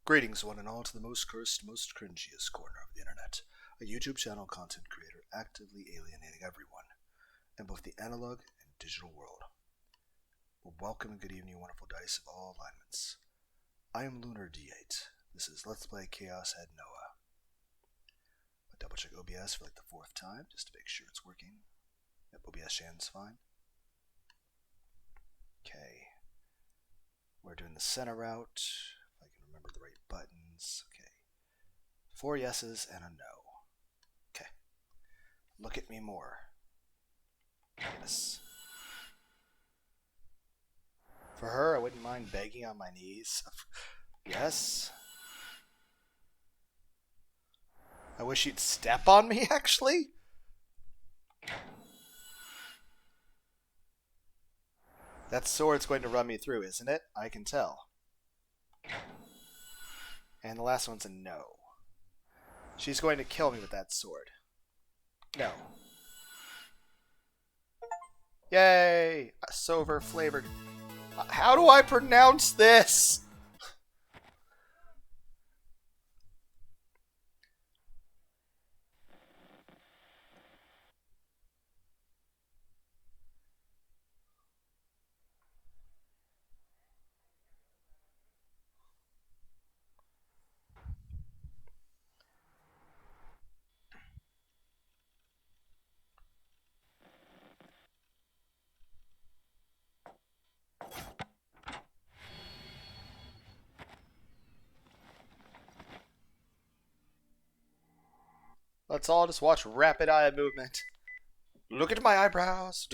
Greetings, one and all, to the most cursed, most cringiest corner of the internet, a YouTube channel content creator actively alienating everyone in both the analog and digital world. Well, welcome and good evening, wonderful dice of all alignments. I am Lunar D8. This is Let's Play Chaos Head Noah. I double check OBS for like the fourth time just to make sure it's working. Yep, OBS Shan's fine. Okay. We're doing the Sena route. If I can remember the right buttons. Okay. 4 yeses and a no. Okay. Look at me more. Yes. For her, I wouldn't mind begging on my knees. Yes. I wish you'd step on me, actually. That sword's going to run me through, isn't it? I can tell. And the last one's a no. She's going to kill me with that sword. No. Yay! A silver flavored. How do I pronounce this? Let's all just watch rapid eye movement. Look at my eyebrows.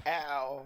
Ow.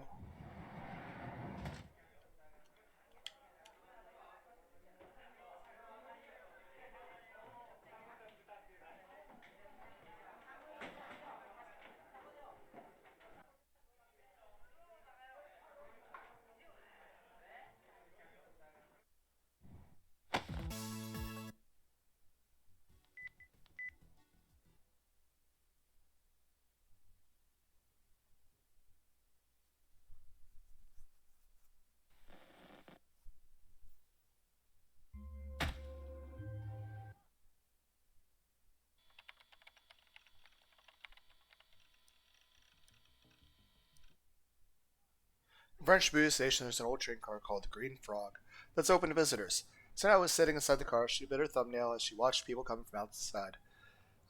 In French Boo Station, there's an old train car called the Green Frog that's open to visitors. Sena was sitting inside the car. She bit her thumbnail as she watched people coming from outside.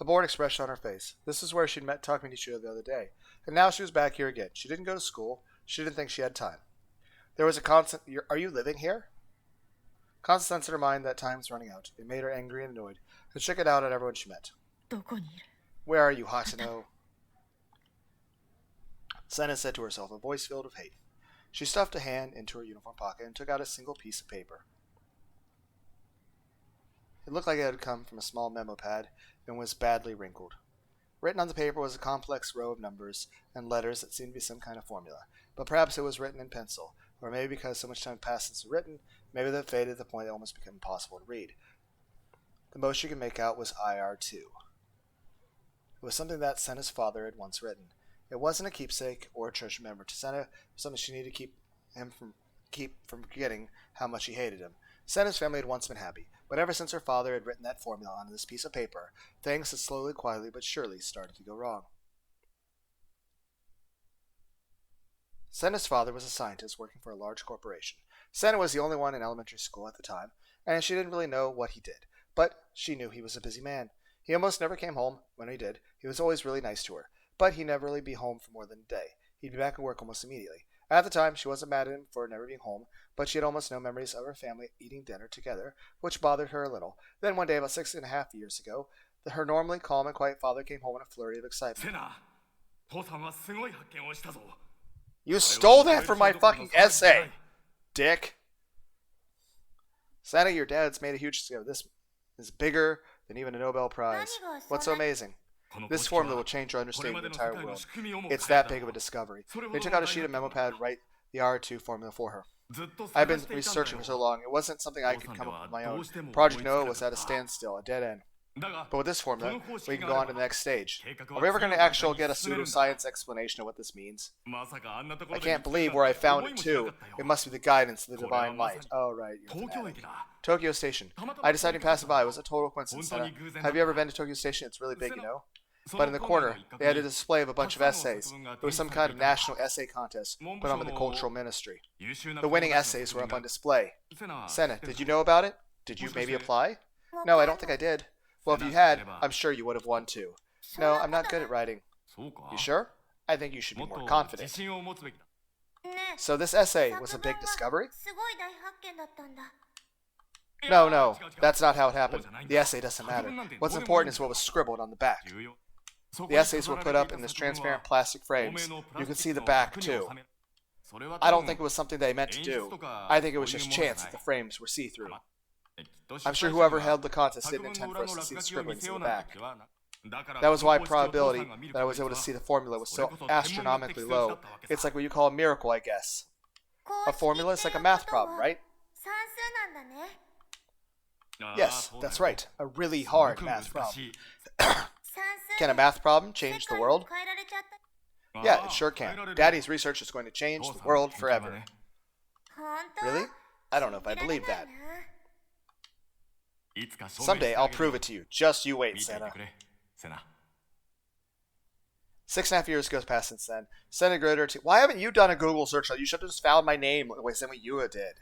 A bored expression on her face. This is where she'd met Takamichi the other day, and now she was back here again. She didn't go to school. She didn't think she had time. There was a constant, "Are you living here?" Constant sense in her mind that time was running out. It made her angry and annoyed, and shook it out at everyone she met. どこにいる? Where are you, Hatano? Sena said to herself, a voice filled with hate. She stuffed a hand into her uniform pocket and took out a single piece of paper. It looked like it had come from a small memo pad and was badly wrinkled. Written on the paper was a complex row of numbers and letters that seemed to be some kind of formula, but perhaps it was written in pencil, or maybe because so much time passed since it was written, maybe that faded to the point it almost became impossible to read. The most she could make out was IR2. It was something that Sena's father had once written. It wasn't a keepsake or a treasured memory to Sena. It was something she needed to keep from forgetting how much he hated him. Sena's family had once been happy, but ever since her father had written that formula on this piece of paper, things had slowly, quietly, but surely started to go wrong. Sena's father was a scientist working for a large corporation. Sena was the only one in elementary school at the time, and she didn't really know what he did, but she knew he was a busy man. He almost never came home. When he did, he was always really nice to her, but he'd never really be home for more than a day. He'd be back at work almost immediately. At the time, she wasn't mad at him for never being home, but she had almost no memories of her family eating dinner together, which bothered her a little. Then one day, about 6.5 years ago, her normally calm and quiet father came home in a flurry of excitement. You stole that from my fucking essay, dick! Sena, your dad's made a huge discovery. This is bigger than even a Nobel Prize. What's so amazing? This formula will change our understanding of the entire world. It's that big of a discovery. They took out a sheet of memo pad to write the R2 formula for her. I've been researching for so long, it wasn't something I could come up with my own. Project Noah was at a standstill, a dead end. But with this formula, we can go on to the next stage. Are we ever going to actually get a pseudoscience explanation of what this means? I can't believe where I found it too. It must be the guidance of the divine light. Oh, right, you're fanatic. Tokyo Station. I decided to pass it by. It was a total coincidence. Have you ever been to Tokyo Station? It's really big, you know? But in the corner, they had a display of a bunch of essays. It was some kind of national essay contest put on by the Cultural Ministry. The winning essays were up on display. Sena, did you know about it? Did you maybe apply? No, I don't think I did. Well, if you had, I'm sure you would have won too. No, I'm not good at writing. You sure? I think you should be more confident. So this essay was a big discovery? No, that's not how it happened. The essay doesn't matter. What's important is what was scribbled on the back. The essays were put up in this transparent plastic frames. You can see the back too. I don't think it was something they meant to do. I think it was just chance that the frames were see-through. I'm sure whoever held the contest didn't intend for us to see the scribblings in the back. That was why probability that I was able to see the formula was so astronomically low. It's like what you call a miracle, I guess. A formula is like a math problem, right? Yes, that's right. A really hard math problem. Can a math problem change the world? Yeah, it sure can. Daddy's research is going to change the world forever. Really? I don't know if I believe that. Someday I'll prove it to you. Just you wait, Sena. 6.5 years goes past since then. Sena grew her why haven't you done a Google search? You should have just found my name the way Sena Yua did.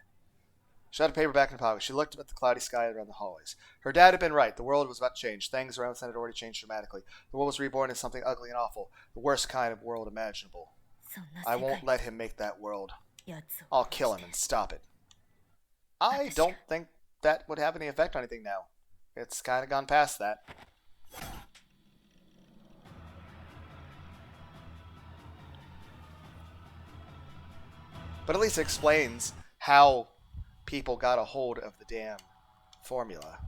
She had a paper back in her pocket. She looked up at the cloudy sky around the hallways. Her dad had been right. The world was about to change. Things around Sena had already changed dramatically. The world was reborn as something ugly and awful. The worst kind of world imaginable. I won't let him make that world. I'll kill him and stop it. I don't think that would have any effect on anything now. It's kind of gone past that. But at least it explains how people got a hold of the damn formula.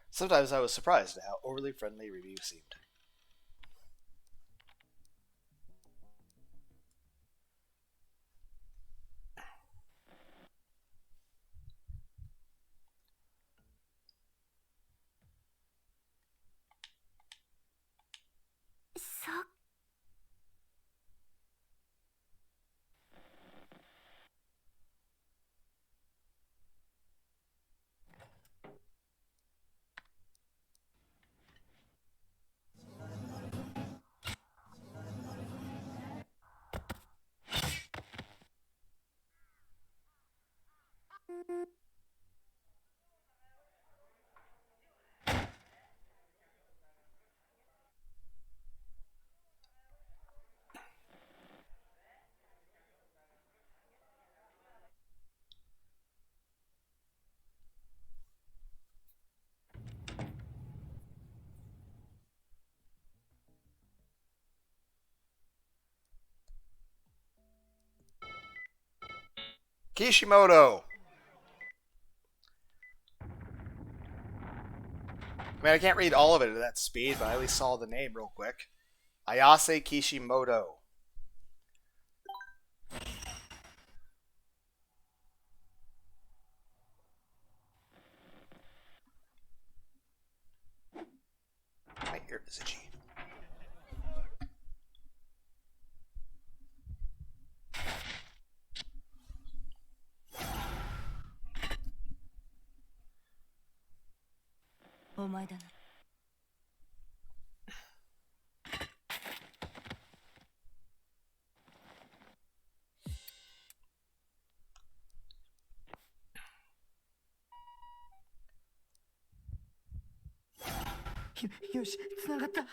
Sometimes I was surprised at how overly friendly reviews seemed. Kishimoto. I mean, I can't read all of it at that speed, but I at least saw the name real quick. Ayase Kishimoto. My ear is itchy. Yoshi, 繋がった。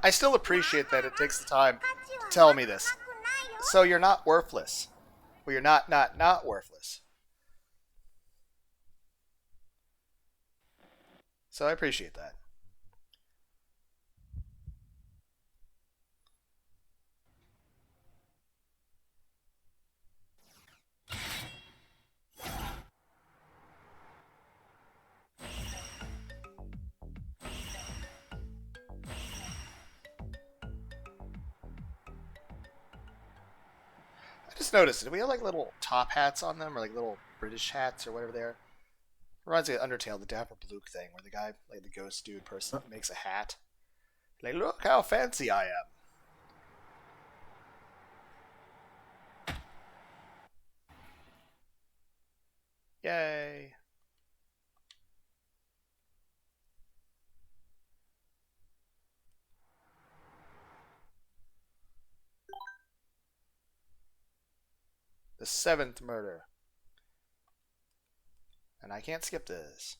I still appreciate that it takes the time to tell me this. So you're not worthless. Well, you're not worthless. So I appreciate that. I just noticed, do we have like little top hats on them, or like little British hats, or whatever they are? Reminds me of Undertale, the Dapper Blue thing, where the guy, like the ghost dude person, makes a hat. Like, look how fancy I am. Yay. The seventh murder. And I can't skip this.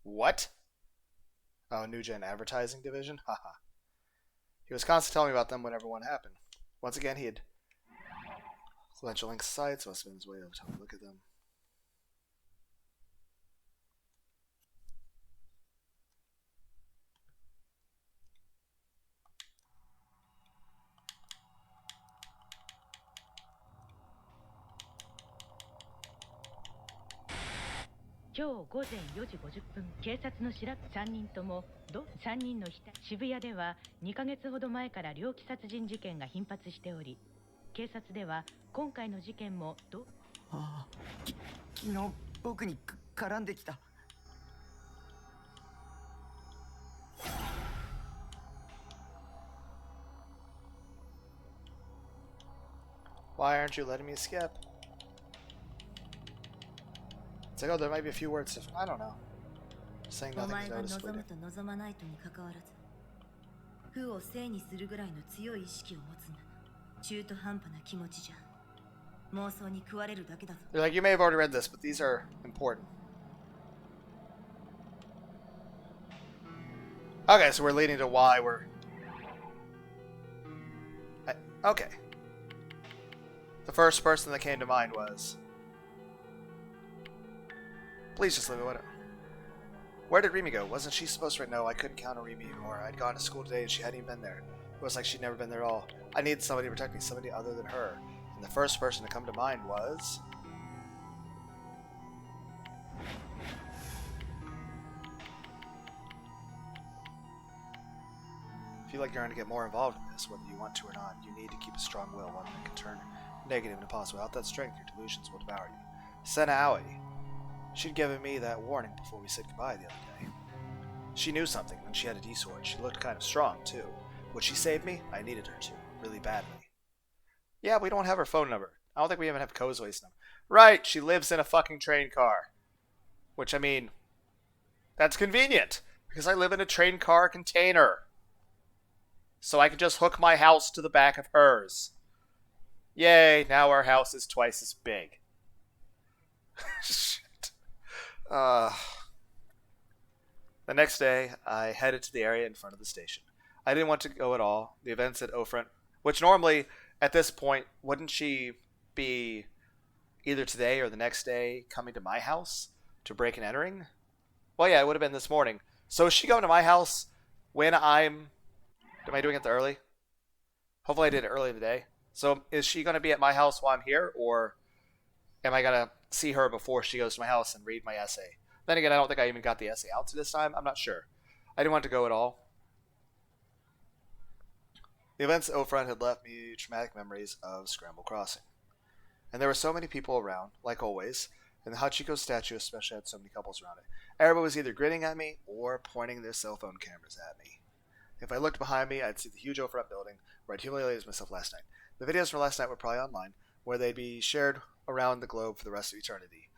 What? Oh, New Gen Advertising Division? Haha. He was constantly telling me about them whenever one happened. Once again, he had credential link sites. Must have been his way of telling me to look at them.今日午前4時50分、警察の3人とも3人の渋谷では2ヶ月ほど前から猟奇殺人事件が頻発しており、警察では今回の事件もああ、昨日僕に絡んできた。Why aren't you letting me skip? It's like, oh, there might be a few words different. I don't know. Saying お nothing 前 is が noticeable. 望むと望まないとに関わらず、負を正にするぐらいの強い意識を持つんだな。中途半端な気持ちじゃ妄想に食われるだけだぞ。 They're like, you may have already read this, but these are important. Okay, so we're leading to why we're... Okay. The first person that came to mind was... Please just leave it. Where did Remy go? Wasn't she supposed to... No, I couldn't count on Remy anymore. I'd gone to school today and she hadn't even been there. It was like she'd never been there at all. I needed somebody to protect me, somebody other than her. And the first person to come to mind was... I feel like you're going to get more involved in this, whether you want to or not. You need to keep a strong will, one that can turn negative into positive. Without that strength, your delusions will devour you. Sena. She'd given me that warning before we said goodbye the other day. She knew something when she had a D-sword. She looked kind of strong, too. Would she save me? I needed her to, really badly. Yeah, we don't have her phone number. I don't think we even have Kozwe's number. Right, she lives in a fucking train car. Which, I mean, that's convenient, because I live in a train car container. So I can just hook my house to the back of hers. Yay, now our house is twice as big. Shit. The next day, I headed to the area in front of the station. I didn't want to go at all. The events at Ofront, which normally, at this point, wouldn't she be either today or the next day coming to my house to break and entering? Well, yeah, it would have been this morning. So is she going to my house when I'm... Am I doing it early? Hopefully I did it early in the day. So is she going to be at my house while I'm here, or am I going to see her before she goes to my house and read my essay? Then again, I don't think I even got the essay out to this time. I'm not sure. I didn't want to go at all. The events at Ofront had left me traumatic memories of Scramble Crossing. And there were so many people around, like always, and the Hachiko statue especially had so many couples around it. Everybody was either grinning at me or pointing their cell phone cameras at me. If I looked behind me, I'd see the huge Ofront building where I'd humiliated myself last night. The videos from last night were probably online, where they'd be shared around the globe for the rest of eternity.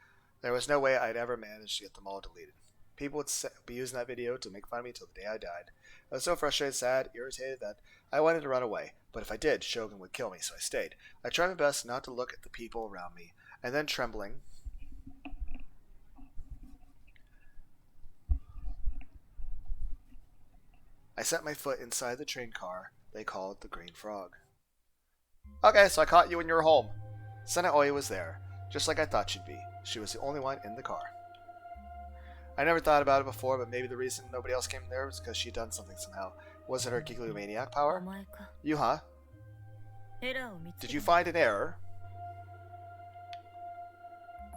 There was no way I'd ever manage to get them all deleted. People would be using that video to make fun of me till the day I died. I was so frustrated, sad, irritated that I wanted to run away, but if I did, Shogun would kill me, so I stayed. I tried my best not to look at the people around me, and then trembling, I set my foot inside the train car they called the Green Frog. Okay, so I caught you when you were home. Sena was there, just like I thought she'd be. She was the only one in the car. I never thought about it before, but maybe the reason nobody else came there was because she'd done something somehow. Was it her Giglomaniac power? You, huh? Did you find an error?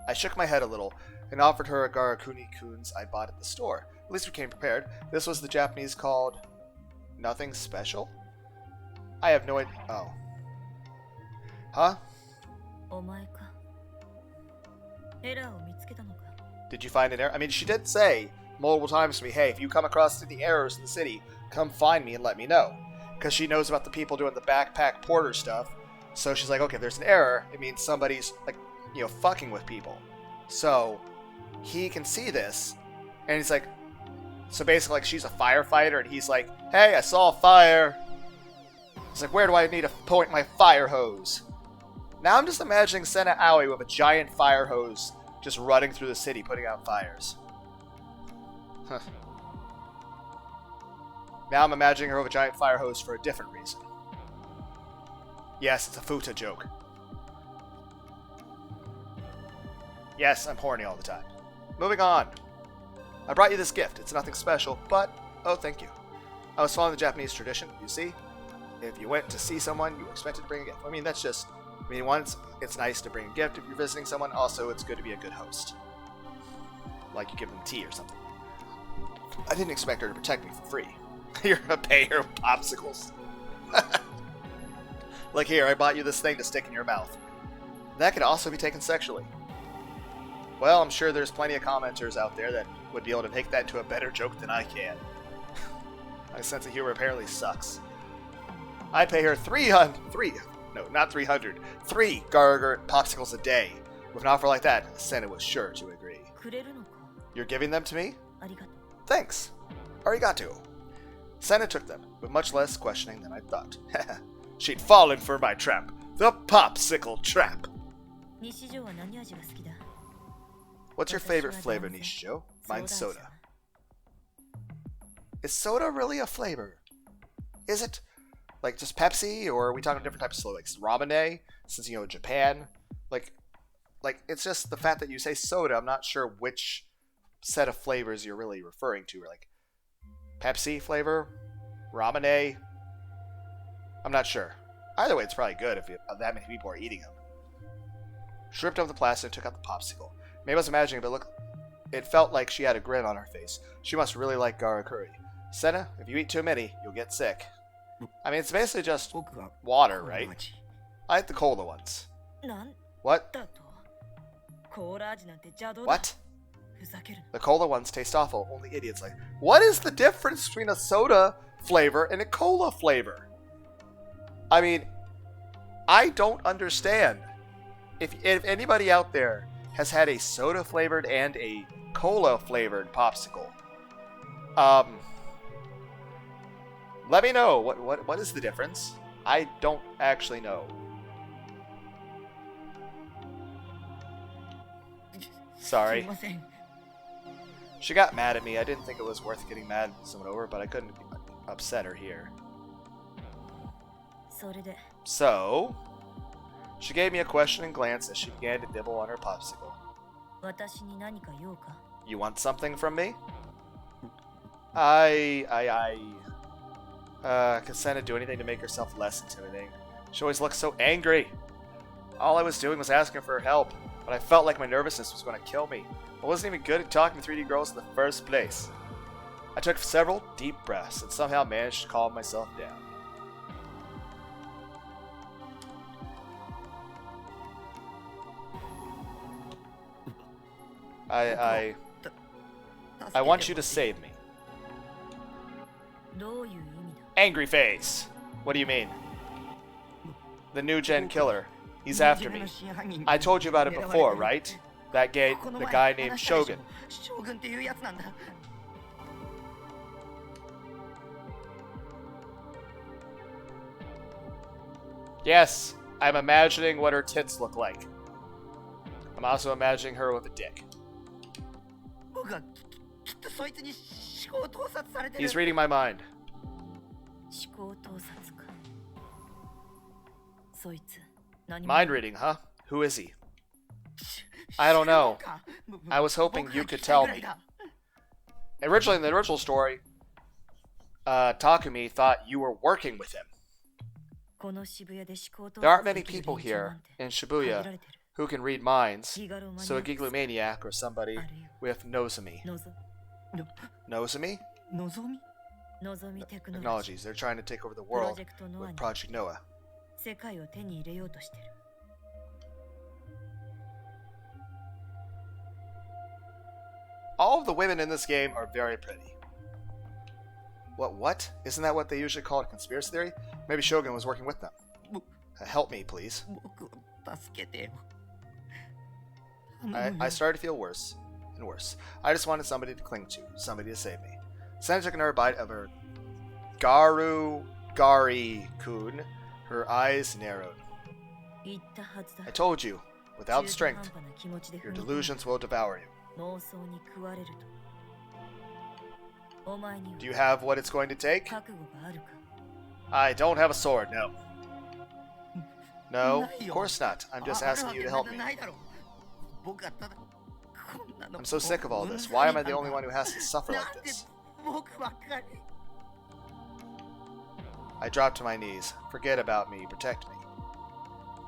I shook my head a little and offered her a Garakuni-kun's I bought at the store. At least we came prepared. This was the Japanese called nothing special? I have no idea. Oh. Huh? Did you find an error? I mean, she did say multiple times to me, hey, if you come across any errors in the city, come find me and let me know. Because she knows about the people doing the backpack porter stuff. So she's like, okay, if there's an error, it means somebody's, like, you know, fucking with people. So he can see this, and he's like, so basically, like, she's a firefighter, and he's like, hey, I saw a fire. He's like, where do I need to point my fire hose? Now I'm just imagining Sena with a giant fire hose just running through the city, putting out fires. Huh. Now I'm imagining her with a giant fire hose for a different reason. Yes, it's a futa joke. Yes, I'm horny all the time. Moving on. I brought you this gift. It's nothing special, but... Oh, thank you. I was following the Japanese tradition, you see? If you went to see someone, you were expected to bring a gift. I mean, that's just... I mean, once, it's nice to bring a gift if you're visiting someone. Also, it's good to be a good host. Like you give them tea or something. I didn't expect her to protect me for free. You're gonna pay her with popsicles. Like, here, I bought you this thing to stick in your mouth. That could also be taken sexually. Well, I'm sure there's plenty of commenters out there that would be able to make that into a better joke than I can. My sense of humor apparently sucks. I pay her 3 Garger popsicles a day. With an offer like that, Sena was sure to agree. You're giving them to me? Thanks. Arigato. Sena took them, with much less questioning than I thought. She'd fallen for my trap. The popsicle trap. What's your favorite flavor, Nishijo? Mine's soda. Is soda really a flavor? Is it? Like just Pepsi, or are we talking different types of soda? Like ramen, since you know Japan? Like it's just the fact that you say soda, I'm not sure which set of flavors you're really referring to. Or like Pepsi flavor? Ramen? I'm not sure. Either way, it's probably good if that many people are eating them. She ripped off the plastic and took out the popsicle. Maybe I was imagining, but it felt like she had a grin on her face. She must really like garakuri. Sena, if you eat too many, you'll get sick. I mean, it's basically just water, right? I like the cola ones. What? What? The cola ones taste awful. Only idiots like. What is the difference between a soda flavor and a cola flavor? I mean, I don't understand. If anybody out there has had a soda flavored and a cola flavored popsicle, let me know. What is the difference? I don't actually know. Sorry. She got mad at me. I didn't think it was worth getting mad at someone over, but I couldn't upset her here. So, she gave me a questioning glance as she began to nibble on her popsicle. You want something from me? Can Sena do anything to make herself less intimidating? She always looks so angry. All I was doing was asking her for help, but I felt like my nervousness was going to kill me. I wasn't even good at talking to 3D girls in the first place. I took several deep breaths and somehow managed to calm myself down. I want you to save me. Angry face. What do you mean? The new gen killer. He's after me. I told you about it before, right? The guy named Shogun. Yes, I'm imagining what her tits look like. I'm also imagining her with a dick. He's reading my mind. Mind reading, huh? Who is he? I don't know. I was hoping you could tell me. Originally, in the original story, Takumi thought you were working with him. There aren't many people here in Shibuya who can read minds, so a giglomaniac or somebody with Nozomi. Nozomi? Technologies. They're trying to take over the world with Project Noah. All of the women in this game are very pretty. What? Isn't that what they usually call a conspiracy theory? Maybe Shogun was working with them. Help me, please. I started to feel worse and worse. I just wanted somebody to cling to, somebody to save me. Sena took another bite of her Gari-kun. Her eyes narrowed. I told you, without strength, your delusions will devour you. お前には Do you have what it's going to take? 覚悟があるか I don't have a sword, no. No, ない of よ course not. I'm just ある asking わ you け to help me. ないだろう僕がただこんなの I'm so sick of all this. Why am I the only one who has to suffer な like んで this? 僕ばっかり I dropped to my knees. Forget about me. Protect me.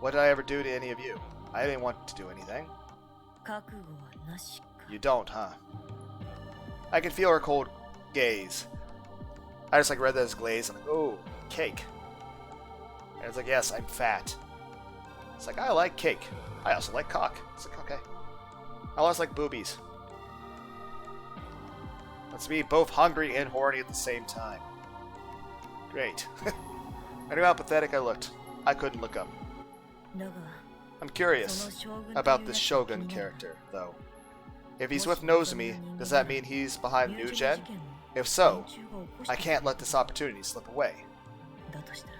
What did I ever do to any of you? I didn't want to do anything. 覚悟はなしか You don't, huh? I can feel her cold gaze. I just read that as glaze. I'm like, oh, cake. And it's like, yes, I'm fat. It's like, I like cake. I also like cock. It's like, okay. I also like boobies. Let's be both hungry and horny at the same time. Great. I knew how pathetic I looked. I couldn't look up. だが I'm curious about this Shogun character, though. If he's with Nozomi, does that mean he's behind New Gen? If so, I can't let this opportunity slip away. だとしたら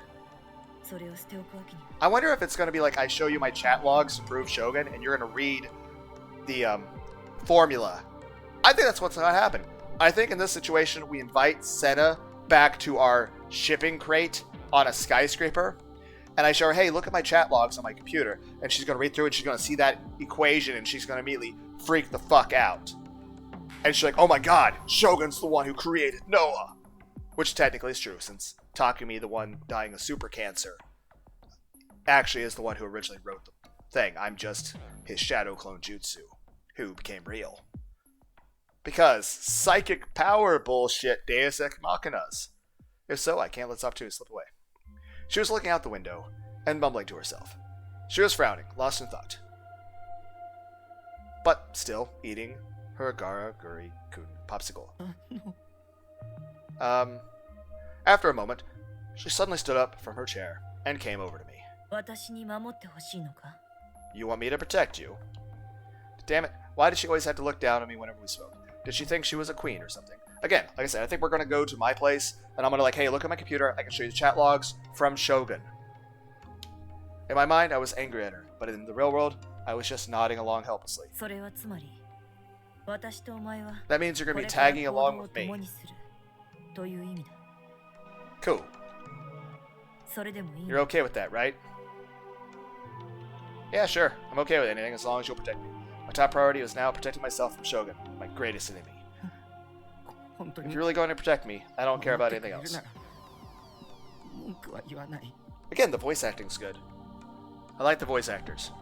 それを捨ておくわけには I wonder if it's going to be like I show you my chat logs to prove Shogun, and you're going to read the formula. I think that's what's going to happen. I think in this situation, we invite Sena back to our shipping crate on a skyscraper, and I show her, hey, look at my chat logs on my computer, and she's going to read through it, and she's going to see that equation, and she's going to immediately freak the fuck out. And she's like, oh my god, Shogun's the one who created Noah. Which technically is true, since Takumi, the one dying of super cancer, actually is the one who originally wrote the thing. I'm just his shadow clone jutsu, who became real. Because psychic power bullshit Deus Ex Machinas. If so, I can't let this opportunity slip away. She was looking out the window and mumbling to herself. She was frowning, lost in thought. But still eating her Garaguri-kun popsicle. After a moment, she suddenly stood up from her chair and came over to me. 私に守ってほしいのか You want me to protect you? Damn it, why did she always have to look down on me whenever we spoke? Did she think she was a queen or something? Again, like I said, I think we're going to go to my place, and I'm going to like, hey, look at my computer, I can show you the chat logs from Shogun. In my mind, I was angry at her, but in the real world, I was just nodding along helplessly. それはつまり私とお前は That means you're going to こ be れから tagging 行動 along を with me. 共にするという意味だ Cool. それでもいい You're okay with that, right? Yeah, sure. I'm okay with anything as long as you'll protect me. My top priority is now protecting myself from Shogun, my greatest enemy. 本当 If に you're really going to protect me, I don't care about 守って anything くれる else. なら文句は言わない Again, the voice acting's good. I like the voice actors.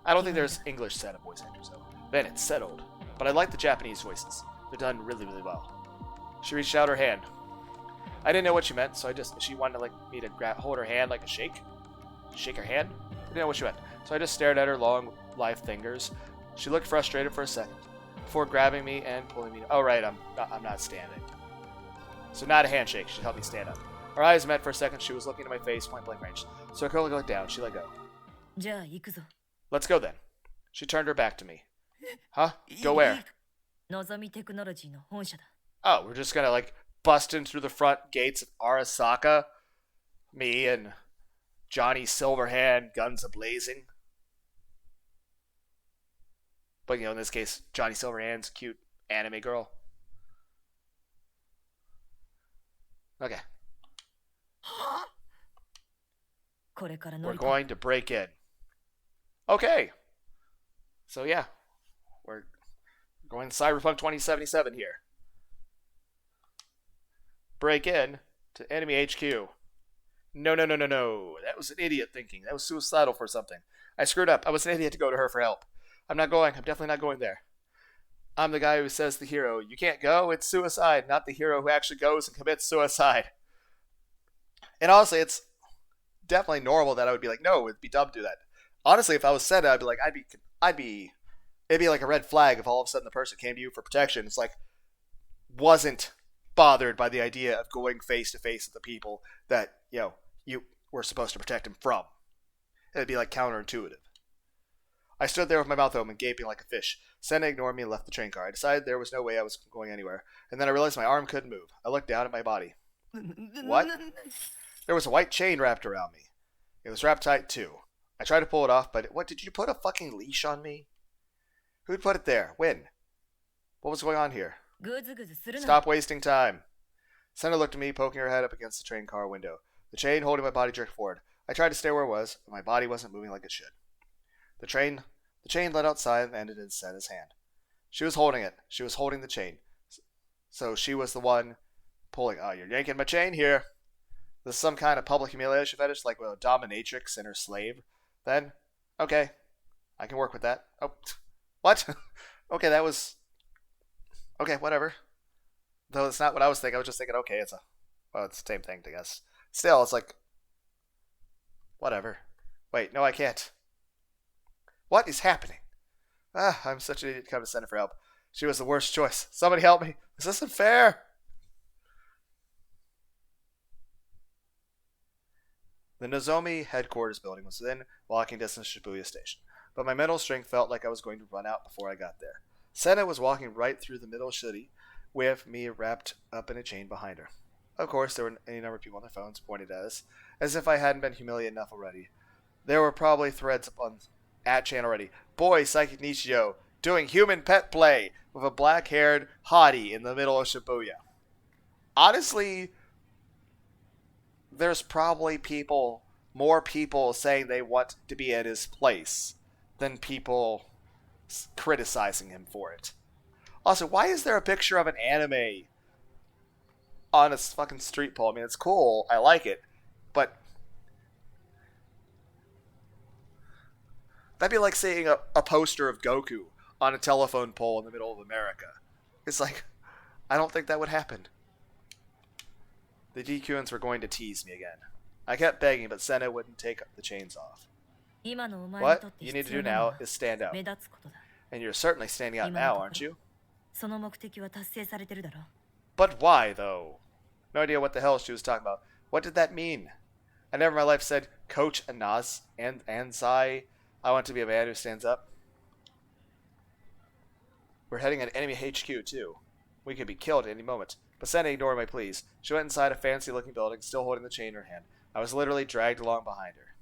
I don't think there's English set of voice actors, though. Then it's settled. But I like the Japanese voices. They're done really, really well. She reached out her hand. I didn't know what she meant, so she wanted me to hold her hand like a shake? Shake her hand? I didn't know what she meant. So I just stared at her long, lithe fingers. She looked frustrated for a second, before grabbing me and pulling me. Oh, right, I'm not standing. So not a handshake. She helped me stand up. Our eyes met for a second. She was looking at my face, point blank range. So I quickly looked down. She let go. じゃあ行くぞ Let's go then. She turned her back to me. Huh? Go where? のぞみテクノロジーの本社だ Oh, we're just gonna bust in through the front gates of Arasaka? Me and Johnny Silverhand, guns a-blazing. But, in this case, Johnny Silverhand's a cute anime girl. Okay. これから乗 We're り込む going to break in. Okay. So, yeah. We're going to Cyberpunk 2077 here. Break in to enemy HQ. No. That was an idiot thinking. That was suicidal for something. I screwed up. I was an idiot to go to her for help. I'm not going. I'm definitely not going there. I'm the guy who says the hero, you can't go, it's suicide, not the hero who actually goes and commits suicide. And honestly, it's definitely normal that I would be like, no, it'd be dumb to do that. Honestly, if I was Sena, I'd be like, it'd be like a red flag if all of a sudden the person came to you for protection. It's like, wasn't bothered by the idea of going face to face with the people that, you were supposed to protect him from. It'd be like counterintuitive. I stood there with my mouth open, gaping like a fish. Sena ignored me and left the train car. I decided there was no way I was going anywhere, and then I realized my arm couldn't move. I looked down at my body. What? There was a white chain wrapped around me. It was wrapped tight, too. I tried to pull it off, but what, did you put a fucking leash on me? Who'd put it there? When? What was going on here? ぐずぐずするな。 Stop wasting time. Sena looked at me, poking her head up against the train car window. The chain holding my body jerked forward. I tried to stay where it was, but my body wasn't moving like it should. The chain led outside and ended in Sena's hand. She was holding it. She was holding the chain. So she was the one pulling. Oh, you're yanking my chain here. This is some kind of public humiliation fetish, like with a dominatrix and her slave. Then, okay, I can work with that. Oh, what? Okay, that was... Okay, whatever. Though it's not what I was thinking. I was just thinking, okay, it's the same thing, I guess. Still, it's like... Whatever. Wait, no, I can't. What is happening? I'm such an idiot to come to Sena for help. She was the worst choice. Somebody help me. This isn't fair. The Nozomi headquarters building was within walking distance of Shibuya Station, but my mental strength felt like I was going to run out before I got there. Sena was walking right through the middle of the city with me wrapped up in a chain behind her. Of course, there were any number of people on their phones pointed at us, as if I hadn't been humiliated enough already. There were probably threads on @chain already. Boy, Psychic Nichio, doing human pet play with a black-haired hottie in the middle of Shibuya. Honestly, there's probably more people saying they want to be at his place than people criticizing him for it. Also, why is there a picture of an anime on a fucking street pole? I mean, it's cool. I like it. But that'd be like seeing a poster of Goku on a telephone pole in the middle of America. It's like, I don't think that would happen. The DQNs were going to tease me again. I kept begging, but Sena wouldn't take the chains off. What you need to do now is stand out. And you're certainly standing out now, aren't you? But why, though? No idea what the hell she was talking about. What did that mean? I never in my life said, Coach Anzai, I want to be a man who stands up. We're heading at enemy HQ, too. We could be killed at any moment. But Sena ignored my pleas. She went inside a fancy-looking building, still holding the chain in her hand. I was literally dragged along behind her.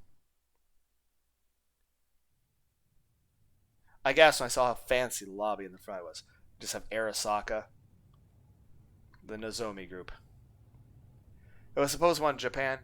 I gasped when I saw how fancy the lobby in the front was. We just have Arasaka, the Nozomi group. It was supposed one of Japan's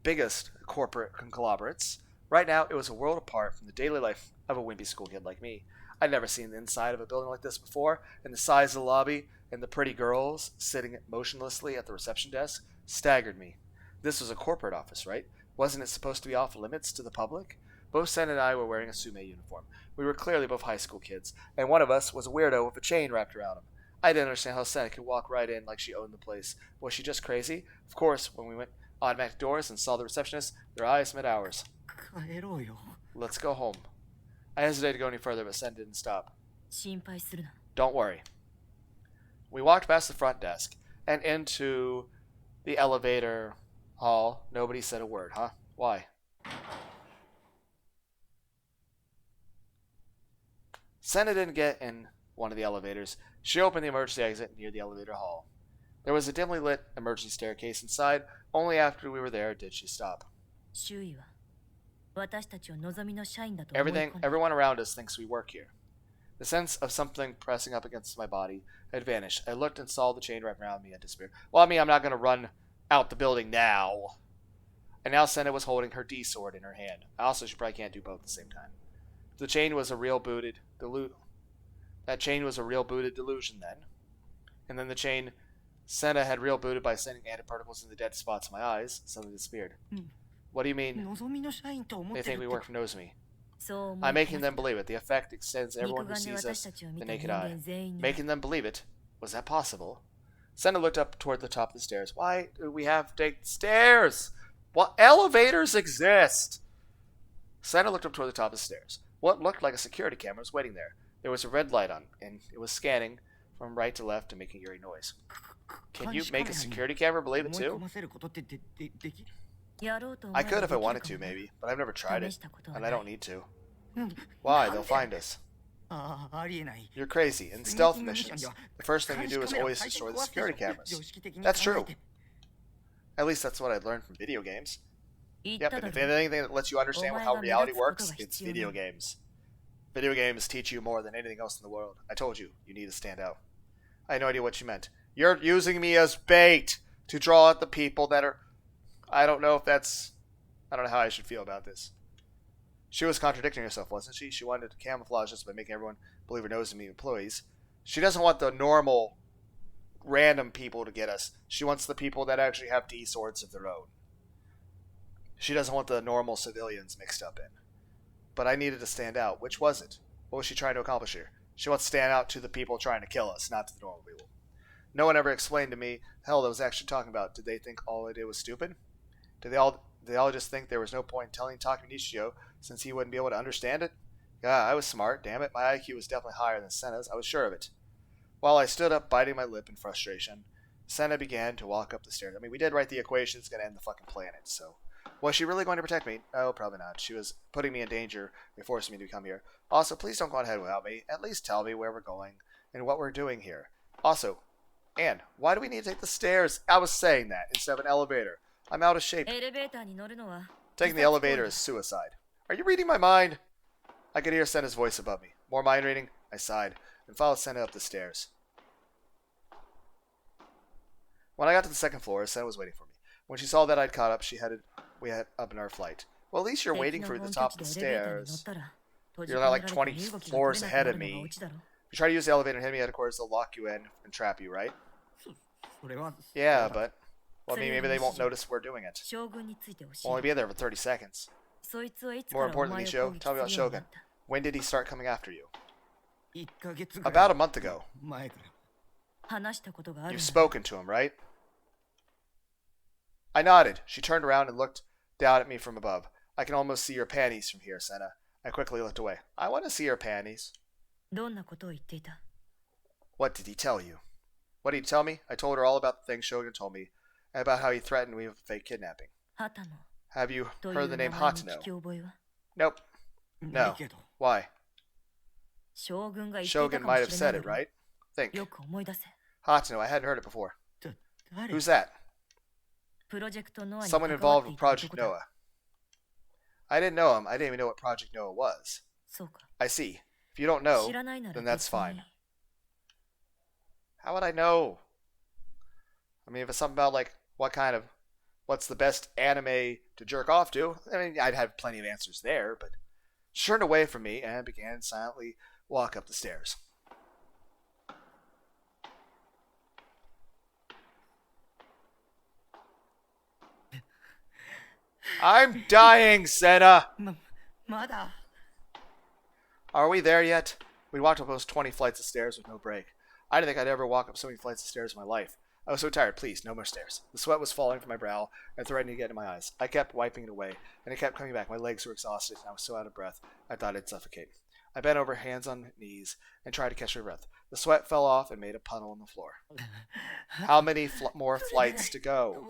biggest corporate conglomerates. Right now, it was a world apart from the daily life of a wimpy school kid like me. I'd never seen the inside of a building like this before, and the size of the lobby and the pretty girls sitting motionlessly at the reception desk staggered me. This was a corporate office, right? Wasn't it supposed to be off limits to the public? Both Sen and I were wearing a sume uniform. We were clearly both high school kids, and one of us was a weirdo with a chain wrapped around him. I didn't understand how Sena could walk right in like she owned the place. Was she just crazy? Of course, when we went automatic doors and saw the receptionist, their eyes met ours. Let's go home. I hesitated to go any further, but Sen didn't stop. Don't worry. We walked past the front desk and into the elevator hall. Nobody said a word, huh? Why? Sena didn't get in one of the elevators. She opened the emergency exit near the elevator hall. There was a dimly lit emergency staircase inside. Only after we were there did she stop. Everyone around us thinks we work here. The sense of something pressing up against my body had vanished. I looked and saw the chain wrapped around me and disappeared. Well, I mean, I'm not going to run out the building now. And now Sena was holding her D-sword in her hand. Also, she probably can't do both at the same time. The chain was a real booted delusion. That chain was a real booted delusion then. And then the chain Sena had real booted by sending antiparticles in the dead spots in my eyes suddenly disappeared. What do you mean? They think we work for Nozomi. I'm making them believe it. The effect extends to everyone who sees us the naked eye. Making them believe it? Was that possible? Sena looked up toward the top of the stairs. Why do we have to take stairs? What elevators exist? Sena looked up toward the top of the stairs. What looked like a security camera was waiting there. There was a red light on, and it was scanning from right to left and making eerie noise. Can you make a security camera believe it too? I could if I wanted to, maybe, but I've never tried it, and I don't need to. Why? They'll find us. You're crazy. In stealth missions, the first thing you do is always destroy the security cameras. That's true. At least that's what I learned from video games. Yep, and if anything that lets you understand how reality works, it's video games. Video games teach you more than anything else in the world. I told you, you need to stand out. I had no idea what she meant. You're using me as bait to draw out the people that are... I don't know how I should feel about this. She was contradicting herself, wasn't she? She wanted to camouflage us by making everyone believe her nose to be employees. She doesn't want the normal, random people to get us. She wants the people that actually have D swords of their own. She doesn't want the normal civilians mixed up in. But I needed to stand out. Which was it? What was she trying to accomplish here? She wants to stand out to the people trying to kill us, not to the normal people. No one ever explained to me the hell I was actually talking about. Did they think all I did was stupid? Did they all just think there was no point in telling Takamichio since he wouldn't be able to understand it? Yeah, I was smart, damn it. My IQ was definitely higher than Sena's. I was sure of it. While I stood up, biting my lip in frustration, Sena began to walk up the stairs. I mean, we did write the equation that's going to end the fucking planet, so... Was she really going to protect me? No, probably not. She was putting me in danger by forcing me to come here. Also, please don't go ahead without me. At least tell me where we're going and what we're doing here. Also, Anne, why do we need to take the stairs? I was saying that instead of an elevator. I'm out of shape. Taking the elevator is suicide. Are you reading my mind? I could hear Sena's voice above me. More mind reading? I sighed and followed Sena up the stairs. When I got to the second floor, Sena was waiting for me. When she saw that I'd caught up, we had up in our flight. Well, at least you're waiting for the top of the stairs. You're not like 20 floors ahead of me. If you try to use the elevator and hit me headquarters, they'll lock you in and trap you, right? Yeah, but... Well, I mean, maybe they won't notice we're doing it. We'll only be there for 30 seconds. More importantly, Nisho, tell me about Shogun. When did he start coming after you? About a month ago. You've spoken to him, right? I nodded. She turned around and looked down at me from above. I can almost see your panties from here, Sena. I quickly looked away. I want to see your panties. What did he tell you? What did he tell me? I told her all about the things Shogun told me, and about how he threatened me with a fake kidnapping. Have you heard the name Hatano? Nope. No. Why? Shogun might have said it, right? Think. Hatano, I hadn't heard it before. Who's that? Someone involved with Project Noah. I didn't know him. I didn't even know what Project Noah was. I see. If you don't know, then that's fine. How would I know? I mean, if it's something about, like, what's the best anime to jerk off to, I mean, I'd have plenty of answers there, but she turned away from me and began silently walk up the stairs. I'm dying, Sena! Are we there yet? We walked up those 20 flights of stairs with no break. I didn't think I'd ever walk up so many flights of stairs in my life. I was so tired. Please, no more stairs. The sweat was falling from my brow and threatening to get in my eyes. I kept wiping it away, and it kept coming back. My legs were exhausted, and I was so out of breath, I thought I'd suffocate. I bent over, hands on knees, and tried to catch my breath. The sweat fell off and made a puddle on the floor. How many more flights to go?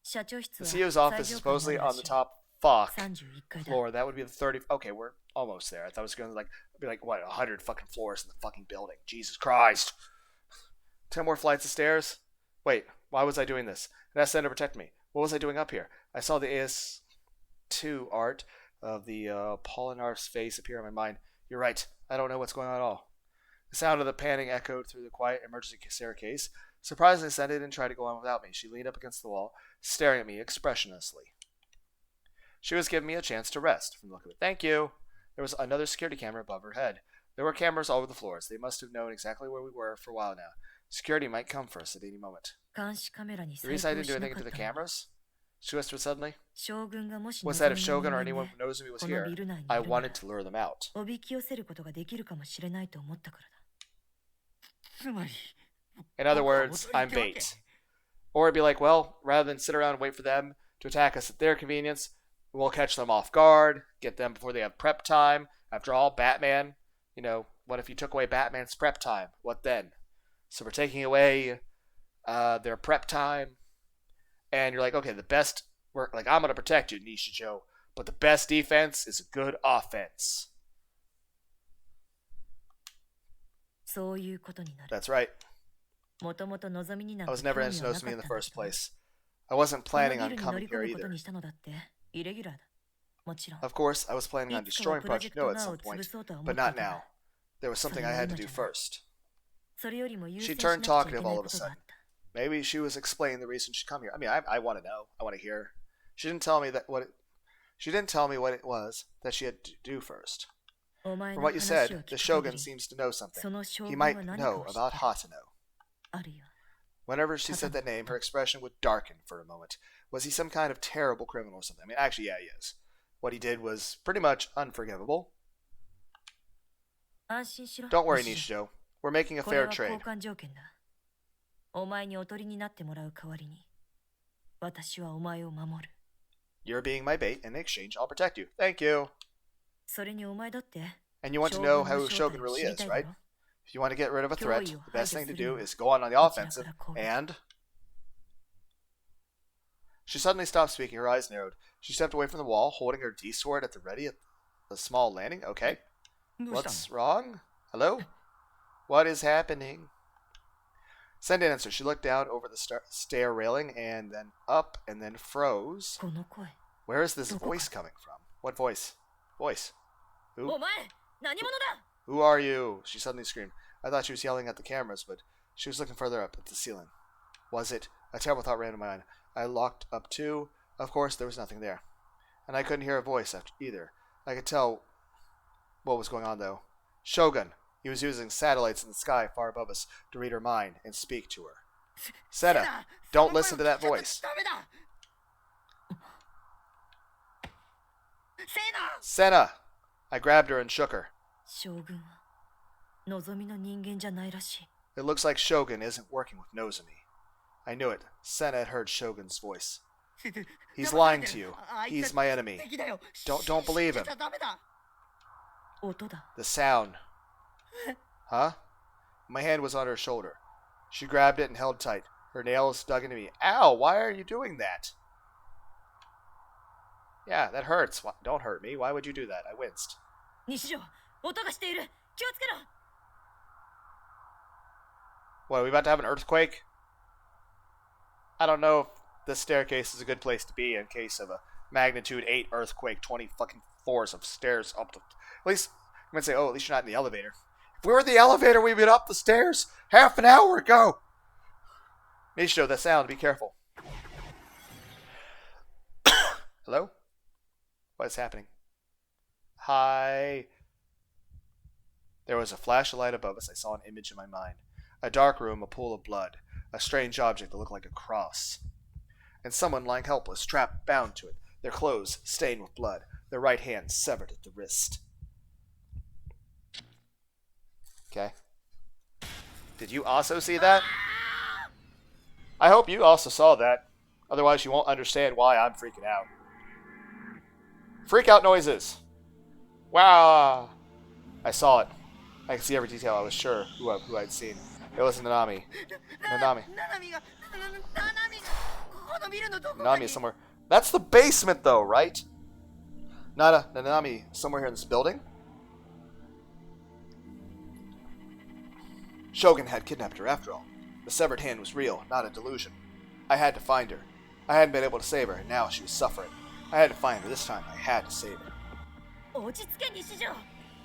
The CEO's office is supposedly on the top floor. That would be the 30. Okay, we're almost there. I thought it was going to be like what, 100 fucking floors in the fucking building. Jesus Christ. 10 more flights of stairs? Wait, why was I doing this? It asked Sena to protect me. What was I doing up here? I saw the AS2 art of the Polynarch's face appear in my mind. You're right. I don't know what's going on at all. The sound of the panning echoed through the quiet emergency staircase. Surprisingly, Sena didn't try to go on without me. She leaned up against the wall, staring at me expressionlessly. She was giving me a chance to rest from the look of it. Thank you. There was another security camera above her head. There were cameras all over the floors. They must have known exactly where we were for a while now. Security might come for us at any moment. The reason I didn't do anything to the cameras? She whispered suddenly. Was that if Shogun or anyone who knows me was here, I wanted to lure them out. In other words, I'm bait. Or it'd be like, well, rather than sit around and wait for them to attack us at their convenience, we'll catch them off guard, get them before they have prep time. After all, Batman, what if you took away Batman's prep time? What then? So we're taking away their prep time, and you're like, okay, I'm going to protect you, Nishijo, but the best defense is a good offense. That's right. I was never into Nozomi in the first place. I wasn't planning on coming here either. Of course, I was planning on destroying Project Noah at some point, but not now. There was something I had to do first. それよりも優 She 先しな turned くちゃいけ talkative ない all こ of a とがあっ sudden. た。 Maybe she was explaining the reason she'd come here. I mean, I want to know. I want to hear. She didn't tell me she didn't tell me what it was that she had to do first. お前 From の what you 話を said, 聞 the く限 Shogun り seems to know something. その将 He 軍は might 何か know を知 about ってる。 Hatano. あるいは Whenever she said that name, her expression would darken for a moment. Was he some kind of terrible criminal or something? I mean, actually, yeah, he is. What he did was pretty much unforgivable. 安心しろ。 Don't worry, 西条 Nishijo. We're making a これ fair は trade. 交換条件だ。お前におとりになってもらう代わりに、私はお前を守る。 You're being my bait, and in exchange, I'll protect you. Thank you. それにお前だって And you want to know how 将軍 Shogun の正 really 体を is, 知りたいだ right? ろ。 If you want to get rid of a threat, Kyoyu the best thing to do 排除するのは is go on the こちら offensive. から攻撃。 And she suddenly stopped speaking. Her eyes narrowed. She stepped away from the wall, holding her D-sword at the ready at the small landing. Okay. どうしたの What's wrong? Hello? What is happening? Send an answer. She looked down over the stair railing and then up and then froze. この声。 Where is this どこから？ voice coming from? What voice? Voice. Who? お前、何者だ？ Who are you? She suddenly screamed. I thought she was yelling at the cameras, but she was looking further up at the ceiling. Was it? A terrible thought ran in my mind. I looked up too. Of course, there was nothing there. And I couldn't hear a voice either. I could tell what was going on, though. Shogun. He was using satellites in the sky far above us to read her mind and speak to her. Sena, don't listen to that voice. ダメだ。セナ。 Sena! I grabbed her and shook her. 将軍は望みの人間じゃないらしい。 It looks like Shogun isn't working with Nozomi. I knew it. Sena had heard Shogun's voice. He's lying to you. He's my enemy. Don't believe him. ダメだ。音だ。 The sound. Huh? My hand was on her shoulder. She grabbed it and held tight. Her nails dug into me. Ow, why are you doing that? Yeah, that hurts. Don't hurt me. Why would you do that? I winced. 西条、音がしている。気をつけろ。 What, are we about to have an earthquake? I don't know if this staircase is a good place to be in case of a magnitude 8 earthquake, 20 fucking floors of stairs up to... At least, I'm going to say, oh, at least you're not in the elevator. If we were in the elevator, we'd been up the stairs half an hour ago. Nishijo, that sound, be careful. Hello? What is happening? Hi. There was a flash of light above us. I saw an image in my mind. A dark room, a pool of blood, a strange object that looked like a cross. And someone lying helpless, trapped, bound to it, their clothes stained with blood, their right hand severed at the wrist. Okay. Did you also see that? I hope you also saw that. Otherwise you won't understand why I'm freaking out. Freak out noises! Wow! I saw it. I could see every detail. I was sure who I'd seen. It was Nanami. Nanami. ナナミが、ナナミ、このビルのどこか Nanami に is somewhere. That's the basement, though, right? Nanami somewhere here in this building? Shogun had kidnapped her after all. The severed hand was real, not a delusion. I had to find her. I hadn't been able to save her, and now she was suffering. I had to find her. This time, I had to save her. 落ち着け、西条。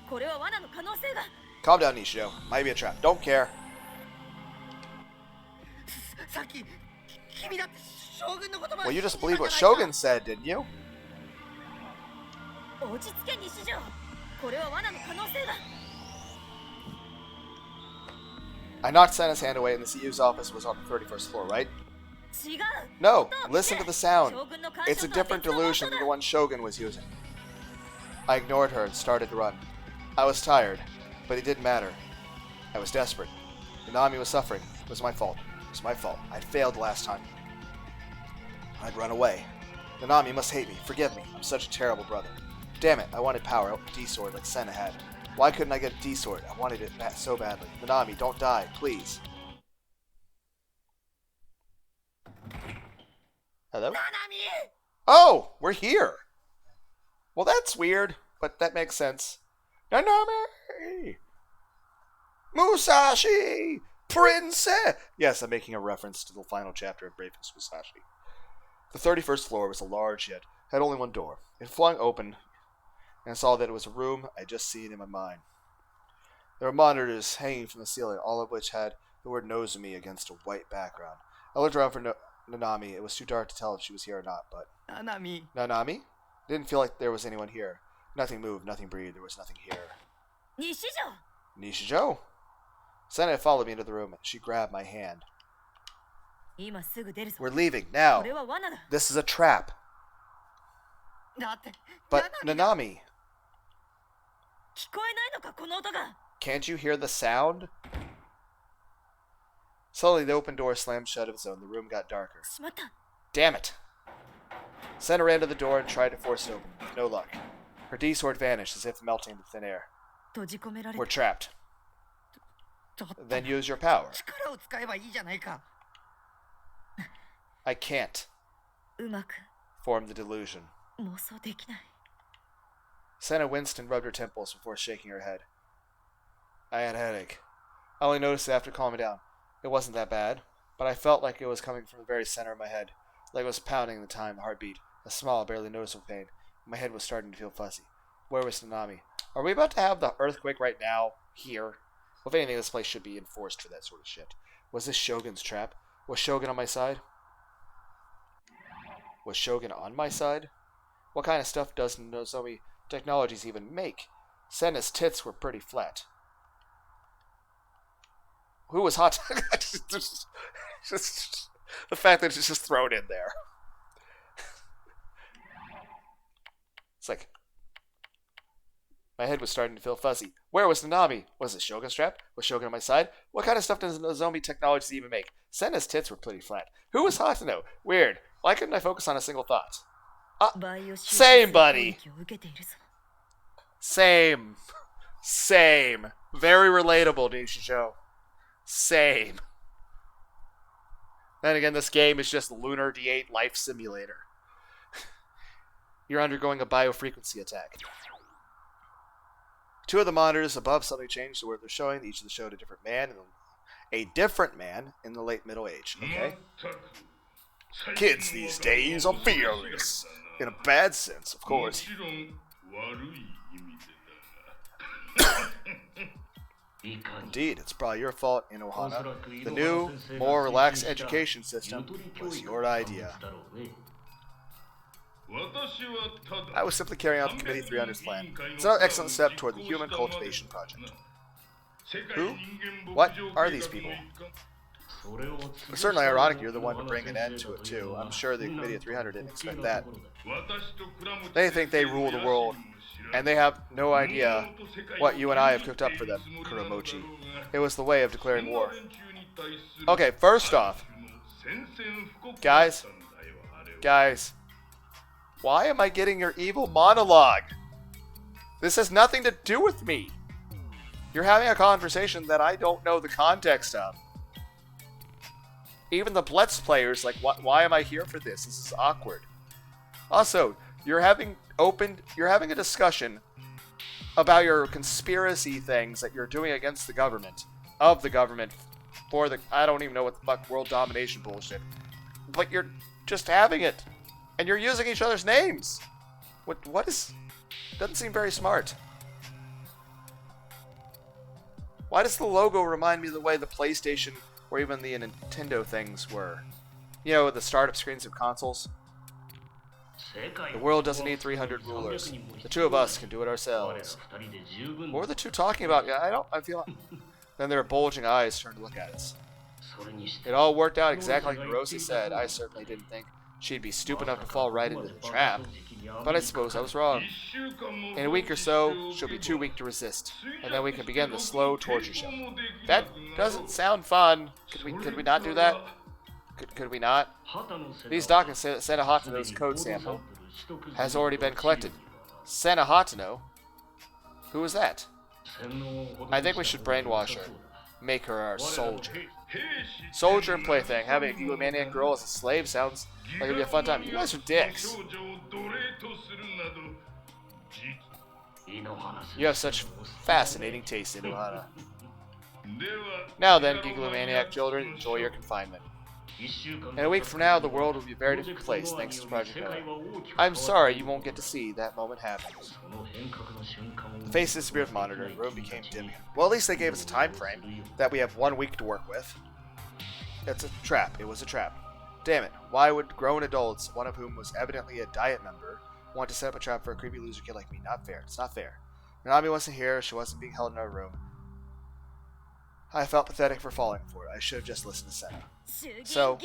これは罠の可能性が。 Calm down, Nishijo. Might be a trap. Don't care. さっき君だって将軍の言葉 Well, you just 信じ believed た what じゃないか Shogun said, didn't you? 落ち着け、西条。これは罠の可能性が。 I knocked Sena's hand away, and the CU's office was on the 31st floor, right? 違う。 No, listen to the sound. 将軍の干 It's a 渉とは different 別の音 delusion だ than the one Shogun was using. I ignored her and started to run. I was tired, but it didn't matter. I was desperate. Nanami was suffering. It was my fault. It was my fault. I'd failed last time. I'd run away. Nanami must hate me. Forgive me. I'm such a terrible brother. Damn it, I wanted power, a D-sword like Sena had. Why couldn't I get a D-sword? I wanted it so badly. Nanami, don't die, please. Hello? ナナミ Oh, we're here. Well, that's weird, but that makes sense. Nanami! Musashi! Princess! Yes, I'm making a reference to the final chapter of Brave Musashi. The 31st floor was a large yet had only one door. It flung open and saw that it was a room I'd just seen in my mind. There were monitors hanging from the ceiling, all of which had the word Nozomi against a white background. I looked around for Nanami. It was too dark to tell if she was here or not, but... Nanami. Nanami? Didn't feel like there was anyone here. Nothing moved, nothing breathed, there was nothing here. Nishijo? Sena followed me into the room. She grabbed my hand. We're leaving, now. This is a trap. But, Nanami... Can't you hear the sound? Slowly, the open door slammed shut of its own. The room got darker. Damn it! Sena ran to the door and tried to force it open. With no luck. Her D-sword vanished as if melting into thin air. We're trapped. Then use your power. I can't form the delusion. Sena winced and rubbed her temples before shaking her head. I had a headache. I only noticed it after calming down. It wasn't that bad, but I felt like it was coming from the very center of my head, like it was pounding the time, the heartbeat, a small, barely noticeable pain. My head was starting to feel fuzzy. Where was Nanami? Are we about to have the earthquake right now? Here? Well, if anything, this place should be enforced for that sort of shit. Was this Shogun's trap? Was Shogun on my side? Was Shogun on my side? What kind of stuff does Nozomi Technologies even make? Sena's tits were pretty flat. Who was hot? just the fact that it's just thrown in there. It's like my head was starting to feel fuzzy. Where was Nanami? Was it Shogun's trap? Was Shogun on my side? What kind of stuff does Nozomi Technologies even make? Sena's tits were pretty flat. Who was Hatano? Weird. Why couldn't I focus on a single thought? Same, buddy. Same. Very relatable, Nishijo. Same. Then again, this game is just Lunar D8 Life Simulator. You're undergoing a biofrequency attack. Two of the monitors above suddenly changed to where they're showing. Each of them showed a different man in the late middle age. Okay? Kids these days are fearless. In a bad sense, of course. Indeed, it's probably your fault, Inohana. The new, more relaxed education system was your idea. I was simply carrying out the Committee 300's plan. It's another excellent step toward the Human Cultivation Project. Who? What are these people? It's certainly ironic you're the one to bring an end to it, too. I'm sure the Committee of 300 didn't expect that. They think they rule the world, and they have no idea what you and I have cooked up for them, Kuromochi. It was the way of declaring war. Okay, first off, guys, why am I getting your evil monologue? This has nothing to do with me. You're having a conversation that I don't know the context of. Even the Let's players, like, why am I here for this? This is awkward. Also, you're having a discussion about your conspiracy things that you're doing against the government, for the, I don't even know what the fuck, world domination bullshit. But you're just having it. And you're using each other's names. What is... Doesn't seem very smart. Why does the logo remind me of the way the PlayStation or even the Nintendo things were? You know, the startup screens of consoles? The world doesn't need 300 rulers. The two of us can do it ourselves. What were the two talking about? I feel... Then their bulging eyes turned to look at us. It all worked out exactly like Rosa said. I certainly didn't think she'd be stupid enough to fall right into the trap. But I suppose I was wrong. In a week or so, she'll be too weak to resist. And then we can begin the slow torture show. That doesn't sound fun. Could we not do that? Could we not? These documents say that Sena Hatano's code sample has already been collected. Sena Hatano? Who is that? I think we should brainwash her. Make her our soldier. Soldier and plaything. Having a egomaniac girl as a slave sounds like it'd be a fun time. You guys are dicks. You have such fascinating taste, Inohana. Now then, egomaniac children, enjoy your confinement. In a week from now, the world will be a very different place thanks to Project Noah. I'm sorry you won't get to see that moment happen. The face disappeared from the monitor, the room became dim again. Well, at least they gave us a time frame that we have 1 week to work with. It's a trap. It was a trap. Damn it. Why would grown adults, one of whom was evidently a diet member, want to set up a trap for a creepy loser kid like me? Not fair. It's not fair. Nanami wasn't here. She wasn't being held in our room. I felt pathetic for falling for it. I should have just listened to Sena. So,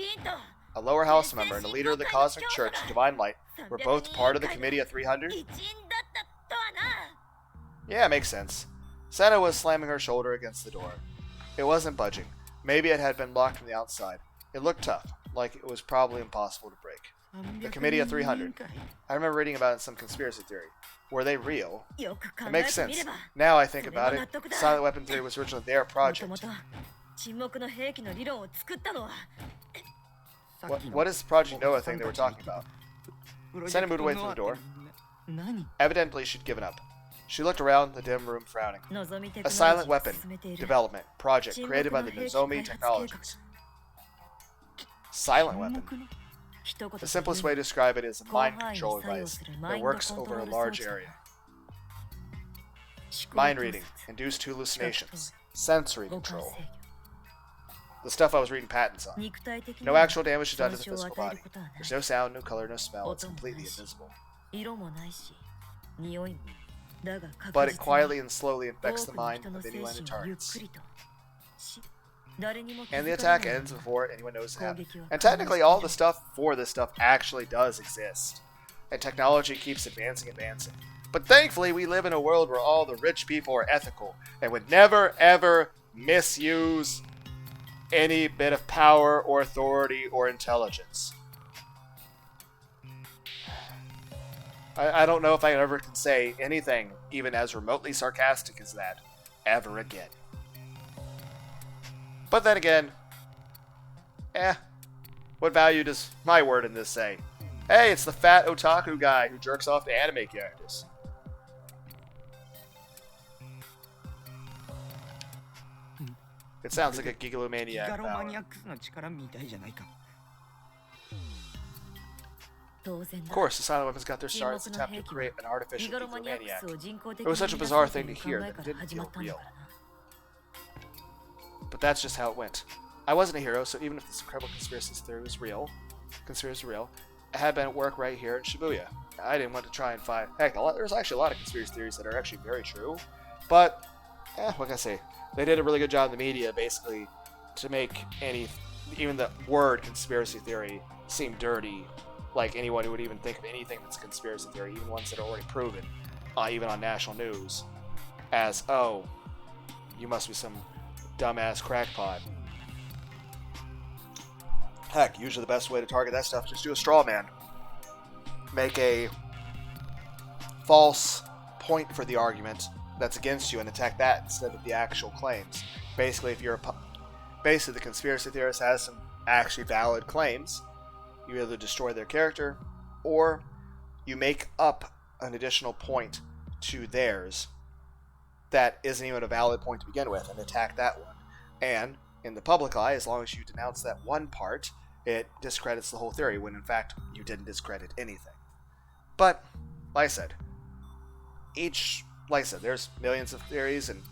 a lower house member and a leader of the Cosmic Church, Divine Light, were both part of the Committee of 300? Yeah, makes sense. Sena was slamming her shoulder against the door. It wasn't budging. Maybe it had been locked from the outside. It looked tough, like it was probably impossible to break. The Committee of 300. I remember reading about it in some conspiracy theory. Were they real? It makes sense. Now I think about it, Silent Weapon Theory was originally their project. What is the Project Noah thing they were talking about? Sena moved away from the door. Evidently she'd given up. She looked around the dim room frowning. A silent weapon development project created by the Nozomi Technologies. Silent weapon. The simplest way to describe it is a mind control device that works over a large area. Mind reading, induced hallucinations, sensory control. The stuff I was reading patents on. No actual damage is done to the physical body. There's no sound, no color, no smell. It's completely invisible. But it quietly and slowly infects the mind of anyone it targets. And the attack ends before anyone knows it happened. And technically all the stuff for this stuff actually does exist. And technology keeps advancing. But thankfully we live in a world where all the rich people are ethical and would never ever misuse any bit of power or authority or intelligence. I don't know if I ever can say anything even as remotely sarcastic as that ever again. But then again, what value does my word in this say? Hey, it's the fat otaku guy who jerks off to anime characters. It sounds like a gigalomaniac power. Of course, the silent weapons got their start as an attempt to create an artificial gigalomaniac. It was such a bizarre thing to hear that it didn't feel real. But that's just how it went. I wasn't a hero, so even if this incredible conspiracy theory was real, it had been at work right here in Shibuya. I didn't want to try and find... Heck, there's actually a lot of conspiracy theories that are actually very true. But, what can I say? They did a really good job in the media, basically, to make even the word conspiracy theory seem dirty. Like anyone who would even think of anything that's a conspiracy theory, even ones that are already proven, even on national news, as, oh, you must be some dumbass crackpot. Heck, usually the best way to target that stuff is just do a straw man. Make a false point for the argument that's against you and attack that instead of the actual claims. Basically, if you're basically the conspiracy theorist has some actually valid claims, you either destroy their character or you make up an additional point to theirs that isn't even a valid point to begin with and attack that one. And in the public eye, as long as you denounce that one part, it discredits the whole theory when in fact you didn't discredit anything. But, like I said, there's millions of theories, and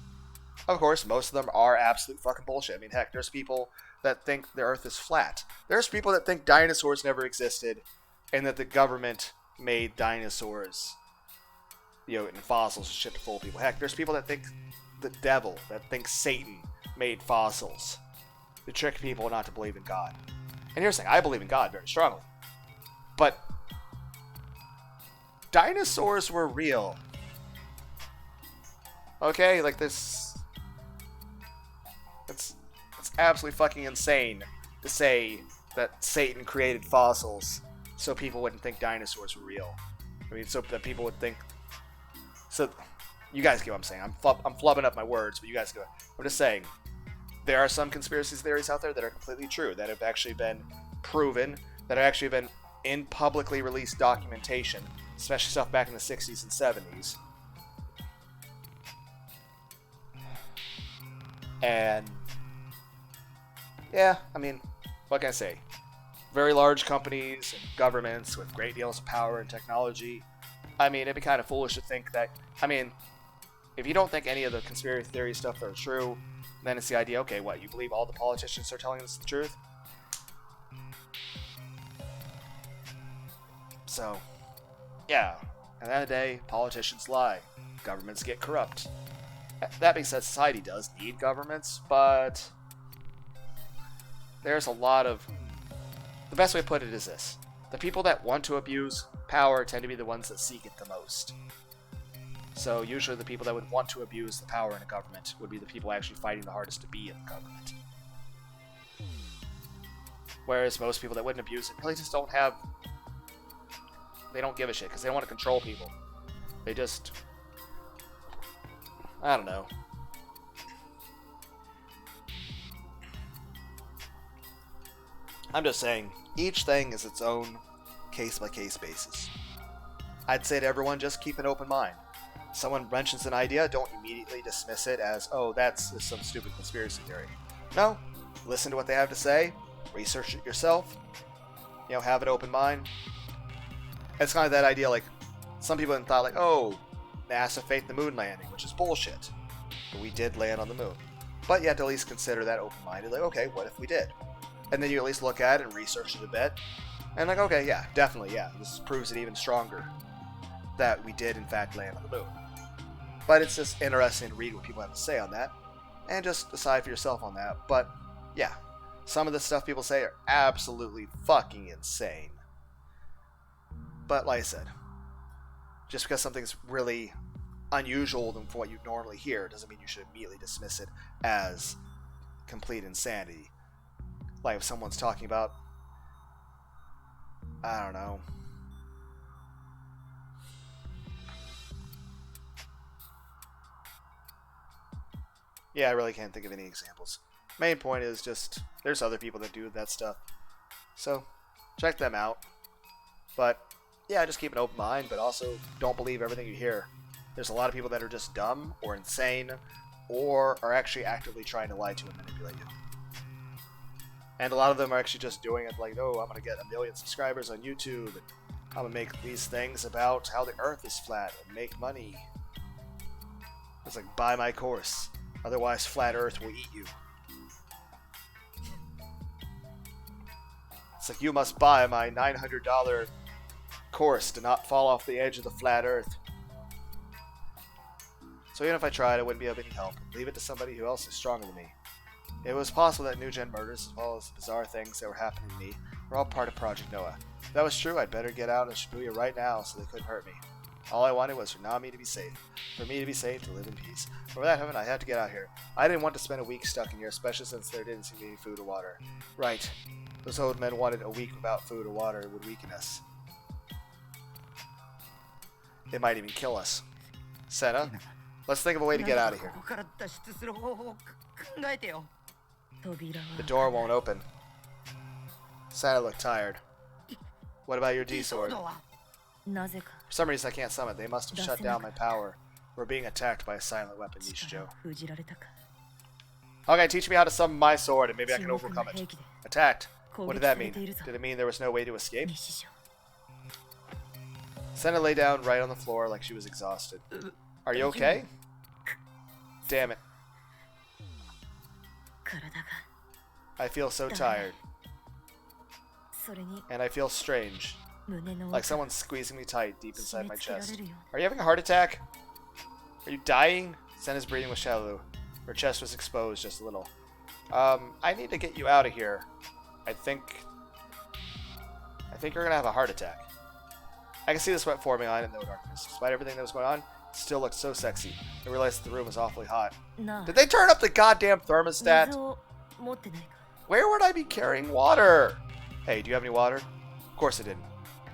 of course most of them are absolute fucking bullshit. I mean, heck, there's people that think the earth is flat. There's people that think dinosaurs never existed and that the government made dinosaurs, and fossils and shit to fool people. Heck, there's people that think the devil, that think Satan made fossils to trick people not to believe in God. And here's the thing, I believe in God very strongly. But dinosaurs were real. Okay, like this... It's absolutely fucking insane to say that Satan created fossils so people wouldn't think dinosaurs were real. I mean, so that people would think... So, you guys get what I'm saying. I'm flubbing up my words, but you guys get it. I'm just saying, there are some conspiracy theories out there that are completely true, that have actually been proven, that have actually been in publicly released documentation, especially stuff back in the 60s and 70s. And yeah, I mean, what can I say? Very large companies and governments with great deals of power and technology. I mean, it'd be kind of foolish to think that, I mean, if you don't think any of the conspiracy theory stuff are true, then it's the idea, okay, what, you believe all the politicians are telling us the truth? So, yeah, at the end of the day, politicians lie. Governments get corrupt. That being said, society does need governments, but there's a lot of... The best way to put it is this. The people that want to abuse power tend to be the ones that seek it the most. So usually the people that would want to abuse the power in a government would be the people actually fighting the hardest to be in the government. Whereas most people that wouldn't abuse it really just don't have... They don't give a shit because they don't want to control people. They just... I don't know. I'm just saying, each thing is its own case-by-case basis. I'd say to everyone, just keep an open mind. Someone mentions an idea, don't immediately dismiss it as, oh, that's just some stupid conspiracy theory. No, listen to what they have to say, research it yourself, have an open mind. It's kind of that idea, like, some people thought, like, oh, NASA faked the moon landing, which is bullshit. But we did land on the moon. But you have to at least consider that open-minded, like, okay, what if we did? And then you at least look at it and research it a bit. And like, okay, yeah, definitely, yeah, this proves it even stronger that we did, in fact, land on the moon. But it's just interesting to read what people have to say on that, and just decide for yourself on that. But, yeah, some of the stuff people say are absolutely fucking insane. But, like I said, just because something's really unusual than from what you normally hear doesn't mean you should immediately dismiss it as complete insanity. Like if someone's talking about, I don't know, yeah, I really can't think of any examples. Main point is just, there's other people that do that stuff, so check them out. But yeah, just keep an open mind, but also don't believe everything you hear. There's a lot of people that are just dumb or insane, or are actually actively trying to lie to and manipulate you. And a lot of them are actually just doing it like, oh, I'm going to get 1 million subscribers on YouTube, and I'm going to make these things about how the earth is flat and make money. It's like, buy my course, otherwise flat earth will eat you. It's like, you must buy my $900 course to not fall off the edge of the flat earth. So even if I tried, I wouldn't be of any help. Leave it to somebody who else is stronger than me. It was possible that New Gen murders, as well as bizarre things that were happening to me, were all part of Project Noah. If that was true, I'd better get out of Shibuya right now so they couldn't hurt me. All I wanted was for Nami to be safe. For me to be safe, to live in peace. For that heaven, I had to get out here. I didn't want to spend a week stuck in here, especially since there didn't seem to be any food or water. Right. Those old men wanted a week without food or water. It would weaken us. It might even kill us. Sena, let's think of a way to get out of here. The door won't open. Sena looked tired. What about your D-sword? For some reason I can't summon it. They must have shut down my power. We're being attacked by a silent weapon, Nishijo. Okay, teach me how to summon my sword and maybe I can overcome it. Attacked? What did that mean? Did it mean there was no way to escape? Sena lay down right on the floor like she was exhausted. Are you okay? Damn it. I feel so tired. And I feel strange. Like someone's squeezing me tight deep inside my chest. Are you having a heart attack? Are you dying? Sena's breathing was shallow. Her chest was exposed just a little. I need to get you out of here. I think you're gonna have a heart attack. I can see the sweat forming on in the darkness. Despite everything that was going on, it still looked so sexy. I realized the room was awfully hot. Did they turn up the goddamn thermostat? Where would I be carrying water? Hey, do you have any water? Of course I didn't.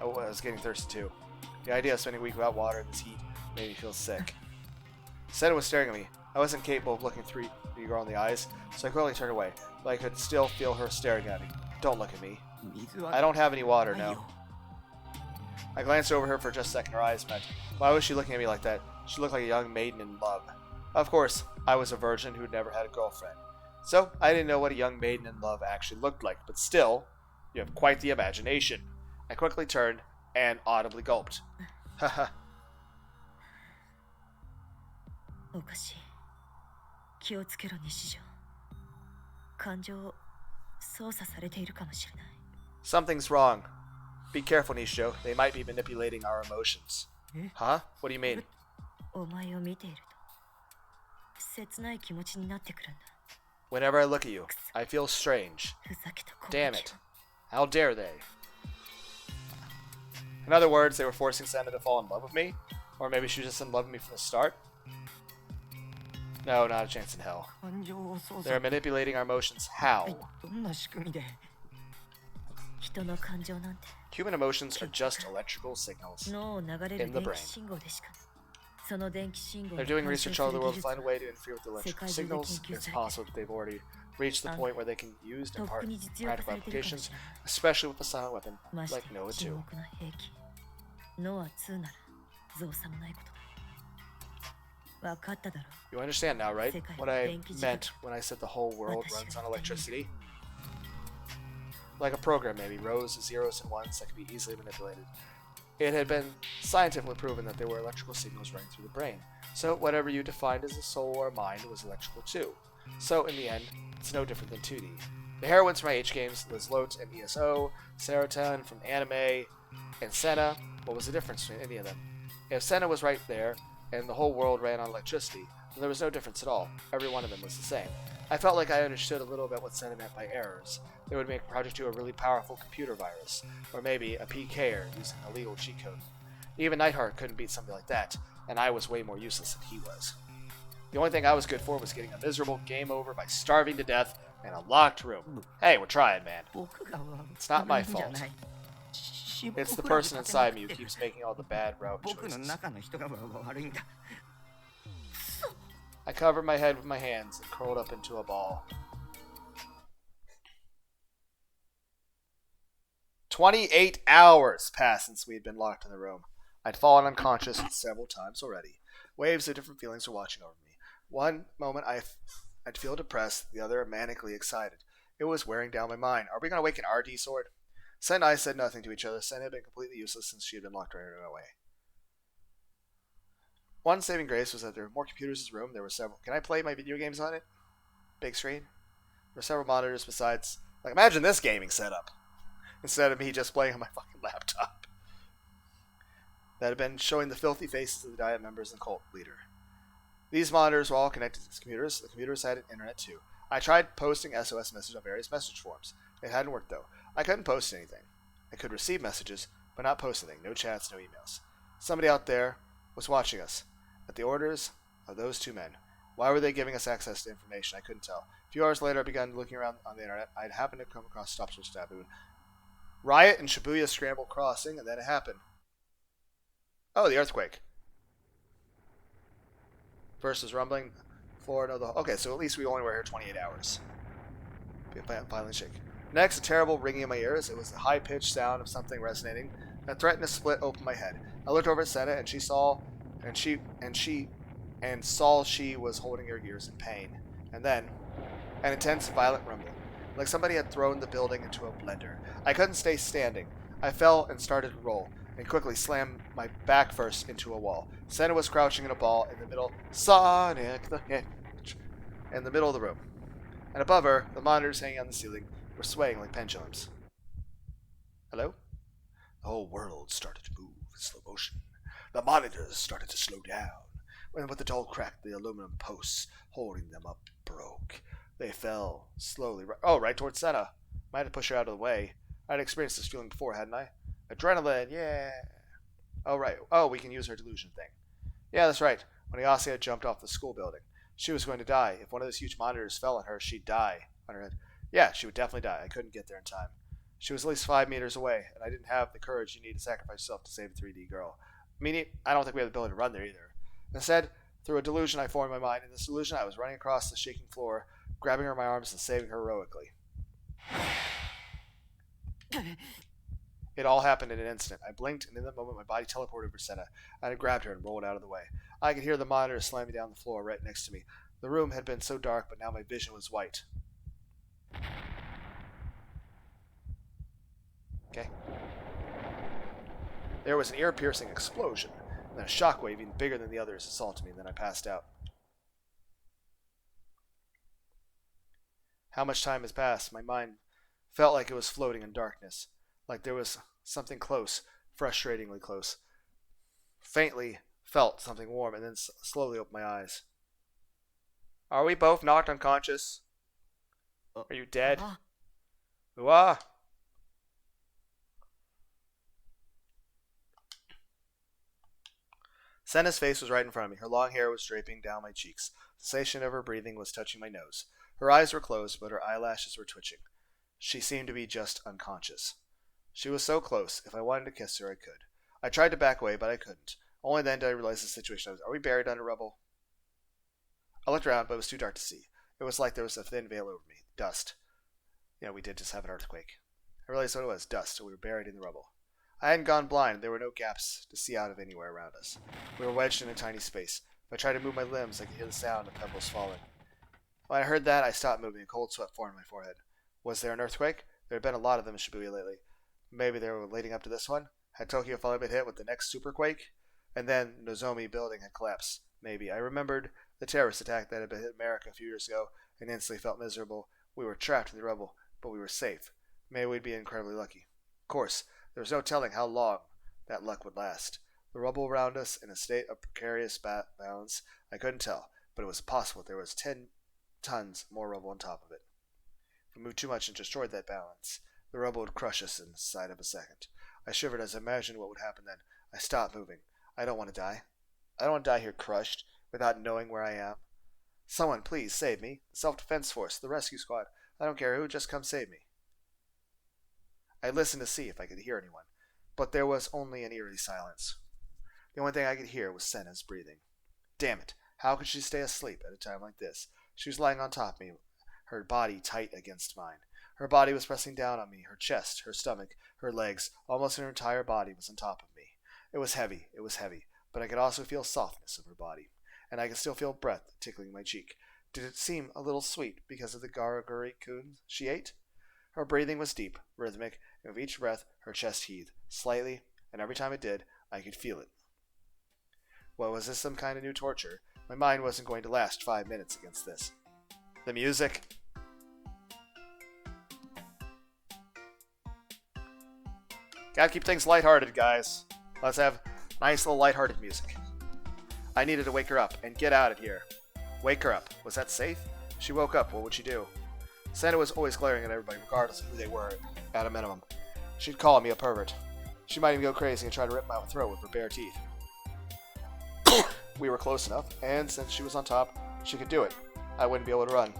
Oh, I was getting thirsty too. The idea of spending a week without water in this heat made me feel sick. Sena was staring at me. I wasn't capable of looking the girl in the eyes, so I quickly turned away, but I could still feel her staring at me. Don't look at me. I don't have any water now. I glanced over her for just a second. Her eyes met. Why was she looking at me like that? She looked like a young maiden in love. Of course, I was a virgin who'd never had a girlfriend. So, I didn't know what a young maiden in love actually looked like, but still, you have quite the imagination. I quickly turned and audibly gulped. Haha. おかしい。気をつけろ西条。感情を操作されているかもしれない。Something's wrong. Be careful, Nisho. They might be manipulating our emotions. Huh? What do you mean? お前を見ていると切ない気持ちになってくるんだ。 Whenever I look at you, I feel strange. ふざけた攻撃。 Damn it. How dare they? In other words, they were forcing Sena to fall in love with me? Or maybe she was just in love with me from the start? No, not a chance in hell. 感情を操 They're 作 manipulating our emotions. How? どんな仕組みで人の感情なんて Human emotions are just electrical signals. 脳を流れる In the 電 brain. 気信号でしかない。その電気信号 They're に doing 感 research 知 all す over the る world 技 to 術 find a way to interfere with electrical signals. It's possible that they've already reached the point where they can be used in とっくに実用化 practical されているかも applications, しれない。 especially with a silent weapon まして like Noah 沈 2. 黙な兵器。ノア2なら造作もないことだ。分かっただろう。 You understand now, right? What I meant when I said the whole world runs on electricity? Like a program, maybe, rows of zeros and ones that could be easily manipulated. It had been scientifically proven that there were electrical signals running through the brain. So whatever you defined as a soul or mind was electrical too. So in the end, it's no different than 2D. The heroines from my H games, Liz Lote and ESO, Serotan from anime, and Sena, what was the difference between any of them? If Sena was right there, and the whole world ran on electricity, then there was no difference at all. Every one of them was the same. I felt like I understood a little bit what Sena meant by errors. They would make Project 2 a really powerful computer virus, or maybe a PKer using a legal cheat code. Even Nightheart couldn't beat something like that, and I was way more useless than he was. The only thing I was good for was getting a miserable game over by starving to death in a locked room. Hey, we're trying, man. 僕らは It's not my 悪いんじゃ fault. ない。し It's the 僕らで person 立てま inside く me っ who てる keeps making all the bad route 僕の choices. 中の人が悪いんだ。 I covered my head with my hands and curled up into a ball. 28 hours passed since we had been locked in the room. I'd fallen unconscious several times already. Waves of different feelings were watching over me. One moment I'd feel depressed, the other manically excited. It was wearing down my mind. Are we going to awaken RD Sword? Sen and I said nothing to each other. Sen had been completely useless since she had been locked right away. One saving grace was that there were more computers in this room. There were several. Can I play my video games on it? Big screen? There were several monitors besides. Like, imagine this gaming setup. Instead of me just playing on my fucking laptop. That had been showing the filthy faces of the Diet members and cult leader. These monitors were all connected to these computers. The computers had internet too. I tried posting SOS messages on various message forms. It hadn't worked though. I couldn't post anything. I could receive messages, but not post anything. No chats, no emails. Somebody out there was watching us. At the orders of those two men. Why were they giving us access to information? I couldn't tell. A few hours later, I began looking around on the internet. I'd happened to come across Stop Switch Taboo. Riot in Shibuya Scramble Crossing, and then it happened. Oh, the earthquake. Versus rumbling. Floor, no, okay, so at least we only were here 28 hours. Finally shake. Next, a terrible ringing in my ears. It was the high-pitched sound of something resonating that threatened to split open my head. I looked over at Sena, and she was holding her ears in pain. And then, an intense, violent rumbling, like somebody had thrown the building into a blender. I couldn't stay standing. I fell and started to roll, and quickly slammed my back first into a wall. Sena was crouching in a ball in the middle, Sonic the Hedgehog, in the middle of the room. And above her, the monitors hanging on the ceiling were swaying like pendulums. Hello? The whole world started to move in slow motion. The monitors started to slow down. When with a dull crack, the aluminum posts holding them up broke. They fell slowly right towards Sena. Might have pushed her out of the way. I'd experienced this feeling before, hadn't I? Adrenaline, yeah. Oh, right. Oh, we can use her delusion thing. Yeah, that's right. When Ayasia had jumped off the school building, she was going to die. If one of those huge monitors fell on her, she'd die on her head. Yeah, she would definitely die. I couldn't get there in time. She was at least 5 meters away, and I didn't have the courage you need to sacrifice yourself to save a 3D girl. I don't think we have the ability to run there either. Instead, through a delusion I formed in my mind. In this delusion, I was running across the shaking floor, grabbing her in my arms and saving her heroically. It all happened in an instant. I blinked, and in that moment, my body teleported over Sena. I had grabbed her and rolled out of the way. I could hear the monitor slamming down the floor right next to me. The room had been so dark, but now my vision was white. Okay. There was an ear-piercing explosion, and then a shockwave even bigger than the others assaulted me, and then I passed out. How much time has passed? My mind felt like it was floating in darkness, like there was something close, frustratingly close. Faintly felt something warm, and then slowly opened my eyes. Are we both knocked unconscious? Are you dead? Ooh-ah! Sena's face was right in front of me. Her long hair was draping down my cheeks. The sensation of her breathing was touching my nose. Her eyes were closed, but her eyelashes were twitching. She seemed to be just unconscious. She was so close. If I wanted to kiss her, I could. I tried to back away, but I couldn't. Only then did I realize the situation. Are we buried under rubble? I looked around, but it was too dark to see. It was like there was a thin veil over me. Dust. Yeah, we did just have an earthquake. I realized what it was. Dust, so we were buried in the rubble. I hadn't gone blind. There were no gaps to see out of anywhere around us. We were wedged in a tiny space. If I tried to move my limbs, I could hear the sound of pebbles falling. When I heard that, I stopped moving. A cold sweat formed on my forehead. Was there an earthquake? There had been a lot of them in Shibuya lately. Maybe they were leading up to this one? Had Tokyo finally been hit with the next superquake? And then Nozomi building had collapsed. Maybe. I remembered the terrorist attack that had hit America a few years ago and instantly felt miserable. We were trapped in the rubble, but we were safe. Maybe we'd be incredibly lucky. Of course, there was no telling how long that luck would last. The rubble around us in a state of precarious balance, I couldn't tell, but it was possible there was 10 tons more rubble on top of it. If we moved too much and destroyed that balance, the rubble would crush us inside of a second. I shivered as I imagined what would happen then. I stopped moving. I don't want to die. I don't want to die here crushed, without knowing where I am. Someone, please, save me. The self-defense force, the rescue squad. I don't care who, just come save me. I listened to see if I could hear anyone, but there was only an eerie silence. The only thing I could hear was Sena's breathing. Damn it, how could she stay asleep at a time like this? She was lying on top of me, her body tight against mine. Her body was pressing down on me, her chest, her stomach, her legs, almost her entire body was on top of me. It was heavy, but I could also feel softness of her body, and I could still feel breath tickling my cheek. Did it seem a little sweet because of the garaguri-kun she ate? Her breathing was deep, rhythmic, and with each breath her chest heaved, slightly, and every time it did, I could feel it. Well, was this some kind of new torture? My mind wasn't going to last 5 minutes against this. The music. Gotta keep things lighthearted, guys. Let's have nice little lighthearted music. I needed to wake her up and get out of here. Wake her up. Was that safe? If she woke up, what would she do? Sena was always glaring at everybody, regardless of who they were, at a minimum. She'd call me a pervert. She might even go crazy and try to rip my throat with her bare teeth. We were close enough, and since she was on top, she could do it. I wouldn't be able to run.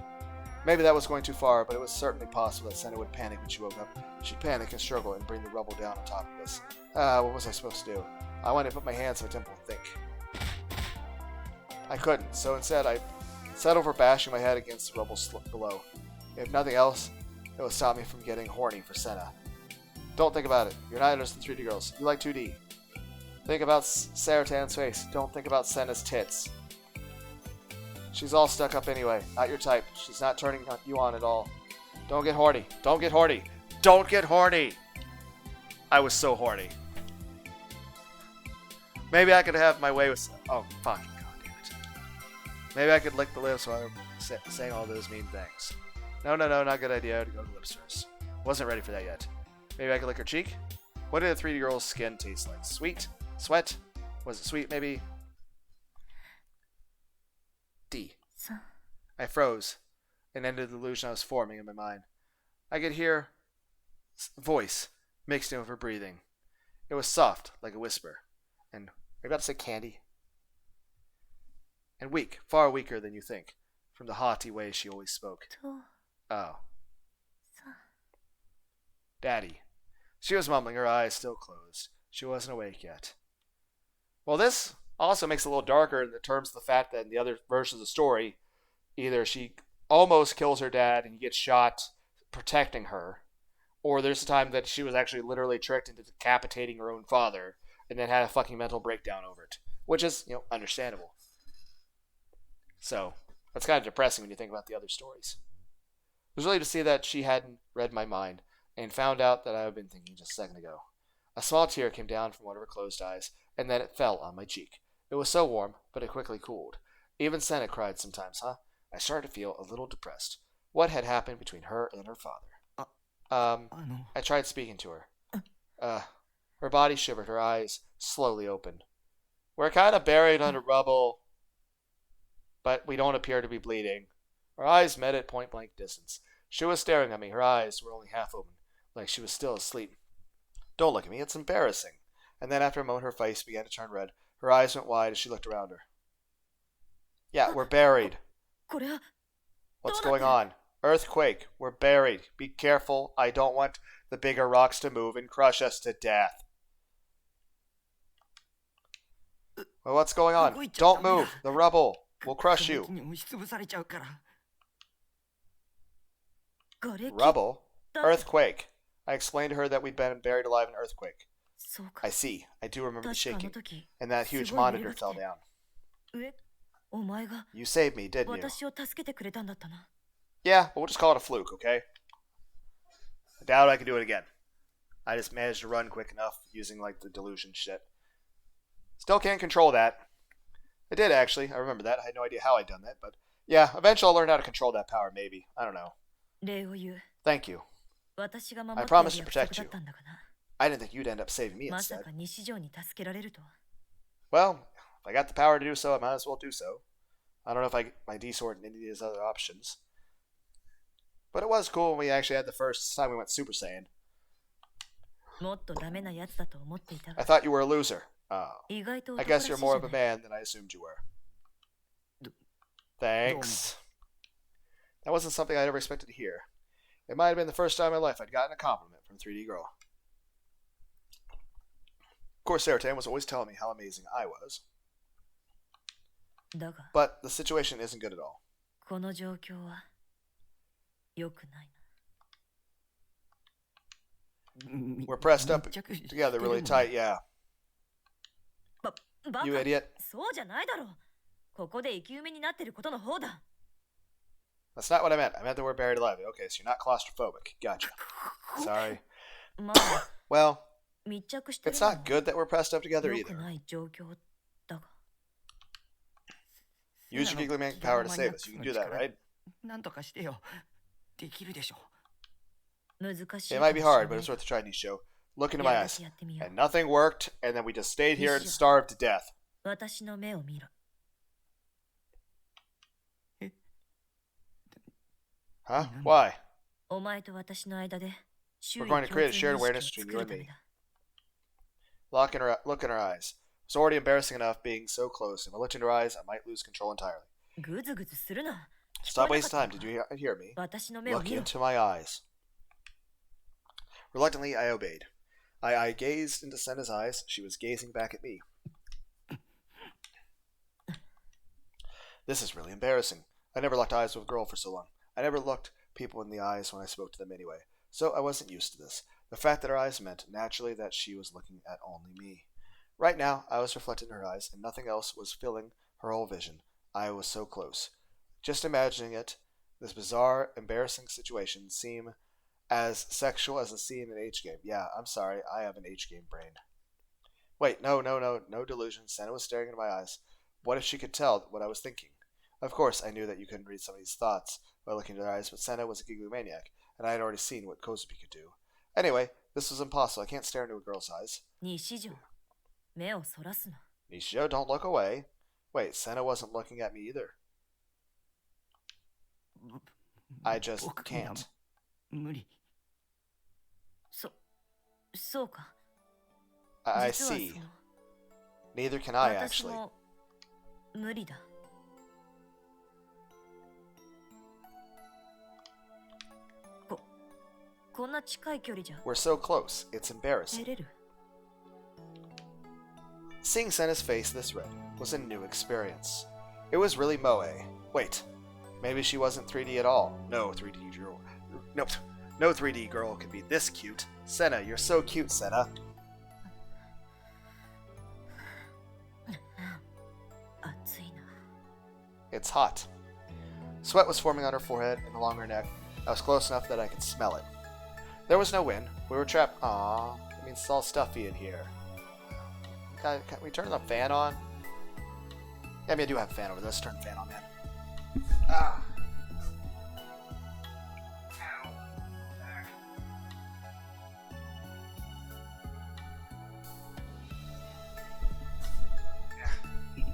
Maybe that was going too far, but it was certainly possible that Sena would panic when she woke up. She'd panic and struggle and bring the rubble down on top of us. What was I supposed to do? I wanted to put my hands on my temple and think. I couldn't, so instead I settled for bashing my head against the rubble below. If nothing else, it would stop me from getting horny for Sena. Don't think about it. You're not interested in 3D girls. You like 2D. Think about Saratan's face. Don't think about Sena's tits. She's all stuck up anyway. Not your type. She's not turning you on at all. Don't get horny. Don't get horny. Don't get horny! I was so horny. Maybe I could have my way with... Oh, fucking god damn it. Maybe I could lick the lips while I'm saying all those mean things. No, not a good idea to go to lips first. Wasn't ready for that yet. Maybe I could lick her cheek? What did a 3D girl's skin taste like? Sweet? Sweat? Was it sweet, maybe? D. I froze and ended the illusion I was forming in my mind. I could hear voice mixed in with her breathing. It was soft, like a whisper. And are you about to say candy? And weak, far weaker than you think, from the haughty way she always spoke. Oh. Daddy. She was mumbling, her eyes still closed. She wasn't awake yet. Well, this also makes it a little darker in the terms of the fact that in the other versions of the story, either she almost kills her dad and he gets shot protecting her, or there's a time that she was actually literally tricked into decapitating her own father and then had a fucking mental breakdown over it, which is, understandable. So, That's kind of depressing when you think about the other stories. It was relieved to see that she hadn't read my mind and found out that I had been thinking just a second ago. A small tear came down from one of her closed eyes, and then it fell on my cheek. It was so warm, but it quickly cooled. Even Sena cried sometimes, huh? I started to feel a little depressed. What had happened between her and her father? I tried speaking to her. Her body shivered, her eyes slowly opened. We're kind of buried under rubble, but we don't appear to be bleeding. Our eyes met at point-blank distance. She was staring at me. Her eyes were only half open, like she was still asleep. Don't look at me. It's embarrassing. And then after a moment, her face began to turn red. Her eyes went wide as she looked around her. Yeah, we're buried. What's going on? Earthquake. We're buried. Be careful. I don't want the bigger rocks to move and crush us to death. Well, what's going on? Don't move. The rubble will crush you. Rubble? Earthquake. I explained to her that we'd been buried alive in an earthquake. I see. I do remember the shaking. And that huge monitor fell down. You saved me, didn't you? Yeah, but we'll just call it a fluke, okay? I doubt I can do it again. I just managed to run quick enough using, like, the delusion shit. Still can't control that. I did, actually. I remember that. I had no idea how I'd done that, but yeah, eventually I'll learn how to control that power, maybe. I don't know. Thank you. I promised to protect you. I didn't think you'd end up saving me instead. Well, if I got the power to do so, I might as well do so. I don't know if I get my D-Sword and any of these other options. But it was cool when we actually had the first time we went Super Saiyan. I thought you were a loser. Oh. I guess you're more of a man than I assumed you were. Thanks. That wasn't something I'd ever expected to hear. It might have been the first time in my life I'd gotten a compliment from 3D Girl. Of course, Saratan was always telling me how amazing I was. But the situation isn't good at all. We're pressed up together really tight, yeah. You idiot. That's not what I meant. I meant that we're buried alive. Okay, so you're not claustrophobic. Gotcha. Sorry. Well, it's not good that we're pressed up together either. Use your giggly man power to save us. You can do that, right? It might be hard, but it's worth a try, Nisho. Look into my eyes. And nothing worked, and then we just stayed here and starved to death. Huh? Why? We're going to create a shared awareness between you and me. Look in her eyes. It's already embarrassing enough being so close. If I looked into her eyes, I might lose control entirely. Stop wasting time. Did you hear me? Look into my eyes. Reluctantly, I obeyed. I gazed into Sena's eyes. She was gazing back at me. This is really embarrassing. I never locked eyes with a girl for so long. I never looked people in the eyes when I spoke to them anyway, so I wasn't used to this. The fact that her eyes meant naturally that she was looking at only me. Right now, I was reflected in her eyes, and nothing else was filling her whole vision. I was so close. Just imagining it, this bizarre, embarrassing situation seemed as sexual as a scene in an H-game. Yeah, I'm sorry, I have an H-game brain. Wait, no delusion. Sena was staring into my eyes. What if she could tell what I was thinking? Of course, I knew that you couldn't read somebody's thoughts by looking into their eyes, but Sena was a giggly maniac, and I had already seen what Kozubi could do. Anyway, this was impossible. I can't stare into a girl's eyes. Nishijo, don't look away. Wait, Sena wasn't looking at me either. I just can't. I see. Neither can I, actually. We're so close. It's embarrassing. Seeing Sena's face this red was a new experience. It was really moe. Wait, maybe she wasn't 3D at all. No 3D girl. Nope. No 3D girl could be this cute. Sena, you're so cute, Sena. It's hot. Sweat was forming on her forehead and along her neck. I was close enough that I could smell it. There was no wind. We were trapped. Aww, it means it's all stuffy in here. Can we turn the fan on? Yeah, I mean, I do have a fan over there. Let's turn the fan on, man. Ah. Ow. Back. Yeah.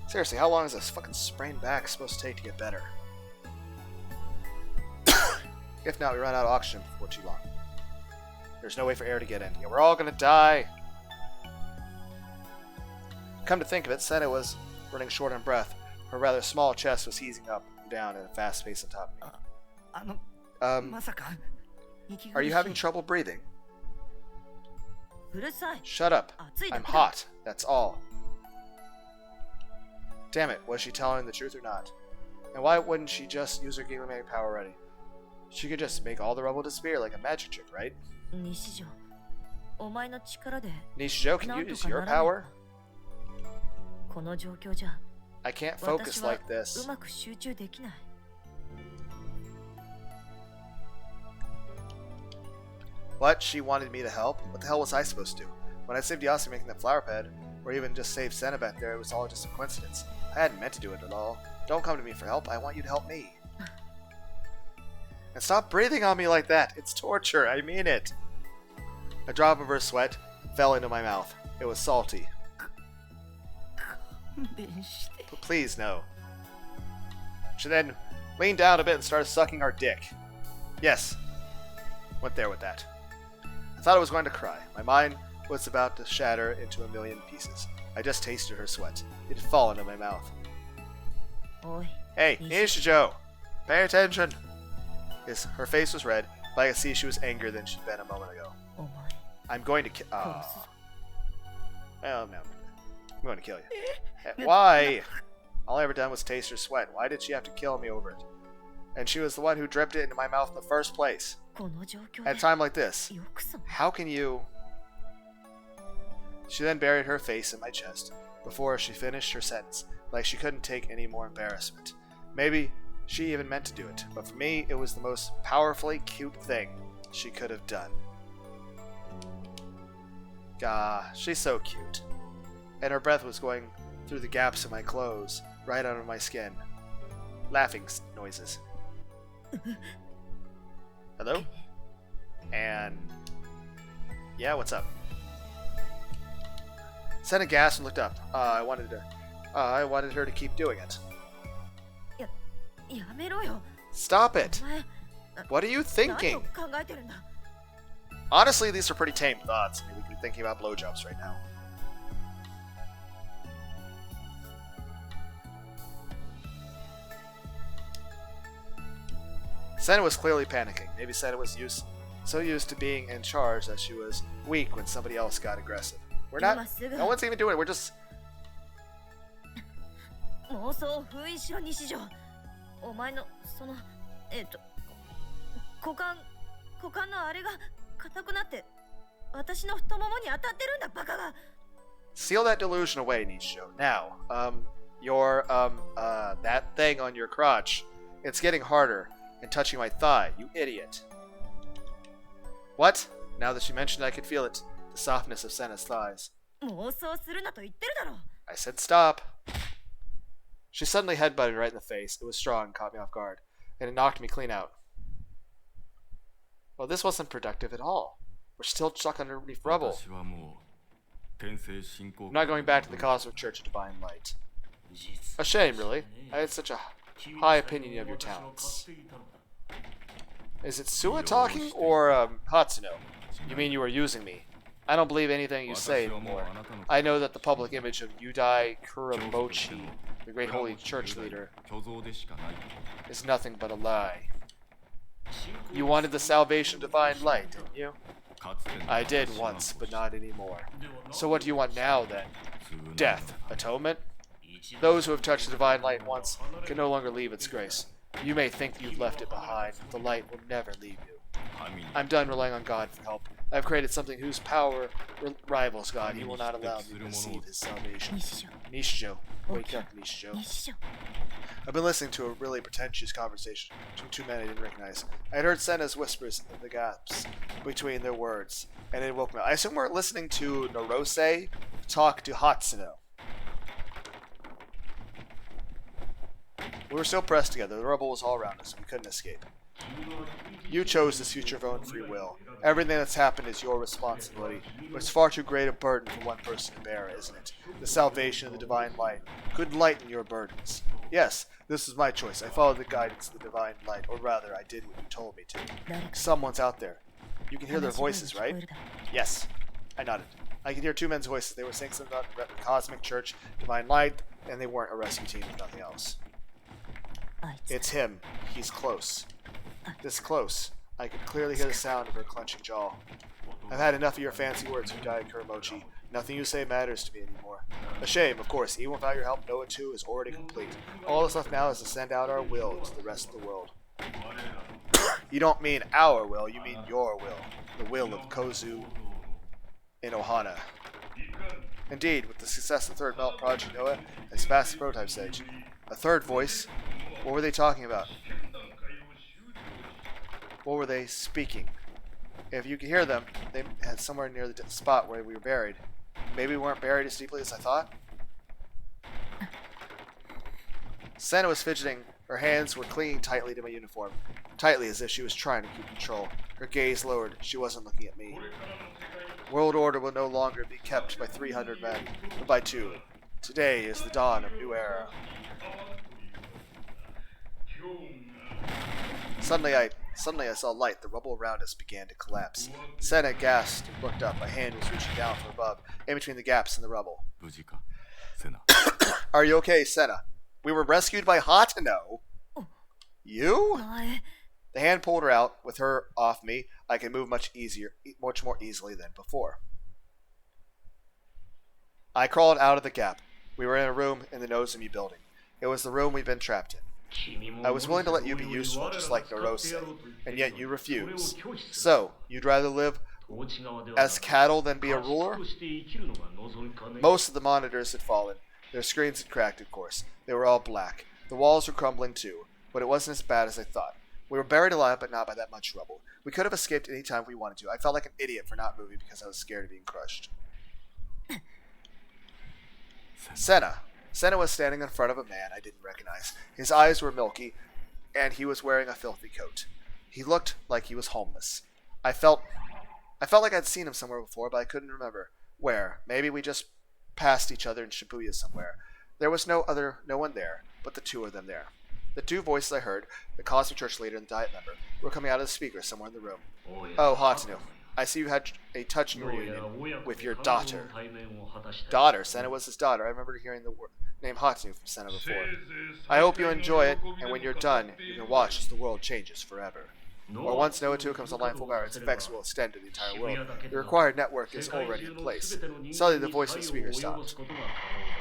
Seriously, how long is this fucking sprained back supposed to take to get better? If not, we run out of oxygen before too long. There's no way for air to get in. Yeah, we're all gonna die. Come to think of it, Sena was running short on breath. Her rather small chest was heaving up and down at a fast pace on top of me. まさか Are you having trouble breathing? うるさい。 Shut up. 暑いだ I'm けだ。 hot. That's all. Damn it, was she telling the truth or not? And why wouldn't she just use her giggling power already? She could just make all the rubble disappear like a magic trick, right? 西条、お前の力で Nishijo, can you use your power? この状況じゃ I can't 私 focus は like う this. まく集中できない。 What? She wanted me to help? What the hell was I supposed to do? When I saved Yasi making that flower bed, or even just saved Sena back there, it was all just a coincidence. I hadn't meant to do it at all. Don't come to me for help. I want you to help me. And stop breathing on me like that. It's torture. I mean it. A drop of her sweat fell into my mouth. It was salty. 勘弁して Please, no. She then leaned down a bit and started sucking our dick. Yes. Went there with that. I thought I was going to cry. My mind was about to shatter into a million pieces. I just tasted her sweat. It had fallen in my mouth. おい、 Hey, Nishijo! Pay attention! Her face was red, but I could see she was angrier than she'd been a moment ago. お前、 I'm going to kill. 殺すぞ。 Well, no. I'm going to kill you. Why? All I ever done was taste her sweat. Why did she have to kill me over it? And she was the one who dripped it into my mouth in the first place. この状況 At a で time like this, よくそんな how can you... She then buried her face in my chest before she finished her sentence, like she couldn't take any more embarrassment. Maybe she even meant to do it, but for me, it was the most powerfully cute thing she could have done. Gah, she's so cute. And her breath was going through the gaps in my clothes, right under my skin. Laughing noises. Hello? And... yeah, what's up? Sena gasped and looked up. I wanted her to keep doing it. やめろよ。 Stop お it! 前、 What are you 何 thinking? を考えてるんだ。 Honestly, these are pretty tame thoughts. I mean, we could be thinking about blowjobs right now. Sena was clearly panicking. Maybe Sena was so used to being in charge that she was weak when somebody else got aggressive. We're not. 今すぐ No one's even doing it. We're just. 妄想を封印しろ、西条。お前のその股間のあれが硬くなって私の太ももに当たってるんだ、バカが。 Seal that delusion away, Nishijo. Now, that thing on your crotch, it's getting harder and touching my thigh, you idiot. What? Now that you mentioned it, I could feel it, the softness of Sena's thighs. 妄想するなと言ってるだろ。 I said stop. She suddenly headbutted right in the face. It was strong and caught me off guard, and it knocked me clean out. Well, this wasn't productive at all. We're still stuck underneath rubble. I'm not going back to the Cosmic Church of Divine Light. A shame, really. I had such a high opinion of your talents. Is it Sua talking or Hatano? You mean you were using me? I don't believe anything you say anymore. I know that the public image of Yudai Kuramochi, the great holy church leader, is nothing but a lie. You wanted the salvation of divine light, didn't you? I did once, but not anymore. So what do you want now, then? Death? Atonement? Those who have touched the divine light once can no longer leave its grace. You may think you've left it behind, but the light will never leave you. I'm done relying on God for help. I've created something whose power rivals God. He will not allow me to receive his salvation. 西条、 Nishijo. Wake up, Nishijo. 西条。I've been listening to a really pretentious conversation between two men I didn't recognize. I had heard Sena's whispers in the gaps between their words, and it woke me up. I assume we're listening to Narose talk to Hatano. We were still pressed together. The rubble was all around us. We couldn't escape. You chose this future of your own free will. Everything that's happened is your responsibility, but it's far too great a burden for one person to bear, isn't it? The salvation of the divine light could lighten your burdens. Yes, this was my choice. I followed the guidance of the divine light, or rather, I did what you told me to. Someone's out there. You can hear their voices, right? Yes. I nodded. I could hear two men's voices. They were saying something about the cosmic church, divine light, and they weren't a rescue team, nothing else. It's him. He's close. This close. I could clearly hear the sound of her clenching jaw. I've had enough of your fancy words, Udai Kurimochi. Nothing you say matters to me anymore. A shame, of course. Even without your help, Noah 2 is already complete. All that's left now is to send out our will to the rest of the world. You don't mean our will, you mean your will. The will of Kozu in Ohana. Indeed, with the success of the third melt project Noah has passed the prototype stage. A third voice? What were they talking about? What were they speaking? If you could hear them, they had somewhere near the spot where we were buried. Maybe we weren't buried as deeply as I thought? Sena was fidgeting. Her hands were clinging tightly to my uniform. Tightly as if she was trying to keep control. Her gaze lowered. She wasn't looking at me. World order will no longer be kept by 300 men, but by 2. Today is the dawn of a new era. Suddenly I saw light. The rubble around us began to collapse. Sena gasped and looked up. A hand was reaching down from above, in between the gaps in the rubble. Are you okay, Sena? We were rescued by Hatano. You? The hand pulled her out. With her off me, I could move much more easily than before. I crawled out of the gap. We were in a room in the Nozomi building. It was the room we'd been trapped in. I was willing to let you be useful, just like Narose, and yet you refuse. So, you'd rather live as cattle than be a ruler? Most of the monitors had fallen. Their screens had cracked, of course. They were all black. The walls were crumbling too, but it wasn't as bad as I thought. We were buried alive, but not by that much rubble. We could have escaped any time we wanted to. I felt like an idiot for not moving because I was scared of being crushed. Sena was standing in front of a man I didn't recognize. His eyes were milky, and he was wearing a filthy coat. He looked like he was homeless. I felt like I'd seen him somewhere before, but I couldn't remember where. Maybe we just passed each other in Shibuya somewhere. There was no one there, but the two of them there. The two voices I heard, the Cosmic Church leader and the Diet member, were coming out of the speaker somewhere in the room. Oh, Hatano, I see you had a touching reunion with your daughter. Daughter? Sena was his daughter. I remember hearing the name Hatano from Sena before. I hope you enjoy it, and when you're done, you can watch as the world changes forever. Or once Noah 2 comes online full power, its effects will extend to the entire world. The required network is already in place. Suddenly, the voice of the speaker stopped.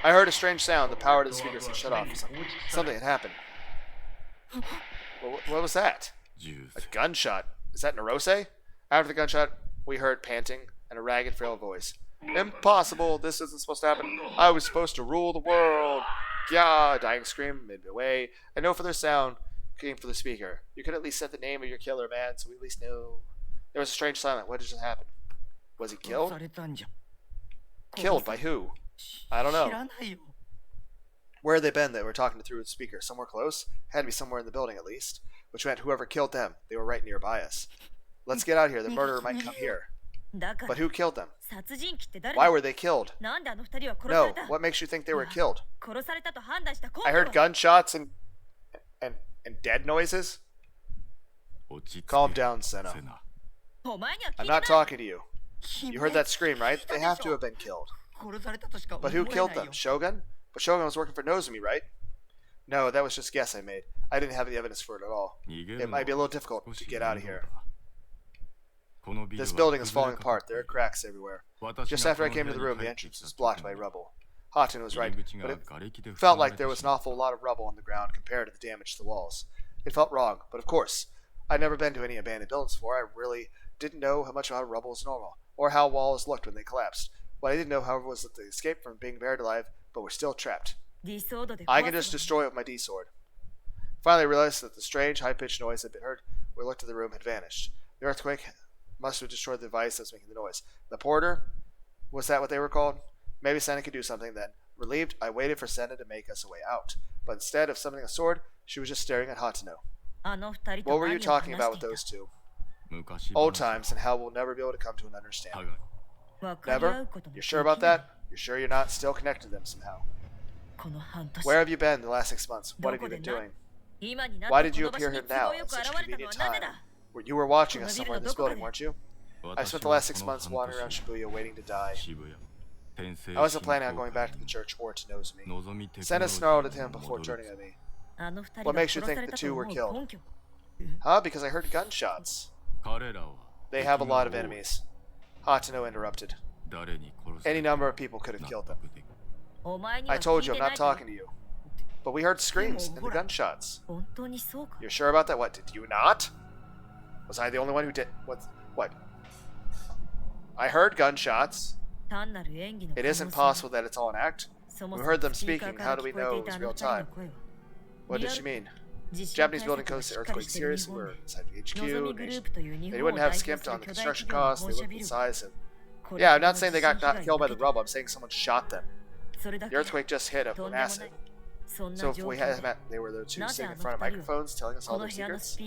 I heard a strange sound. The power to the speakers had shut off. Something had happened. What was that? A gunshot. Is that Narose? After the gunshot, we heard panting and a ragged, frail voice. Impossible! This isn't supposed to happen. I was supposed to rule the world. Gah! A dying scream midway. And no further sound came from the speaker. You could at least set the name of your killer, man, so we at least know. There was a strange silence. What just happened? Was he killed? Killed by who? I don't know. Where had they been that were talking through the speaker? Somewhere close? Had to be somewhere in the building at least. Which meant whoever killed them, they were right nearby us. Let's get out of here. The murderer might come here. But who killed them? Why were they killed? No, what makes you think they were killed? I heard gunshots and dead noises? Calm down, Sena. I'm not talking to you. You heard that scream, right? They have to have been killed. But who killed them? Shogun? But Shogun was working for Nozomi, right? No, that was just a guess I made. I didn't have the evidence for it at all. It might be a little difficult to get out of here. This building is falling apart. There are cracks everywhere. Just after I came to the room, the entrance was blocked by rubble. Hatano was right, but it felt like there was an awful lot of rubble on the ground compared to the damage to the walls. It felt wrong, but of course, I'd never been to any abandoned buildings before. I really didn't know how much about rubble is normal, or how walls looked when they collapsed. What I did know, however, was that they escaped from being buried alive, but were still trapped. I can just destroy it with my D-sword. Finally, I realized that the strange, high-pitched noise that had been heard when we looked at the room had vanished. The earthquake must have destroyed the device that was making the noise. The porter? Was that what they were called? Maybe Sena could do something then. Relieved, I waited for Sena to make us a way out. But instead of summoning a sword, she was just staring at Hatano. What were you talking about with those two? Old times and how we'll never be able to come to an understanding. Never? You're sure about that? You're sure you're not still connected to them somehow? Where have you been the last 6 months? What have you been doing? Why did you appear here now at such a convenient time? You were watching us somewhere in this building, weren't you? I spent the last 6 months wandering around Shibuya waiting to die. I wasn't planning on going back to the church or to Nozomi. Sena snarled at him before turning at me. What makes you think the two were killed? Huh? Because I heard gunshots. They have a lot of enemies. Hatano interrupted. Any number of people could have killed them. I told you I'm not talking to you. But we heard screams and the gunshots. You're sure about that? What, did you not? Was I the only one who did? What? I heard gunshots. It isn't possible that it's all an act. We heard them speaking. How do we know it was real time? What did she mean? Japanese building codes the earthquake serious. We're inside the HQ. They wouldn't have skimped on the construction costs. They looked at the size of... Yeah, I'm not saying they got killed by the rubble. I'm saying someone shot them. The earthquake just hit a massive. So if we had met, they were the two sitting in front of microphones telling us all their secrets.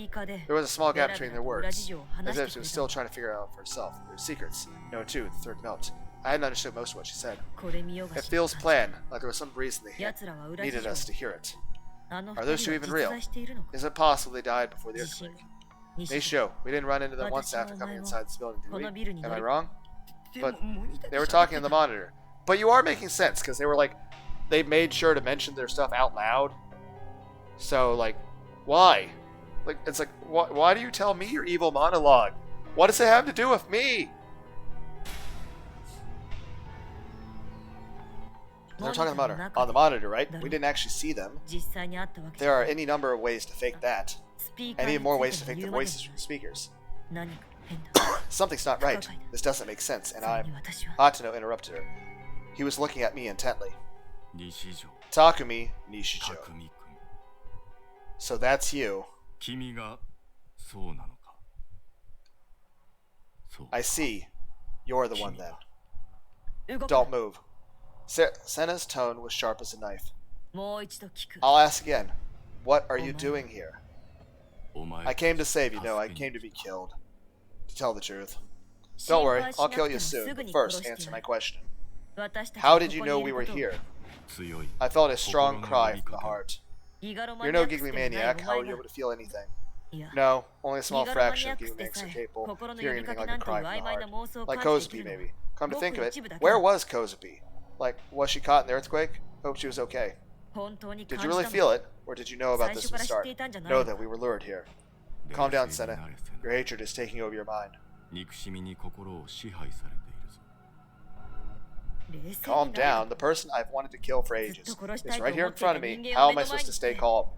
There was a small gap between their words, as if she was still trying to figure out for herself their secrets. No, too, the third melt. I hadn't understood most of what she said. It feels planned, like there was some reason they needed us to hear it. Are those two even real? Is it possible they died before the earthquake? Neisho, we didn't run into them once after coming inside this building, did we? Am I wrong? But they were talking on the monitor. But you are making sense, because they were like, they made sure to mention their stuff out loud. So, like, why? Like, it's like, why do you tell me your evil monologue? What does it have to do with me? They're talking about her on the monitor, right? We didn't actually see them. There are any number of ways to fake that. And even more ways to fake the voices from the speakers. Something's not right. This doesn't make sense, and Hatano interrupted her. He was looking at me intently. Takumi Nishijo. So that's you. I see. You're the one then. Don't move. Sena's tone was sharp as a knife. I'll ask again. What are you doing here? I came to save you. No, I came to be killed. To tell the truth. Don't worry, I'll kill you soon. But first, answer my question. How did you know we were here? I felt a strong cry from the heart. You're no giggly maniac. How were you able to feel anything? No, only a small fraction of giggly maniacs are capable of hearing anything like a cry from the heart. Like Kozupi, maybe. Come to think of it, where was Kozupi? Like, was she caught in the earthquake? Hope she was okay. Did you really feel it, or did you know about this from the start? Know that we were lured here. Calm down, Sena. Your hatred is taking over your mind. Calm down. The person I've wanted to kill for ages is right here in front of me. How am I supposed to stay calm?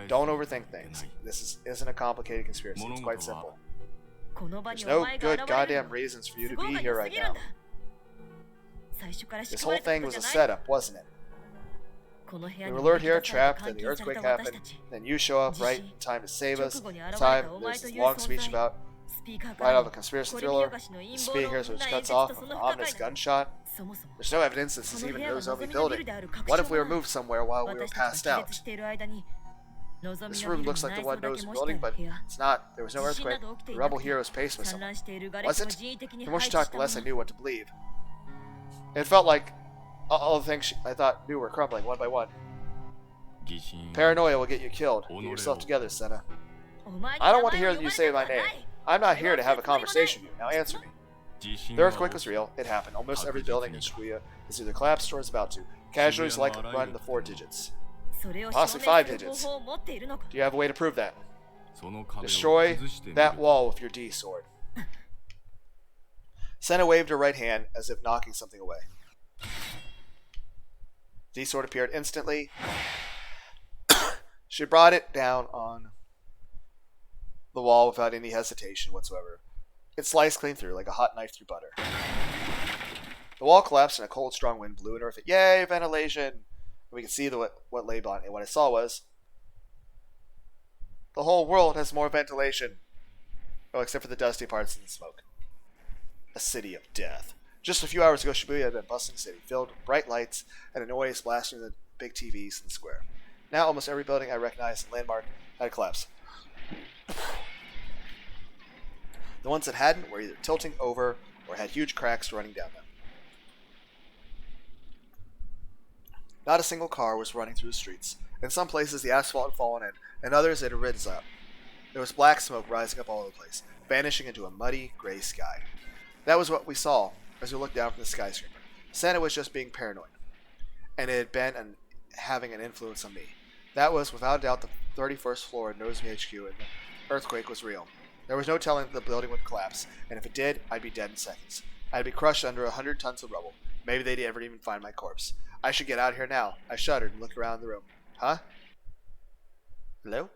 Don't overthink things. This isn't a complicated conspiracy. It's quite simple. There's no good goddamn reasons for you to be here right now. This whole thing was a setup, wasn't it? We were lured here, trapped, then the earthquake happened, then you show up right in time to save us. There's this long speech about right out of a conspiracy thriller. The speakers, which cuts off with an ominous gunshot. There's no evidence this is even Nozomi building. What if we were moved somewhere while we were passed out? This room looks like the one Nozomi building, but it's not. There was no earthquake. The rebel hero's pace was someone. Was it? The more she talked, the less I knew what to believe. It felt like all the things I thought knew were crumbling one by one. Paranoia will get you killed. Get yourself together, Sena. I don't want to hear that you say my name. I'm not here to have a conversation with you. Now answer me. The earthquake was real. It happened. Almost every building in Shibuya is either collapsed or is about to. Casualties likely run the 4 digits. Possibly 5 digits. Do you have a way to prove that? Destroy that wall with your D sword. Sena waved her right hand as if knocking something away. D sword appeared instantly. She brought it down on the wall without any hesitation whatsoever. It sliced clean through like a hot knife through butter. The wall collapsed and a cold, strong wind blew in her. Yay, ventilation! We could see what lay behind it. What I saw was the whole world has more ventilation. Oh, except for the dusty parts and the smoke. A city of death. Just a few hours ago, Shibuya had been a bustling city, filled with bright lights and a noise blasting the big TVs in the square. Now almost every building I recognized and landmark had collapsed. The ones that hadn't were either tilting over or had huge cracks running down them. Not a single car was running through the streets. In some places, the asphalt had fallen in, and others it had risen up. There was black smoke rising up all over the place, vanishing into a muddy, gray sky. That was what we saw as we looked down from the skyscraper. Sena was just being paranoid, and it had been having an influence on me. That was, without doubt, the 31st floor of Nozomi HQ, and the earthquake was real. There was no telling that the building would collapse, and if it did, I'd be dead in seconds. I'd be crushed under 100 tons of rubble. Maybe they'd never even find my corpse. I should get out of here now. I shuddered and looked around the room. Huh? Hello?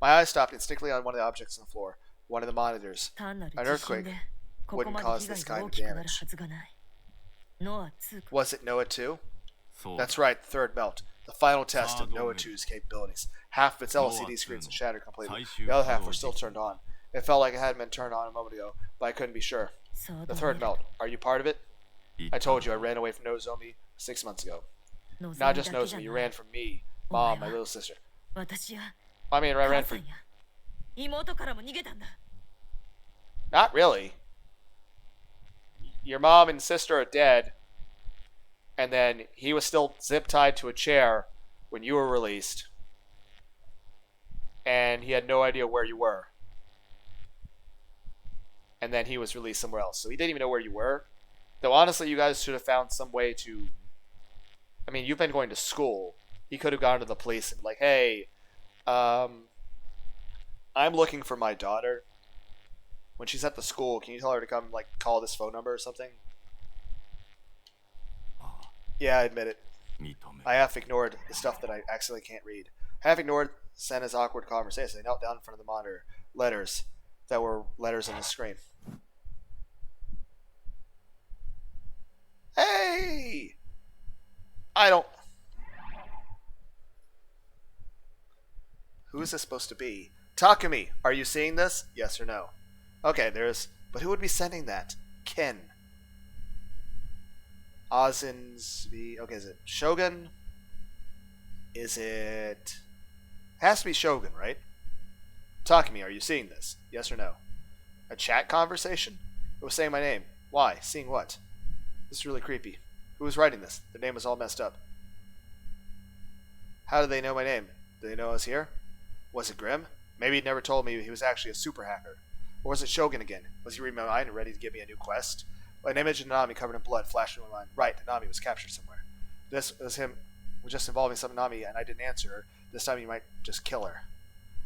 My eyes stopped instinctively on one of the objects on the floor, one of the monitors. An earthquake wouldn't cause this kind of damage. Was it Noah 2? That's right, the third melt. The final test of Noah 2's capabilities. Half of its LCD screens had shattered completely. The other half were still turned on. It felt like it hadn't been turned on a moment ago, but I couldn't be sure. The third melt. Are you part of it? I told you I ran away from Nozomi 6 months ago. Not just Nozomi, you ran from me, Mom, my little sister. I mean, I ran from... Not really. Your mom and sister are dead, and then he was still zip-tied to a chair when you were released, and he had no idea where you were. And then he was released somewhere else, so he didn't even know where you were. Though honestly, you guys should have found some way to... I mean, you've been going to school. He could have gone to the police and like, hey, I'm looking for my daughter. When she's at the school, can you tell her to come, like, call this phone number or something? Yeah, I admit it. I half ignored the stuff that I accidentally can't read. I half ignored Sena's awkward conversation. I knelt down in front of the monitor. Letters that were letters on the screen. Hey! I don't... Who is this supposed to be? Takumi, are you seeing this? Yes or no? Okay, there's... But who would be sending that? Ken. Azin's... Okay, is it Shogun? Is it... Has to be Shogun, right? Takumi, are you seeing this? Yes or no? A chat conversation? It was saying my name. Why? Seeing what? This is really creepy. Who was writing this? Their name was all messed up. How did they know my name? Did they know I was here? Was it Grim? Maybe he never told me he was actually a super hacker. Or was it Shogun again? Was he reading my mind and ready to give me a new quest? An image of Nanami covered in blood flashed in my mind. Right, Nanami was captured somewhere. This was him just involving some Nanami, and I didn't answer her. This time you might just kill her.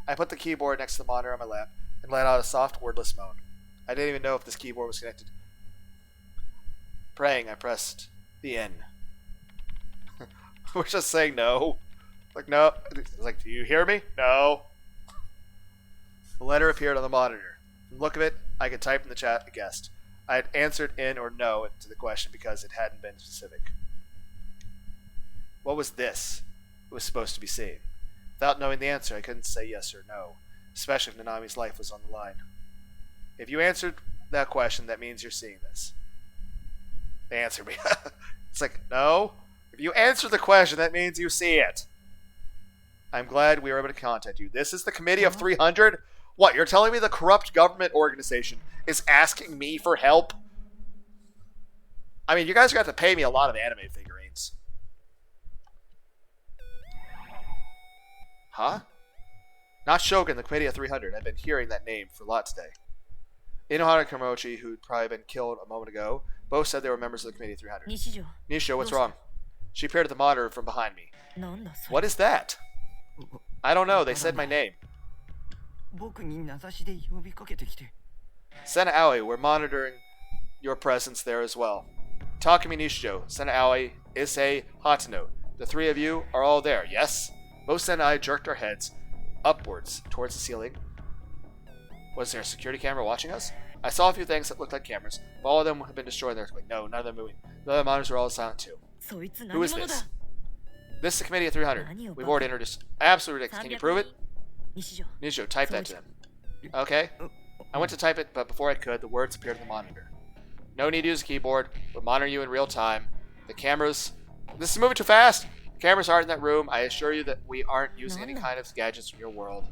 I put the keyboard next to the monitor on my lap and let out a soft, wordless moan. I didn't even know if this keyboard was connected. Praying, I pressed the N. We're just saying no. Like, no. It's like, do you hear me? No. The letter appeared on the monitor. From the look of it, I could type in the chat a guessed. I had answered in or no to the question because it hadn't been specific. What was this it was supposed to be seeing? Without knowing the answer, I couldn't say yes or no, especially if Nanami's life was on the line. If you answered that question, that means you're seeing this. They answered me. It's like, no. If you answer the question, that means you see it. I'm glad we were able to contact you. This is the Committee of 300? What, you're telling me the corrupt government organization is asking me for help? I mean, you guys are going to have to pay me a lot of anime figurines. Huh? Not Shogun, the Committee of 300. I've been hearing that name for a lot today. Inohara and Kamochi, who'd probably been killed a moment ago, both said they were members of the Committee of 300. Nisho, what's wrong? She appeared at the monitor from behind me. What is that? I don't know. They said my name. Sena Aoi, we're monitoring your presence there as well. Takumi Nishijo, Sena Aoi, Issei, Hatano. The three of you are all there, yes? Both Sena and I jerked our heads upwards towards the ceiling. Was there a security camera watching us? I saw a few things that looked like cameras, but all of them have been destroyed in the earthquake. No, none of them moving. The other monitors are all silent too. Who is this? This is the committee of 300. We've already introduced. Absolutely ridiculous. Can you prove it? 西条 Nisho, type that to him. Okay. I went to type it, but before I could, the words appeared on the monitor. No need to use a keyboard. We'll monitor you in real time. The cameras... This is moving too fast! The cameras aren't in that room. I assure you that we aren't using any kind of gadgets from your world.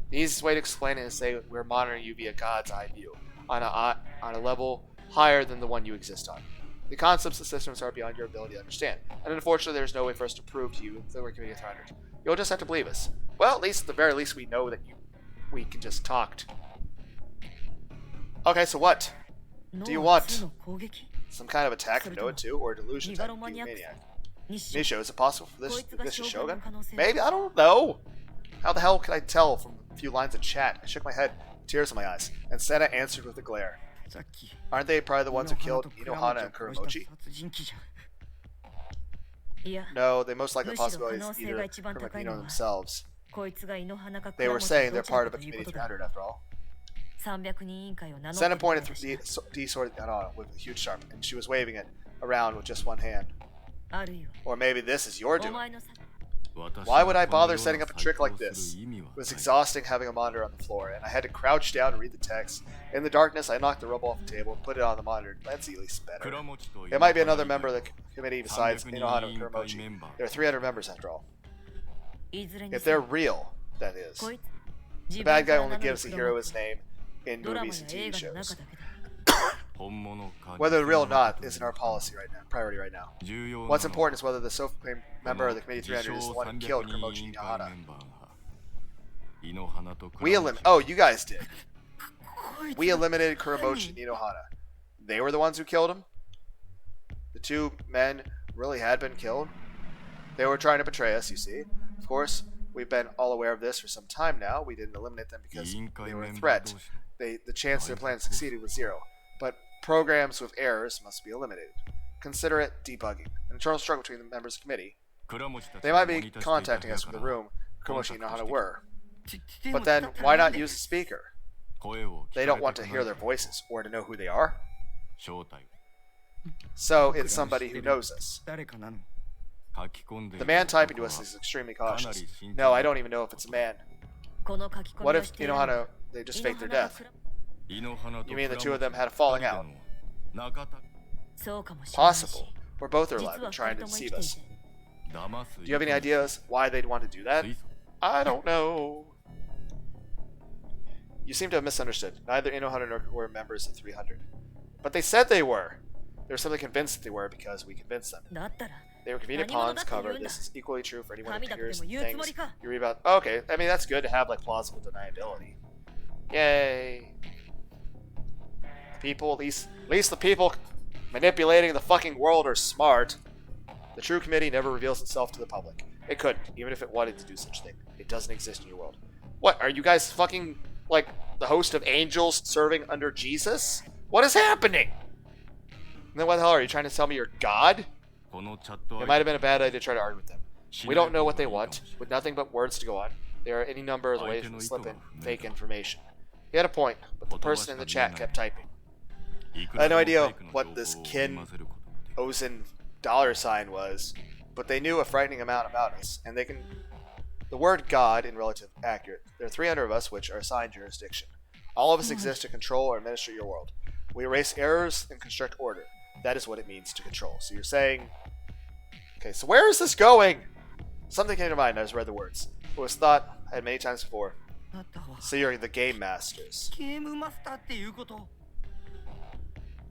The easiest way to explain it is to say we're monitoring you via God's eye view, on a level higher than the one you exist on. The concepts of systems are beyond your ability to understand, and unfortunately there's no way for us to prove to you that we're Committee of 300. You'll just have to believe us. Well, at least, at the very least, we know that we can just talk. Okay, so what? Do you want? Some kind of attack from Noah 2, or a delusion attack from Demon Maniac? Nisho, is it possible for this is Shogun? Maybe? I don't know. How the hell can I tell from a few lines of chat? I shook my head, tears in my eyes, and Sena answered with a glare. Aren't they probably the ones who killed Inohana and Kuromochi? No, they most likely possibility is either Kurama and Ino themselves. They were saying they're part of a Committee 300 after all. Sena pointed through D sword with a huge sharp, and she was waving it around with just one hand. Or maybe this is your doing. Why would I bother setting up a trick like this? It was exhausting having a monitor on the floor, and I had to crouch down and read the text. In the darkness, I knocked the rubble off the table and put it on the monitor. That's at least better. It might be another member of the committee besides Inohana and Kuromochi. There are 300 members after all. If they're real, that is. The bad guy only gives the hero his name in movies and TV shows. Whether they're real or not isn't our priority right now. What's important is whether the self-proclaimed member of the Committee 300 is the one who killed Kuromochi and Inohana. Oh, you guys did. We eliminated Kuromochi and Inohana. They were the ones who killed him? The two men really had been killed? They were trying to betray us, you see. Of course, we've been all aware of this for some time now. We didn't eliminate them because they were a threat. The chance their plan succeeded was zero. But programs with errors must be eliminated. Consider it debugging. An internal struggle between the members of the committee. They might be contacting us from the room Kuromochi and Inohana were. But then, why not use a speaker? They don't want to hear their voices, or to know who they are. So, it's somebody who knows us. The man typing to us is extremely cautious. No, I don't even know if it's a man. What if Inohana, they just faked their death? You mean the two of them had a falling out? Possible. Or both are alive and trying to deceive us. Do you have any ideas why they'd want to do that? I don't know. You seem to have misunderstood. Neither Inohana nor were members of 300. But they said they were. They were simply convinced that they were because we convinced them. They were convenient pawns covered. This is equally true for anyone who hears things you read about. Okay, I mean, that's good to have, like, plausible deniability. Yay. People, at least the people manipulating the fucking world are smart. The true committee never reveals itself to the public. It couldn't, even if it wanted to do such a thing. It doesn't exist in your world. What, are you guys fucking, like, the host of angels serving under Jesus? What is happening? And then what the hell are you trying to tell me you're God? It might have been a bad idea to try to argue with them. We don't know what they want, with nothing but words to go on. There are any number of ways to slip in fake information. He had a point, but the person in the chat kept typing. I had no idea what this Kin Ozen $sign was, but they knew a frightening amount about us, and they can... The word God in relative accurate. There are 300 of us which are assigned jurisdiction. All of us exist to control or administer your world. We erase errors and construct order. That is what it means to control. So you're saying... Okay, so where is this going? Something came to mind as I read the words. It was thought I had many times before. So you're the game masters.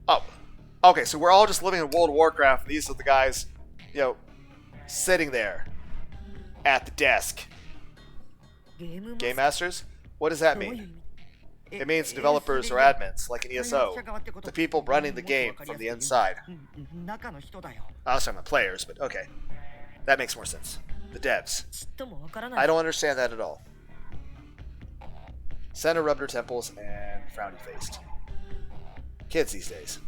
Oh. Okay, so we're all just living in World of Warcraft. And these are the guys, you know, sitting there at the desk. Game masters? What does that mean? It means developers or admins, like an ESO. The people running the game from the inside. I was talking about players, but okay. That makes more sense. The devs. I don't understand that at all. Sena rubbed her temples and frowny-faced. Kids these days.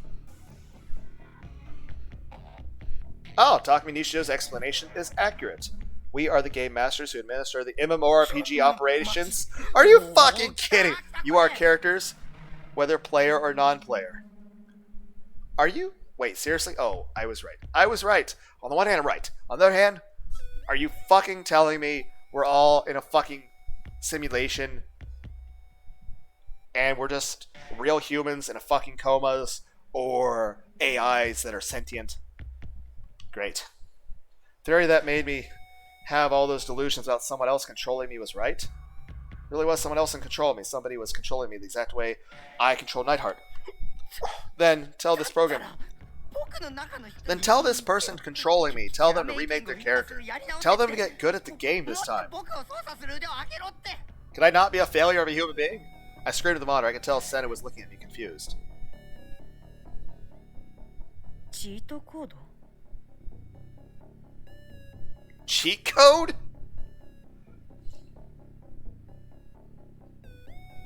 Oh, Takumi Nishido's explanation is accurate. We are the game masters who administer the MMORPG operations. Are you fucking kidding? You are characters, whether player or non-player. Are you? Wait, seriously? Oh, I was right. I was right. On the one hand, I'm right. On the other hand, Are you fucking telling me we're all in a fucking simulation and we're just real humans in a fucking comas or AIs that are sentient? Great. Theory that made me have all those delusions about someone else controlling me was right. Really was someone else in control of me. Somebody was controlling me the exact way I control Nightheart. Then tell this program. Then tell this person controlling me. Tell them to remake their character. Tell them to get good at the game this time. Could I not be a failure of a human being? I screamed at the monitor. I could tell Sena was looking at me confused. Cheat code?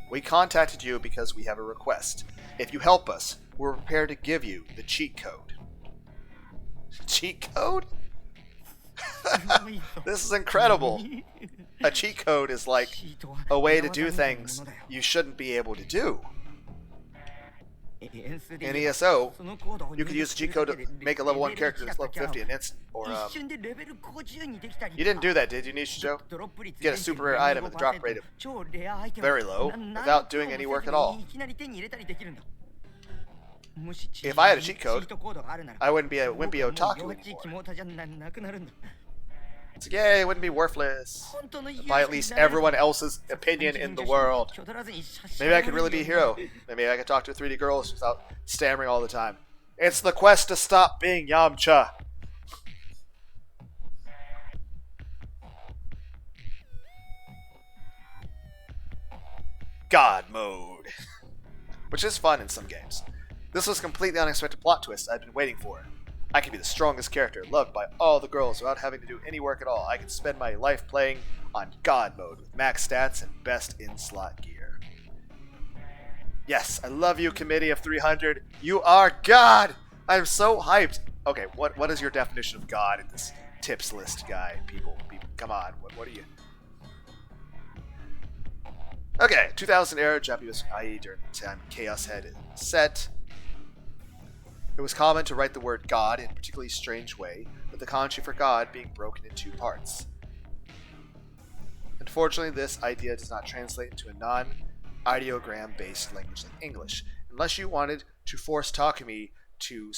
We contacted you because we have a request. If you help us, we're prepared to give you the cheat code. Cheat code? This is incredible. A cheat code is like a way to do things you shouldn't be able to do. In ESO, you could use a cheat code to make a level 1 character that's level 50 an instant. Or, you didn't do that, did you, Nishijo? Get a super rare item with the drop rate of very low without doing any work at all. If I had a cheat code, I wouldn't be a wimpy otaku anymore. It's like, yay, it wouldn't be worthless by at least everyone else's opinion in the world. Maybe I could really be a hero. Maybe I could talk to 3D girls without stammering all the time. It's the quest to stop being Yamcha. God mode. Which is fun in some games. This was a completely unexpected plot twist I'd been waiting for. I could be the strongest character, loved by all the girls without having to do any work at all. I could spend my life playing on God mode with max stats and best in-slot gear. Yes, I love you, Committee of 300. You are God! I'm so hyped. Okay, what is your definition of God in this tips list, guy? People, come on. What are you? Okay, 2000 era Japanese, i.e. during the time Chaos had set. It was common to write the word God in a particularly strange way, with the kanji for God being broken in 2 parts. Unfortunately, this idea does not translate into a non-ideogram-based language like English, unless you wanted to force Takumi to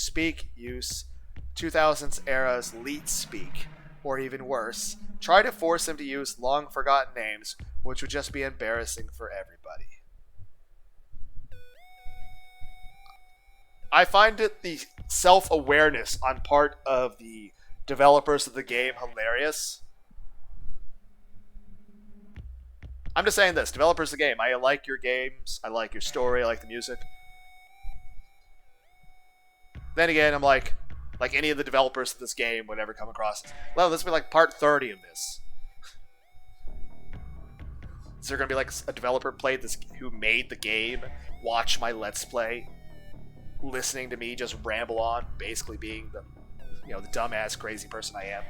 use 2000s era's leet speak, or even worse, try to force him to use long-forgotten names, which would just be embarrassing for everybody. I find the self-awareness on part of the developers of the game hilarious. I'm just saying this, developers of the game, I like your games, I like your story, I like the music. Then again, I'm like any of the developers of this game would ever come across this. Well, this will be like part 30 of this. Is there going to be like a developer who made the game, watch my Let's Play, listening to me just ramble on, basically being the dumbass crazy person I am.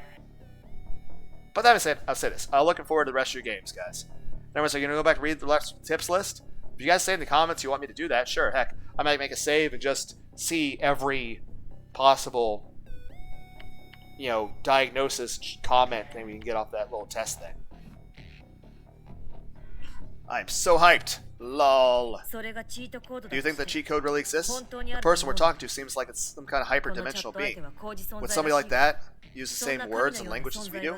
But that said, I'll say this. I'm looking forward to the rest of your games, guys. Anyways, so you're going to go back and read the tips list? If you guys say in the comments you want me to do that, sure, heck. I might make a save and just see every possible, diagnosis comment thing we can get off that little test thing. I'm so hyped. Lol. Do you think the cheat code really exists? The person we're talking to seems like it's some kind of hyper-dimensional being. Would somebody like that use the same words and language as we do?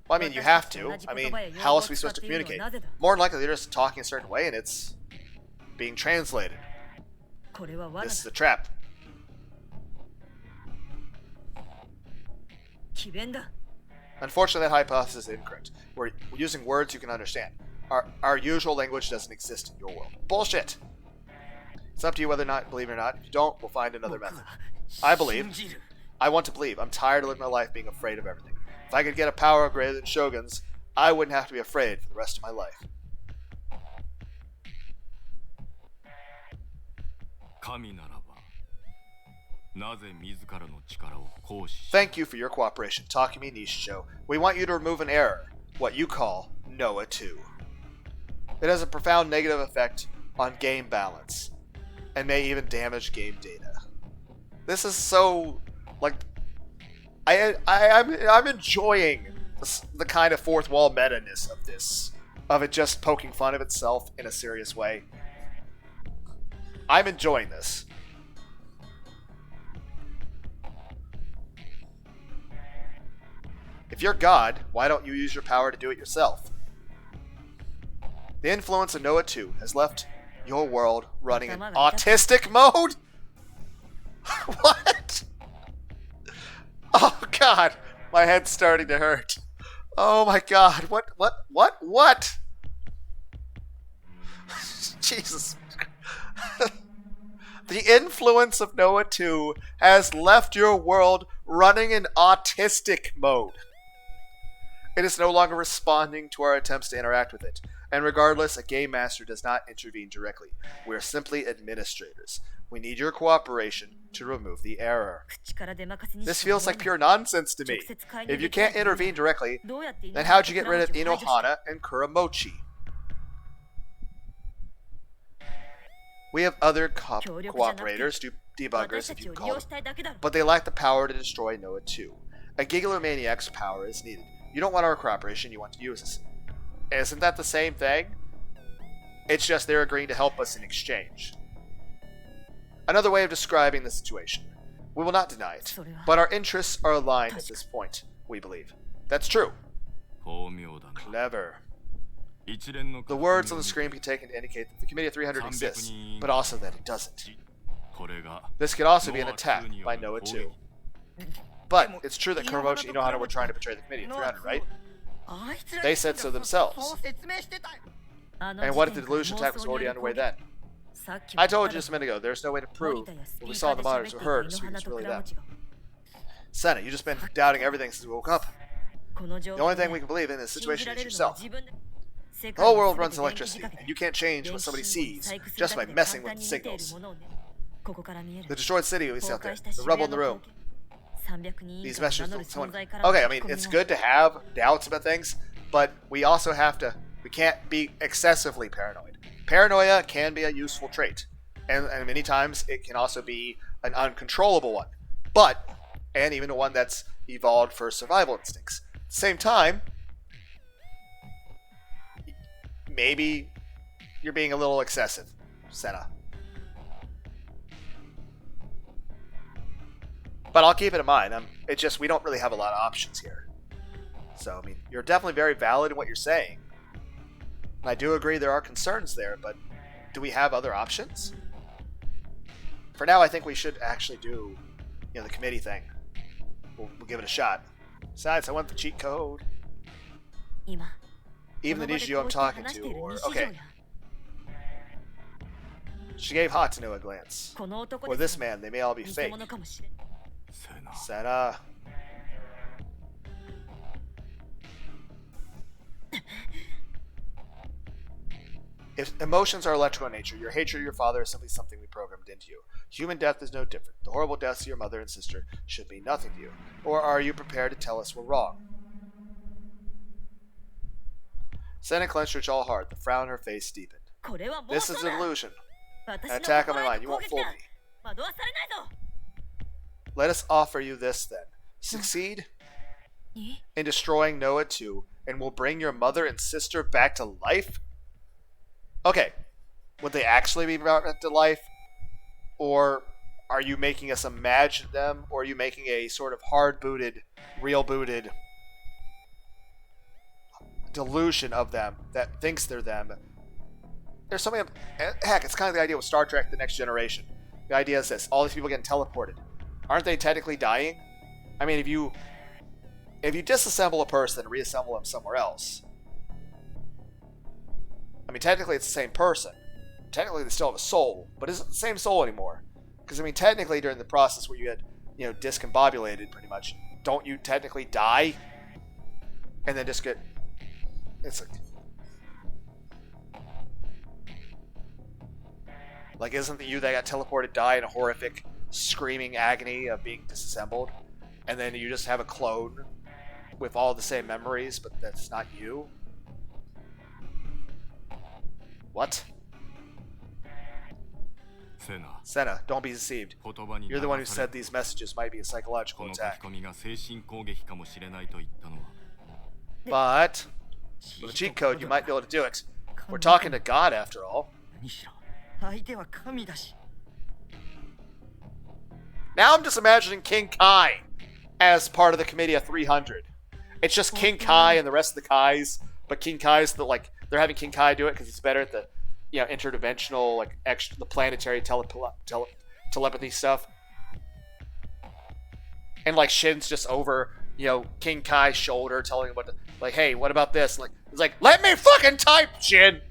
Well, I mean, you have to. I mean, how else are we supposed to communicate? More than likely, they're just talking a certain way and it's being translated. This is a trap. Unfortunately, that hypothesis is incorrect. We're using words you can understand. Our usual language doesn't exist in your world. Bullshit! It's up to you whether or not believe it or not. If you don't, we'll find another method. I believe. I want to believe. I'm tired of living my life being afraid of everything. If I could get a power greater than Shogun's, I wouldn't have to be afraid for the rest of my life. Thank you for your cooperation, Takumi Nishijo. We want you to remove an error, what you call Noah 2. It has a profound negative effect on game balance, and may even damage game data. This is so, I'm enjoying the kind of fourth wall meta-ness of this, of it just poking fun of itself in a serious way. I'm enjoying this. If you're God, why don't you use your power to do it yourself? The influence of Noah 2 has left your world running in autistic mode? What? Oh god, my head's starting to hurt. Oh my god, what? Jesus. The influence of Noah 2 has left your world running in autistic mode. It is no longer responding to our attempts to interact with it. And regardless, a game master does not intervene directly. We are simply administrators. We need your cooperation to remove the error. This feels like pure nonsense to me. If you can't intervene directly, then how'd you get rid of Inohana and Kuramochi? We have other cooperators, debuggers if you call them, but they lack the power to destroy Noah 2. A Giggler Maniac's power is needed. You don't want our cooperation, you want to use us. Isn't that the same thing? It's just they're agreeing to help us in exchange. Another way of describing the situation. We will not deny it, but our interests are aligned at this point, we believe. That's true. Clever. The words on the screen can be taken to indicate that the Committee of 300 exists, but also that it doesn't. This could also be an attack by Noah 2. But it's true that Kuramochi and Inohana were trying to betray the Committee of 300, right? They said so themselves. And what if the delusion attack was already underway then? I told you just a minute ago, there's no way to prove what we saw in the monitors or heard to see it's really them. Sena, you've just been doubting everything since we woke up. The only thing we can believe in this situation is yourself. The whole world runs electricity, and you can't change what somebody sees just by messing with the signals. The destroyed city we see out there, the rubble in the room. These messages don't someone... Okay, I mean, it's good to have doubts about things, but we also have to... We can't be excessively paranoid. Paranoia can be a useful trait, and many times it can also be an uncontrollable one, and even one that's evolved for survival instincts. At the same time, maybe you're being a little excessive, Sena. But I'll keep it in mind. It's just we don't really have a lot of options here. So, I mean, you're definitely very valid in what you're saying. And I do agree there are concerns there, but do we have other options? For now, I think we should actually do, the committee thing. We'll give it a shot. Besides, I want the cheat code. Even the Nishio I'm talking to, or... Okay. She gave Hatano a glance. Or this man, they may all be fake. Sena. If emotions are electrical in nature, your hatred of your father is simply something we programmed into you. Human death is no different. The horrible deaths of your mother and sister should mean nothing to you. Or are you prepared to tell us we're wrong? Sena clenched her jaw hard. The frown on her face deepened. This is a delusion. An attack on my mind. You won't fool me. Let us offer you this then. Succeed in destroying Noah 2, and we'll bring your mother and sister back to life? Okay. Would they actually be brought back to life? Or are you making us imagine them? Or are you making a sort of hard-booted, real-booted delusion of them that thinks they're them? There's something... Heck, it's kind of the idea with Star Trek The Next Generation. The idea is this. All these people getting teleported. Aren't they technically dying? I mean, if you disassemble a person and reassemble them somewhere else, I mean, technically it's the same person. Technically they still have a soul, but is it the same soul anymore? Because, I mean, technically during the process where you had, discombobulated pretty much, don't you technically die? And then just get... It's like, isn't the you that got teleported die in a horrific screaming agony of being disassembled? And then you just have a clone with all the same memories, but that's not you? What? Sena, don't be deceived. You're the one who said these messages might be a psychological attack. But with a cheat code, you might be able to do it. We're talking to God, after all. 何しろ相手は神だし。 Now I'm just imagining King Kai as part of the Committee of 300. It's just King Kai and the rest of the Kais, but King Kai's they're having King Kai do it because he's better at the interdimensional, like extra the planetary telepathy stuff. And like Shin's just over King Kai's shoulder, telling him what hey, what about this? He's like, let me fucking type, Shin.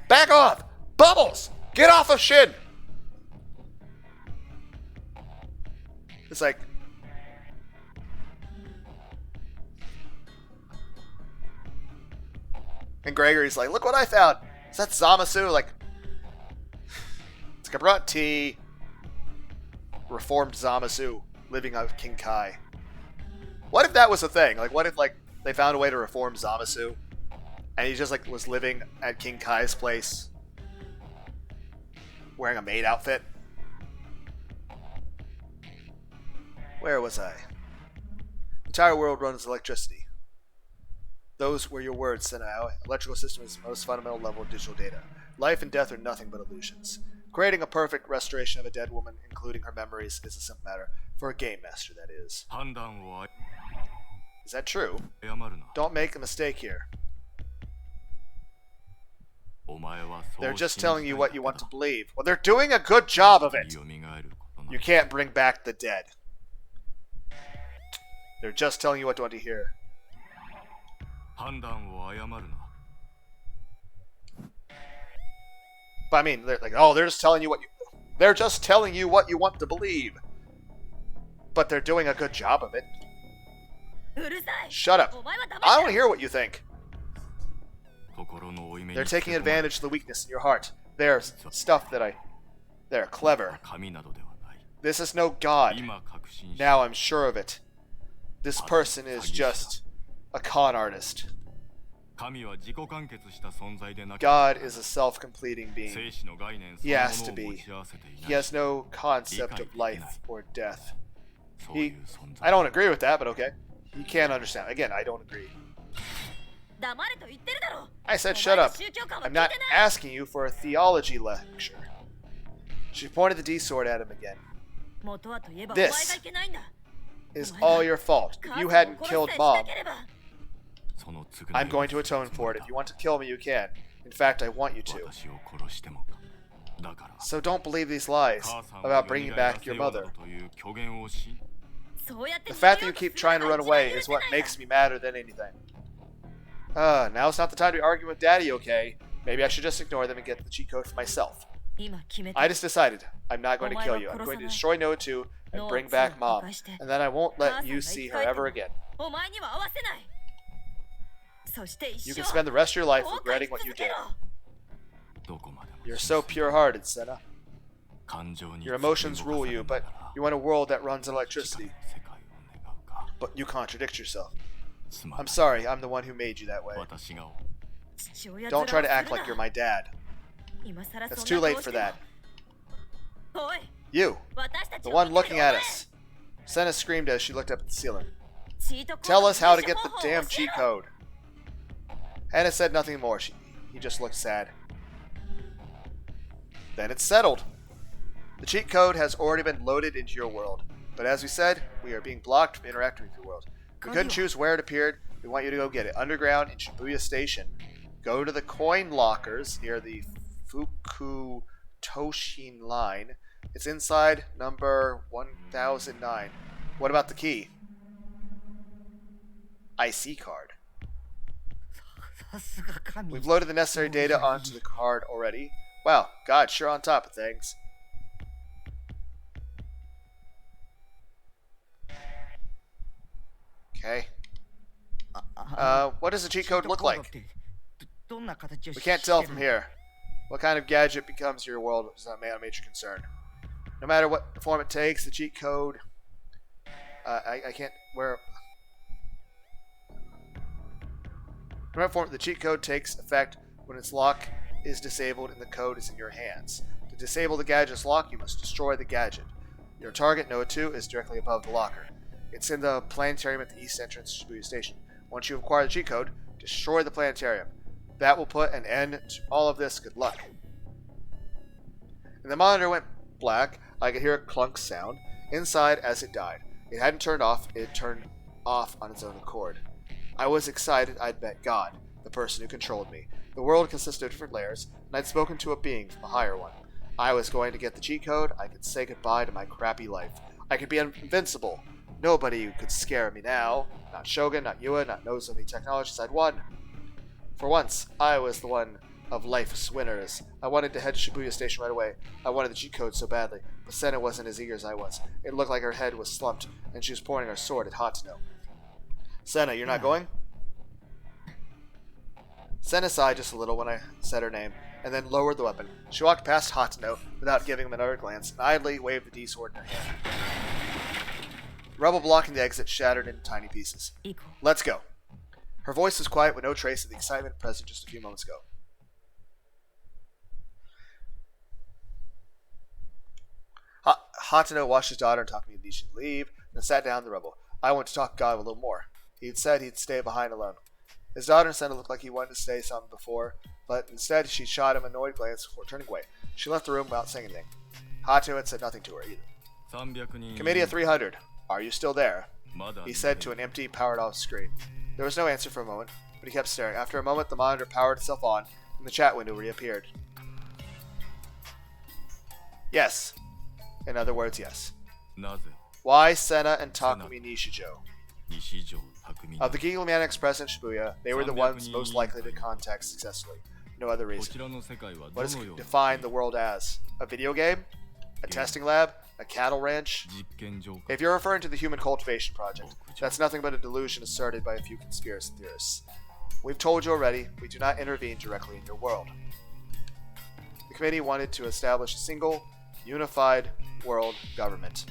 Back off, Bubbles, get off of Shin. It's like, and Gregory's like, look what I found. Is that Zamasu? Like, it's like I brought tea. Reformed Zamasu living out of King Kai. What if that was a thing? Like, what if they found a way to reform Zamasu, and he just was living at King Kai's place, wearing a maid outfit? Where was I? The entire world runs electricity. Those were your words, Sena. Electrical system is the most fundamental level of digital data. Life and death are nothing but illusions. Creating a perfect restoration of a dead woman, including her memories, is a simple matter. For a game master, that is. Is that true? Don't make a mistake here. They're just telling you what you want to believe. Well, they're doing a good job of it. You can't bring back the dead. They're just telling you what you want to hear. But I mean, they're just telling you they're just telling you what you want to believe. But they're doing a good job of it. Shut up. I don't hear what you think. They're taking advantage of the weakness in your heart. They're clever. This is no god. Now I'm sure of it. This person is just a con artist. God is a self-completing being. He has to be. He has no concept of life or death. I don't agree with that, but okay. He can't understand. Again, I don't agree. I said shut up. I'm not asking you for a theology lecture. She pointed the D-sword at him again. This is all your fault. If you hadn't killed Mom, I'm going to atone for it. If you want to kill me, you can. In fact, I want you to. So don't believe these lies about bringing back your mother. The fact that you keep trying to run away is what makes me madder than anything. Now's not the time to be arguing with Daddy, okay? Maybe I should just ignore them and get the cheat code for myself. I just decided I'm not going to kill you. I'm going to destroy Noah 2 and bring back Mom. And then I won't let you see her ever again. You can spend the rest of your life regretting what you did. You're so pure-hearted, Sena. Your emotions rule you, but you want a world that runs on electricity. But you contradict yourself. I'm sorry, I'm the one who made you that way. Don't try to act like you're my dad. It's too late for that. You, the one looking at us. Sena screamed as she looked up at the ceiling. Tell us how to get the damn cheat code. Hannah said nothing more. He just looked sad. Then it's settled. The cheat code has already been loaded into your world. But as we said, we are being blocked from interacting with your world. We couldn't choose where it appeared. We want you to go get it. Underground in Shibuya Station. Go to the coin lockers near the Fukutoshin line. It's inside number 1009. What about the key? IC card. We've loaded the necessary data onto the card already. Wow, God, sure on top of things. Okay. What does the cheat code look like? We can't tell from here. What kind of gadget becomes your world is not a major concern. No matter what form it takes, the cheat code... I can't... Where... No matter what form the cheat code takes effect when its lock is disabled and the code is in your hands. To disable the gadget's lock, you must destroy the gadget. Your target, Noah 2, is directly above the locker. It's in the planetarium at the east entrance to Shibuya Station. Once you acquire the cheat code, destroy the planetarium. That will put an end to all of this. Good luck. And the monitor went black. I could hear a clunk sound inside as it died. It hadn't turned off. It turned off on its own accord. I was excited. I'd met God, the person who controlled me. The world consisted of different layers, and I'd spoken to a being from the higher one. I was going to get the cheat code. I could say goodbye to my crappy life. I could be invincible. Nobody could scare me now. Not Shogun, not Yua, not Nozomi Technologies. I'd won. For once, I was the one of life's winners. I wanted to head to Shibuya Station right away. I wanted the cheat code so badly, but Sena wasn't as eager as I was. It looked like her head was slumped, and she was pointing her sword at Hatano. Sena, you're not going? Sena sighed just a little when I said her name, and then lowered the weapon. She walked past Hatano without giving him another glance, and idly waved the D-sword in her hand. Rubble blocking the exit shattered into tiny pieces. Let's go. Her voice was quiet with no trace of the excitement present just a few moments ago. Hatano watched his daughter and talked to me that she should leave, then sat down in the rubble. I went to talk to God a little more. He had said he'd stay behind alone. His daughter and Sena looked like he wanted to say something before, but instead she shot him an annoyed glance before turning away. She left the room without saying anything. Hatano had said nothing to her either. Committee of 300, are you still there? He said to an empty, powered-off screen. There was no answer for a moment, but he kept staring. After a moment, the monitor powered itself on, and the chat window reappeared. Yes. In other words, yes. Why Sena and Takumi Nishijo? Of the Gigalianics present in Shibuya, they were the ones most likely to contact successfully. No other reason. What does it define the world as? A video game? A testing lab? A cattle ranch? If you're referring to the Human Cultivation Project, that's nothing but a delusion asserted by a few conspiracy theorists. We've told you already, we do not intervene directly in your world. The committee wanted to establish a single, unified world government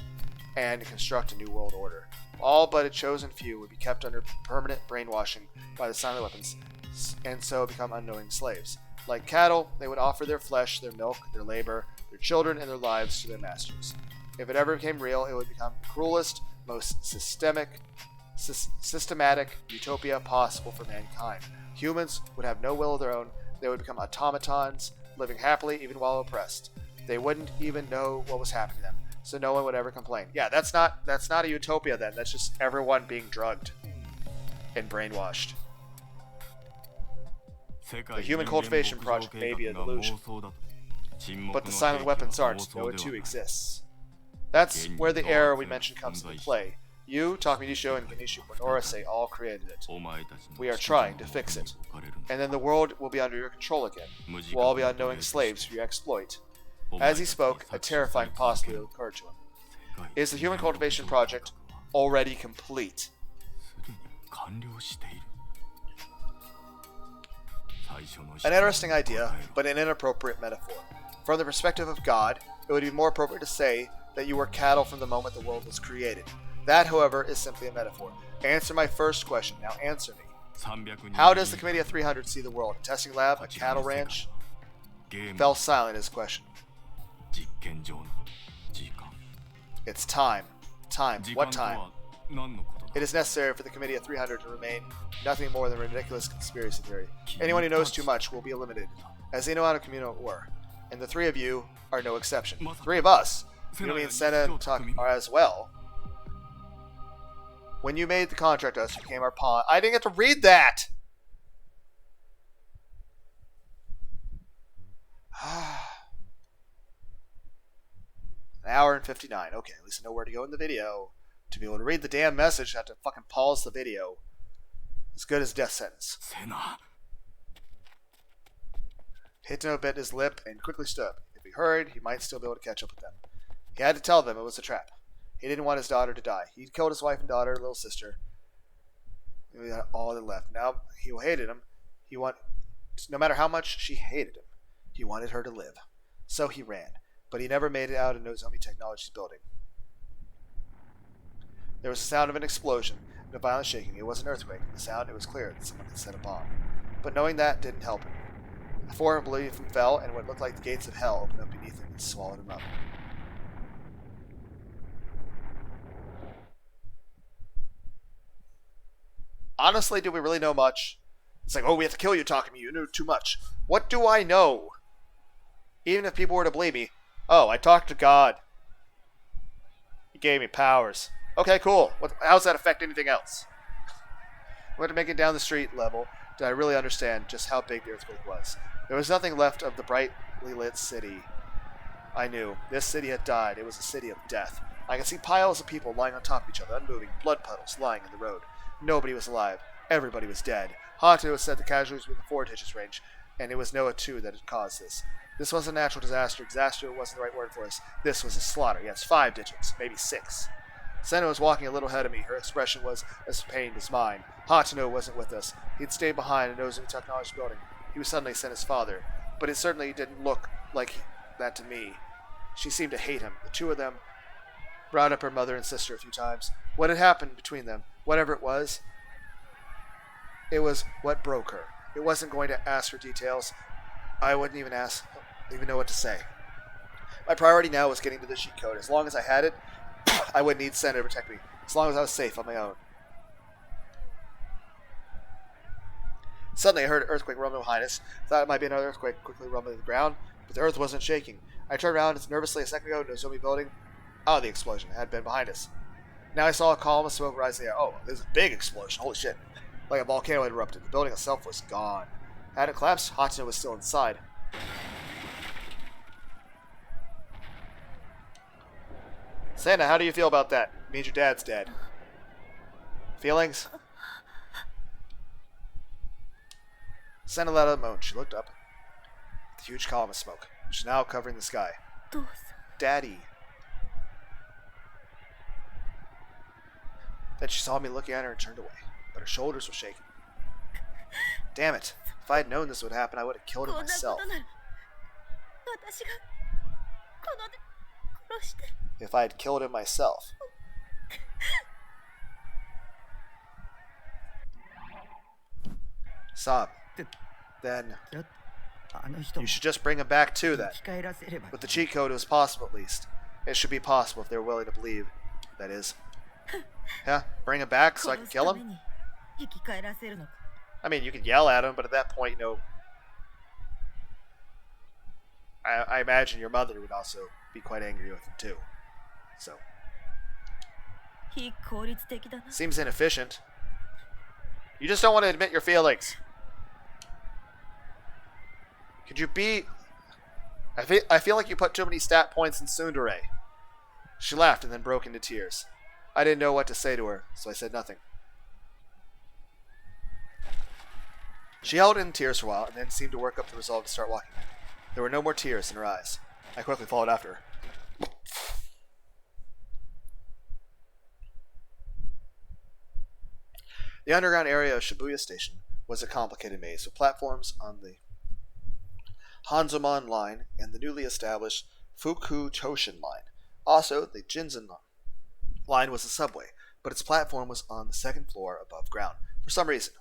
and construct a new world order. All but a chosen few would be kept under permanent brainwashing by the silent weapons and so become unknowing slaves. Like cattle, they would offer their flesh, their milk, their labor, their children, and their lives to their masters. If it ever became real, it would become the cruelest, most systematic utopia possible for mankind. Humans would have no will of their own. They would become automatons, living happily even while oppressed. They wouldn't even know what was happening to them, so no one would ever complain. Yeah, that's not a utopia then. That's just everyone being drugged and brainwashed. The Human Cultivation Project may be a delusion, but the silent weapons aren't. No, it too exists. That's where the error we mentioned comes into play. You, Takumi Nisho, and Ganeshu Bonora say all created it. We are trying to fix it. And then the world will be under your control again. We'll all be unknowing slaves for your exploit. As he spoke, a terrifying possibility occurred to him. Is the Human Cultivation Project already complete? An interesting idea, but an inappropriate metaphor. From the perspective of God, it would be more appropriate to say that you were cattle from the moment the world was created. That, however, is simply a metaphor. Answer my first question. Now answer me. How does the Committee of 300 see the world? A testing lab? A cattle ranch? Fell silent his question. It's time. Time. What time? It is necessary for the Committee of 300 to remain nothing more than a ridiculous conspiracy theory. Anyone who knows too much will be eliminated, as the Inoano Communal were. And the three of you are no exception. Three of us? You don't mean Sena and Takumi are as well. When you made the contract to us, you became our pawn. I didn't get to read that! An hour and 59. Okay, at least I know where to go in the video. To be able to read the damn message, I have to fucking pause the video. As good as death sentence. Hatano bit his lip and quickly stood up. If he hurried, he might still be able to catch up with them. He had to tell them it was a trap. He didn't want his daughter to die. He'd killed his wife and daughter, little sister. He had all that left. Now he hated him. No matter how much she hated him, he wanted her to live. So he ran. But he never made it out of Nozomi Technologies building. There was the sound of an explosion and a violent shaking. It was an earthquake. The sound, it was clear that someone had set a bomb. But knowing that didn't help him. The foreign belief him fell, and what looked like the gates of hell opened up beneath him and swallowed him up. honestly, do we really know much? It's like, oh, we have to kill you, Takumi. You knew too much. What do I know? Even if people were to believe me. Oh, I talked to God. He gave me powers. Okay, cool. How does that affect anything else? When to make it down the street level, did I really understand just how big the earthquake was. There was nothing left of the brightly lit city. I knew. This city had died. It was a city of death. I could see piles of people lying on top of each other, unmoving, blood puddles lying in the road. Nobody was alive. Everybody was dead. Hatano said the casualties were in the 4 digits range, and it was Noah too that had caused this. This wasn't a natural disaster. Disaster wasn't the right word for us. This was a slaughter. Yes, 5 digits, maybe 6. Sena was walking a little ahead of me. Her expression was as pained as mine. Hatano wasn't with us. He'd stayed behind and nosing the technology building. He was suddenly Sena's father, but it certainly didn't look like that to me. She seemed to hate him. The two of them brought up her mother and sister a few times. What had happened between them, whatever it was what broke her. It wasn't going to ask for details. I wouldn't even know what to say. My priority now was getting to the cheat code. As long as I had it, I wouldn't need Sena to protect me. As long as I was safe on my own. Suddenly I heard an earthquake rumbling behind us. Thought it might be another earthquake quickly rumbling the ground, but the earth wasn't shaking. I turned around nervously a second ago to a zombie building. Oh, the explosion had been behind us. Now I saw a column of smoke rise in the air. Oh, there's a big explosion. Holy shit. Like a volcano had erupted. The building itself was gone. Had it collapsed, Hatano was still inside. Sena, how do you feel about that? It means your dad's dead. Feelings? Sena let out a moan. She looked up at the huge column of smoke, which was now covering the sky. Daddy. Then she saw me looking at her and turned away, but her shoulders were shaking. Damn it. If I had known this would happen, I would have killed him myself. If I had killed him myself. Sob. Then you should just bring him back too then. With the cheat code it was possible at least. It should be possible if they were willing to believe. That is. Yeah, bring him back so I can kill him? I mean, you can yell at him, but at that point, I imagine your mother would also be quite angry with him too. So. Seems inefficient. You just don't want to admit your feelings. Could you be... I feel like you put too many stat points in Tsundere. She laughed and then broke into tears. I didn't know what to say to her, so I said nothing. She held in tears for a while and then seemed to work up the resolve to start walking. There were no more tears in her eyes. I quickly followed after her. The underground area of Shibuya Station was a complicated maze with platforms on the Hanzomon line and the newly established Fuku-Toshin line. Also, the Jinzen line was a subway, but its platform was on the second floor above ground, for some reason.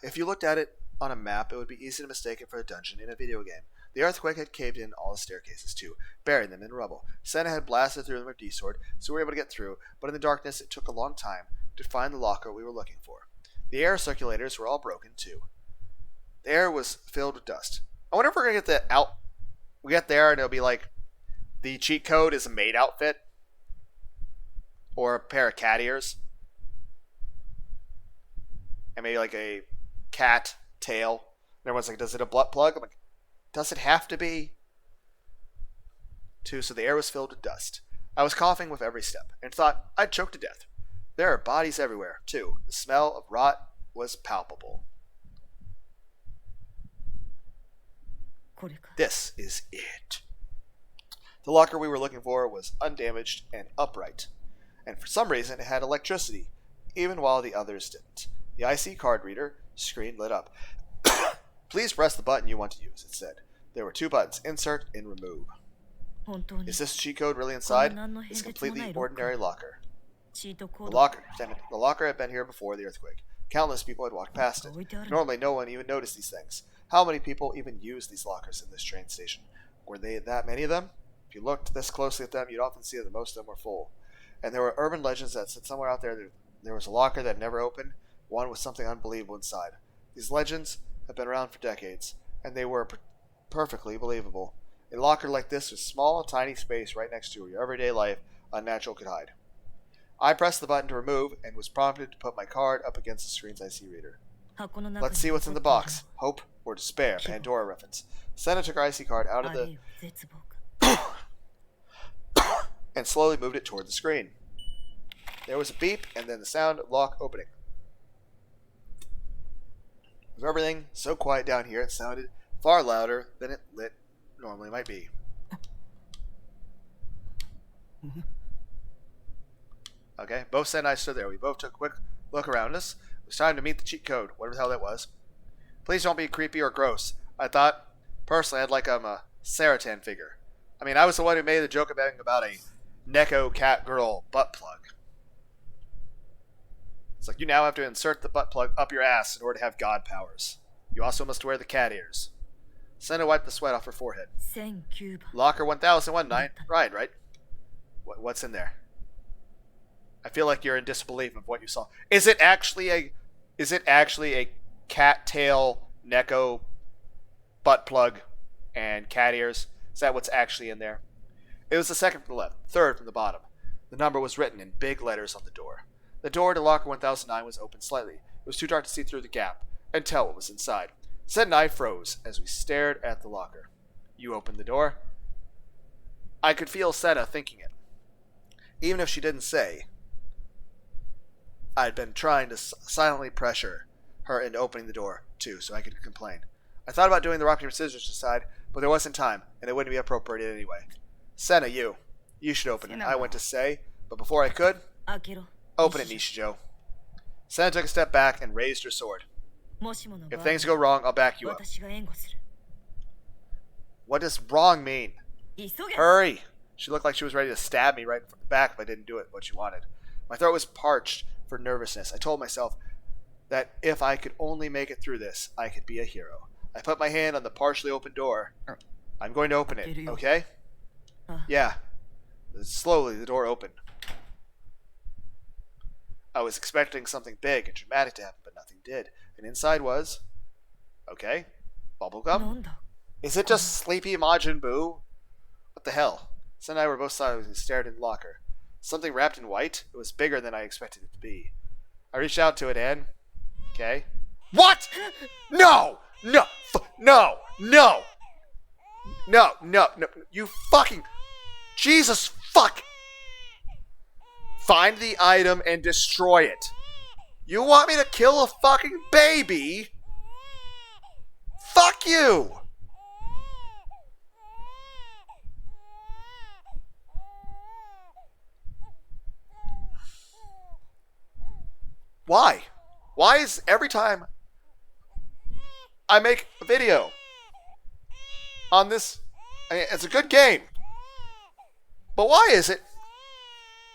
If you looked at it on a map, it would be easy to mistake it for a dungeon in a video game. The earthquake had caved in all the staircases too, burying them in rubble. Sena had blasted through them with D-sword, so we were able to get through, but in the darkness it took a long time to find the locker we were looking for. The air circulators were all broken too. The air was filled with dust. I wonder if we're going to get we get there and it'll be like, the cheat code is a maid outfit. Or a pair of cat ears. And maybe like a cat tail. And everyone's like, does it a butt plug? I'm like, does it have to be? So the air was filled with dust. I was coughing with every step and thought I'd choke to death. There are bodies everywhere, too. The smell of rot was palpable. This is it. The locker we were looking for was undamaged and upright, and for some reason it had electricity, even while the others didn't. The IC card reader screen lit up. Please press the button you want to use, it said. There were 2 buttons, insert and remove. Is this cheat code really inside? It's a completely ordinary locker. The locker had been here before the earthquake. Countless people had walked past it. Normally no one even noticed these things. How many people even used these lockers in this train station? Were they that many of them? If you looked this closely at them, you'd often see that most of them were full. And there were urban legends that said somewhere out there There was a locker that never opened, one with something unbelievable inside. These legends have been around for decades, and they were perfectly believable. A locker like this was small, tiny space right next to where your everyday life unnatural could hide. I pressed the button to remove and was prompted to put my card up against the screen's IC reader. Let's see what's in the box. Hope or despair, Pandora reference. Sena took her IC card out of the and slowly moved it toward the screen. There was a beep and then the sound of lock opening. With everything so quiet down here, it sounded far louder than it normally might be. Okay, both Sena and I stood there. We both took a quick look around us. It was time to meet the cheat code, whatever the hell that was. Please don't be creepy or gross. I thought, personally, I'd like a Saratan figure. I mean, I was the one who made the joke about a neko cat girl butt plug. It's like, you now have to insert the butt plug up your ass in order to have god powers. You also must wear the cat ears. Sena wiped the sweat off her forehead. Locker 1001, right? What's in there? I feel like you're in disbelief of what you saw. Is it actually a cat tail neko butt plug and cat ears? Is that what's actually in there? It was the second from the left, third from the bottom. The number was written in big letters on the door. The door to locker 1009 was open slightly. It was too dark to see through the gap and tell what was inside. Sena and I froze as we stared at the locker. You opened the door. I could feel Sena thinking it. Even if she didn't say, I'd been trying to silently pressure her into opening the door, too, so I could complain. I thought about doing the rock, paper, scissors decide, but there wasn't time, and it wouldn't be appropriate anyway. Sena, you should open it, I went to say, but before I could, open it, Nishijo. Sena took a step back and raised her sword. If things go wrong, I'll back you up. What does wrong mean? Hurry! She looked like she was ready to stab me right in the back if I didn't do it what she wanted. My throat was parched for nervousness. I told myself that if I could only make it through this, I could be a hero. I put my hand on the partially open door. I'm going to open it, okay? Yeah. Slowly, the door opened. I was expecting something big and dramatic to happen, but nothing did. And inside was... okay. Bubblegum? Is it just Sleepy Majin Buu? What the hell? Sena and I were both silent and stared in the locker. Something wrapped in white. It was bigger than I expected it to be. I reached out to it and... okay. What? No! No! No! No! No! No! No! You fucking... Jesus fuck! Find the item and destroy it. You want me to kill a fucking baby? Fuck you! Why? Why is every time I make a video on this, I mean, it's a good game, but why is it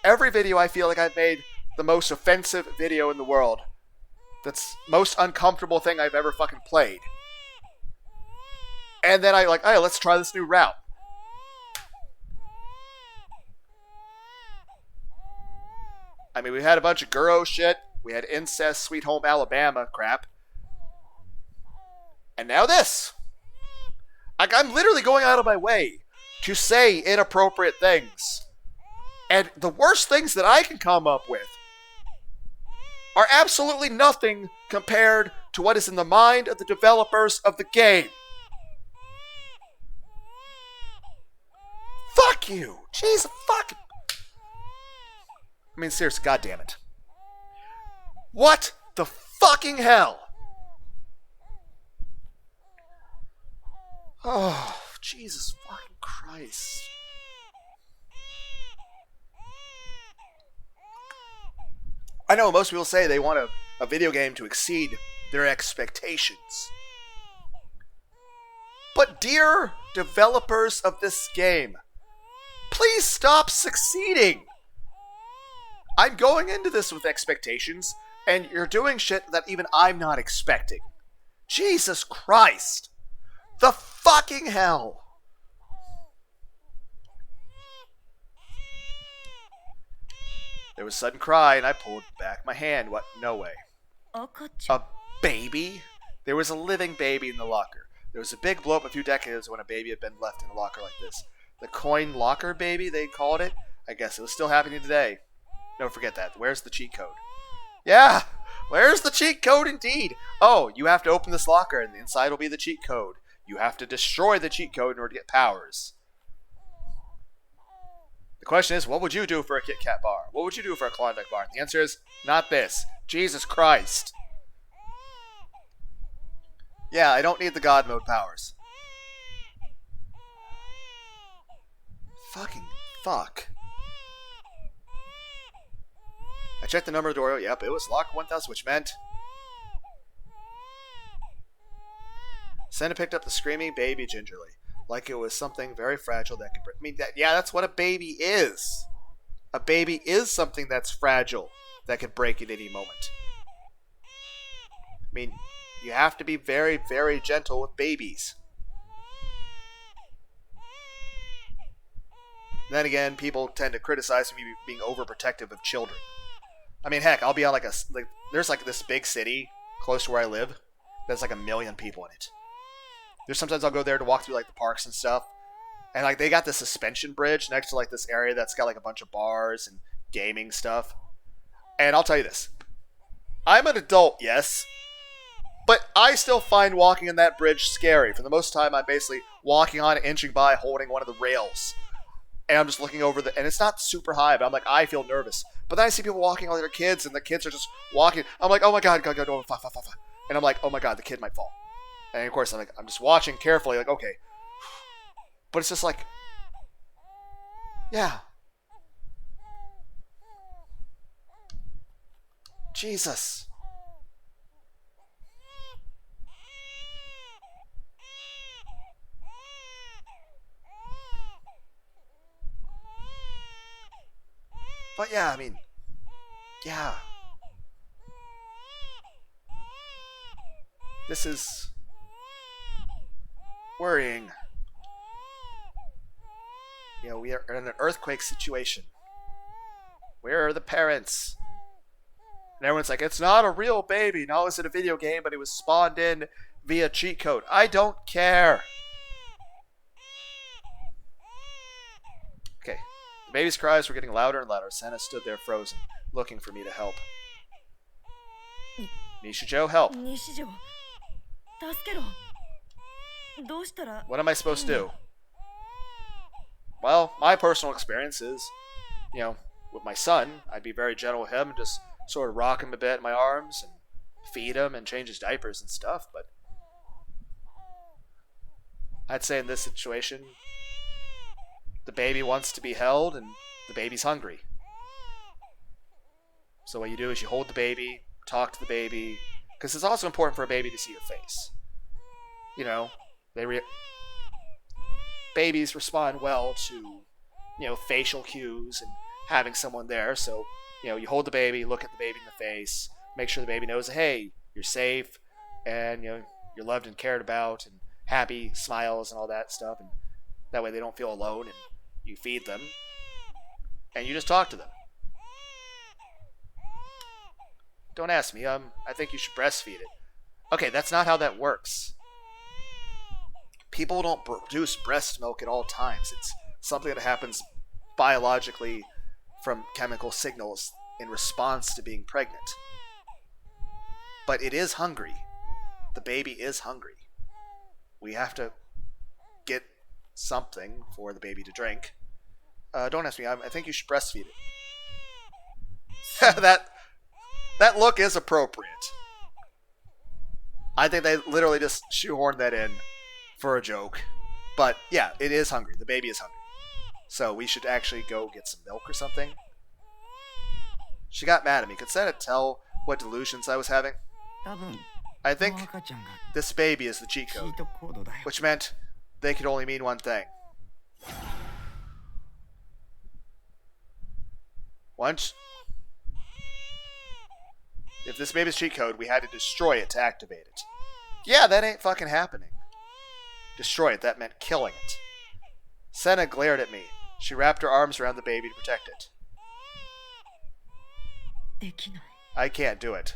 every video I feel like I've made the most offensive video in the world, that's most uncomfortable thing I've ever fucking played, and then I like, hey, let's try this new route. I mean, we had a bunch of Guro shit. We had incest, Sweet Home Alabama crap. And now this. Like, I'm literally going out of my way to say inappropriate things. And the worst things that I can come up with are absolutely nothing compared to what is in the mind of the developers of the game. Fuck you. Jesus fucking... I mean, seriously, goddammit. What the fucking hell? Oh, Jesus fucking Christ. I know most people say they want a video game to exceed their expectations. But dear developers of this game, please stop succeeding. I'm going into this with expectations, and you're doing shit that even I'm not expecting. Jesus Christ. The fucking hell. There was a sudden cry, and I pulled back my hand. What? No way. 赤ちゃん A baby? There was a living baby in the locker. There was a big blow up a few decades when a baby had been left in a locker like this. The coin locker baby, they called it. I guess it was still happening today. Don't forget that. Where's the cheat code? Yeah! Where's the cheat code indeed? Oh, you have to open this locker and the inside will be the cheat code. You have to destroy the cheat code in order to get powers. The question is, what would you do for a Kit Kat bar? What would you do for a Klondike bar? And the answer is, not this. Jesus Christ. Yeah, I don't need the God mode powers. Fucking fuck. I checked the number of the door. Yep, it was locked 1000, which meant... Sena picked up the screaming baby gingerly, like it was something very fragile that could break. I mean, that's what a baby is. A baby is something that's fragile that could break at any moment. I mean, you have to be very, very gentle with babies. Then again, people tend to criticize me being overprotective of children. I mean, heck, I'll be on there's this big city close to where I live. There's 1 million people in it. There's sometimes I'll go there to walk through the parks and stuff, and they got the suspension bridge next to this area that's got a bunch of bars and gaming stuff. And I'll tell you this: I'm an adult, yes, but I still find walking on that bridge scary. For the most time, I'm basically walking on it, inching by, holding one of the rails, and I'm just looking over and it's not super high, but I'm I feel nervous. But then I see people walking with their kids, and the kids are just walking. I'm like, oh my god, go, fall. And I'm like, oh my god, the kid might fall. And of course, I'm just watching carefully, okay. But it's just yeah. Jesus. But yeah, I mean, yeah. This is worrying. We are in an earthquake situation. Where are the parents? And everyone's like, it's not a real baby. Not only is it a video game, but it was spawned in via cheat code. I don't care. Okay. The baby's cries were getting louder and louder. Sena stood there frozen, looking for me to help. Nishijo, help. 西条助けろどうしたら What am I supposed to do? Well, my personal experience is, with my son, I'd be very gentle with him, just sort of rock him a bit in my arms and feed him and change his diapers and stuff, but I'd say in this situation, the baby wants to be held and the baby's hungry. So what you do is you hold the baby, talk to the baby, because it's also important for a baby to see your face. Babies respond well to, facial cues and having someone there. So, you hold the baby, look at the baby in the face, make sure the baby knows, hey, you're safe, and, you're loved and cared about, and happy, smiles, and all that stuff. And that way they don't feel alone, and you feed them, and you just talk to them. Don't ask me. I think you should breastfeed it. Okay, that's not how that works. People don't produce breast milk at all times. It's something that happens biologically from chemical signals in response to being pregnant. But it is hungry. The baby is hungry. We have to get something for the baby to drink. Don't ask me. I think you should breastfeed it. That look is appropriate. I think they literally just shoehorned that in for a joke. But yeah, it is hungry. The baby is hungry. So we should actually go get some milk or something. She got mad at me. Could Sena tell what delusions I was having? 多分 I think 赤ちゃんが this baby is the cheat チ code, ートコードだよ which meant they could only mean one thing. Once, if this baby's cheat code, we had to destroy it to activate it. Yeah, that ain't fucking happening. Destroy it, that meant killing it. Sena glared at me. She wrapped her arms around the baby to protect it. できない。 I can't do it.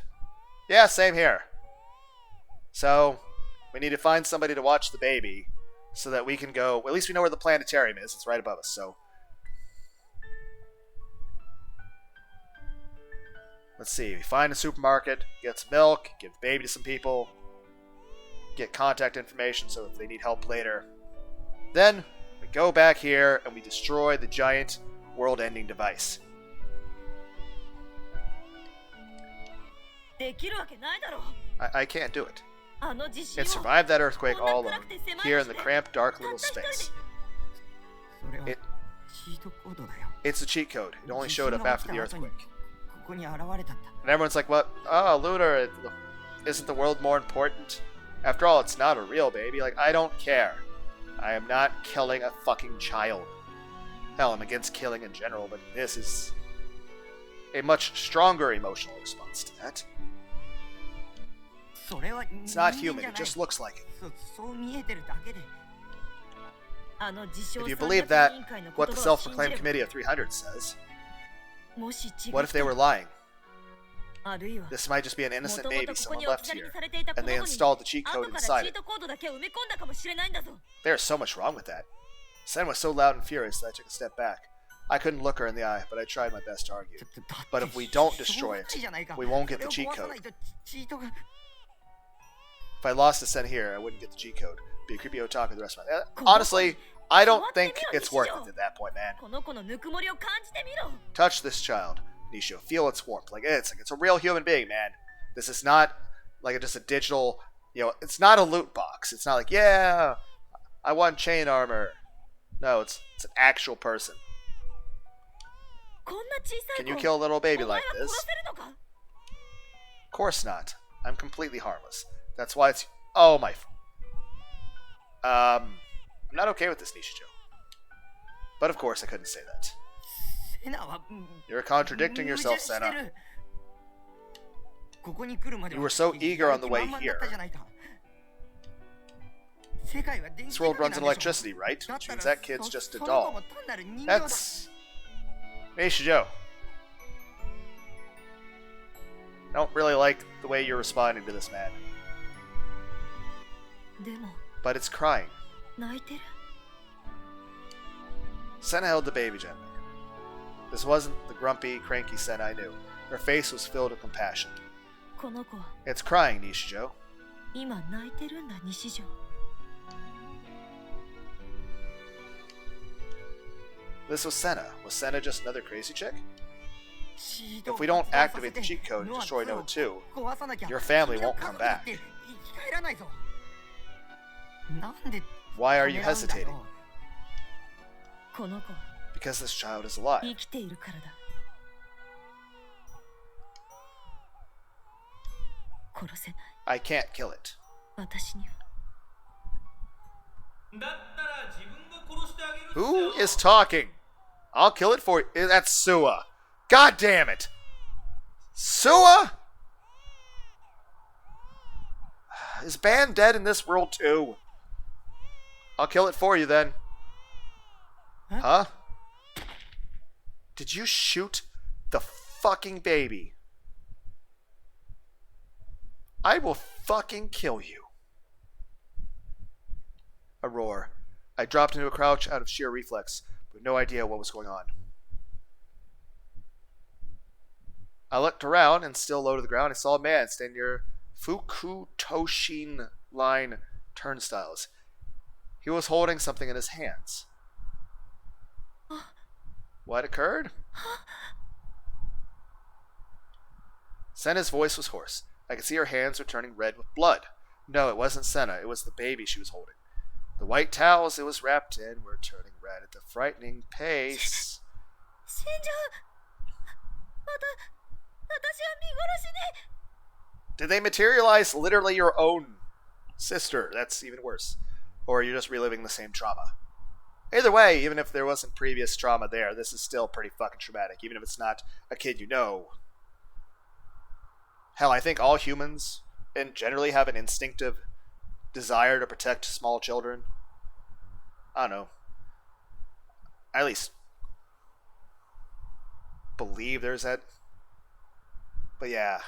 Yeah, same here. So, we need to find somebody to watch the baby so that we can go. Well, at least we know where the planetarium is. It's right above us, so. Let's see. We find a supermarket, get some milk, give the baby to some people, get contact information so if they need help later. Then, we go back here and we destroy the giant world-ending device. できるわけないだろう。 I can't do it. あの地震 It を survived that earthquake all alone, here in the cramped, dark little space. それは It- チートコードだよ。 It's a cheat code. It only showed up after the 地震が起きた後に earthquake. ここに現れたんだ。 And everyone's like, what? Oh, Lunar, isn't the world more important? After all, it's not a real baby. Like, I don't care. I am not killing a fucking child. Hell, I'm against killing in general, but this is a much stronger emotional response to that. それは It's not 人間 human. じゃ It ない just looks like it. そう見えてるだけで。 あの自称 If you 参 believe 列 that, 委員会の言 what the 葉を信じ self-proclaimed れば committee of 300 says, もし違 what if they were った lying? あるいは This might just be an も innocent とも baby とここ someone に置 left き去りに here, されていたこ and の they 子に installed the cheat 後 code から inside チー it. トコードだけを埋め込んだかもしれないんだぞ。 There's so much wrong with that. Sen was so loud and furious that I took a step back. I couldn't look her in the eye, but I tried my best to argue. だって But if we don't destroy it, しょうがないじゃないか we won't get the それ cheat を壊さ code. ないとチートが If I lost a Sen here, I wouldn't get the cheat code. Be a creepy otaku the rest of my Honestly, I don't think it's worth it at that point, man. この子のぬくもりを感じてみろ。 Touch this child. Nisho, feel its warmth. Like it's a real human being, man. This is not like just a digital, it's not a loot box. It's not like, yeah, I want chain armor. No, it's an actual person. こんな小さい Can 子 you kill a little お baby 前は like 殺 this? せるのか？ Of course not. I'm completely harmless. That's why it's. Oh my. I'm not okay with this, Nishijo. But of course, I couldn't say that. セナは You're contradicting 矛 yourself, 盾して Sena. るここに来るまで You were so eager on the way やる気満々だったじゃないか世界は電気 This world だけ runs な on んでしょ electricity, right? だっ Which た means ら that kid's just a その子 doll. も単なる人形だ That's. Nishijo. I don't really like the way you're responding to this man. でも But it's crying. 泣いてる。 Sena held the baby gently. This wasn't the grumpy, cranky Sena I knew. Her face was filled with compassion. この子 It's crying, Nishijo. 今泣いてるんだ西条。 This was Sena. Was Sena just another crazy chick? チート If we don't を発動させ activate the て cheat code and ノア destroy 2を Node 2, 壊さなきゃ your family 君の won't 家 come 族だ back. って生き返らないぞなんで Why are 止 you めらんだ hesitating? よこの子は Because this child is alive. 生きているからだ。殺せない I can't kill it. 私には。だったら自分が殺してあげる Who is talking? I'll kill it for you. That's Sua. God damn it. Sua? Is Ban dead in this world too? I'll kill it for you then. Huh? Did you shoot the fucking baby? I will fucking kill you. A roar. I dropped into a crouch out of sheer reflex, with no idea what was going on. I looked around and still low to the ground. I saw a man standing near Fukutoshin line turnstiles. He was holding something in his hands. What occurred? Sena's voice was hoarse. I could see her hands were turning red with blood. No, it wasn't Sena. It was the baby she was holding. The white towels it was wrapped in were turning red at a frightening pace. 死んじゃう。私は見殺しに。 Did they materialize literally your own sister? That's even worse. Or you're just reliving the same trauma. Either way, even if there wasn't previous trauma there, this is still pretty fucking traumatic, even if it's not a kid you know. Hell, I think all humans and generally have an instinctive desire to protect small children. I don't know. I at least believe there's that But yeah.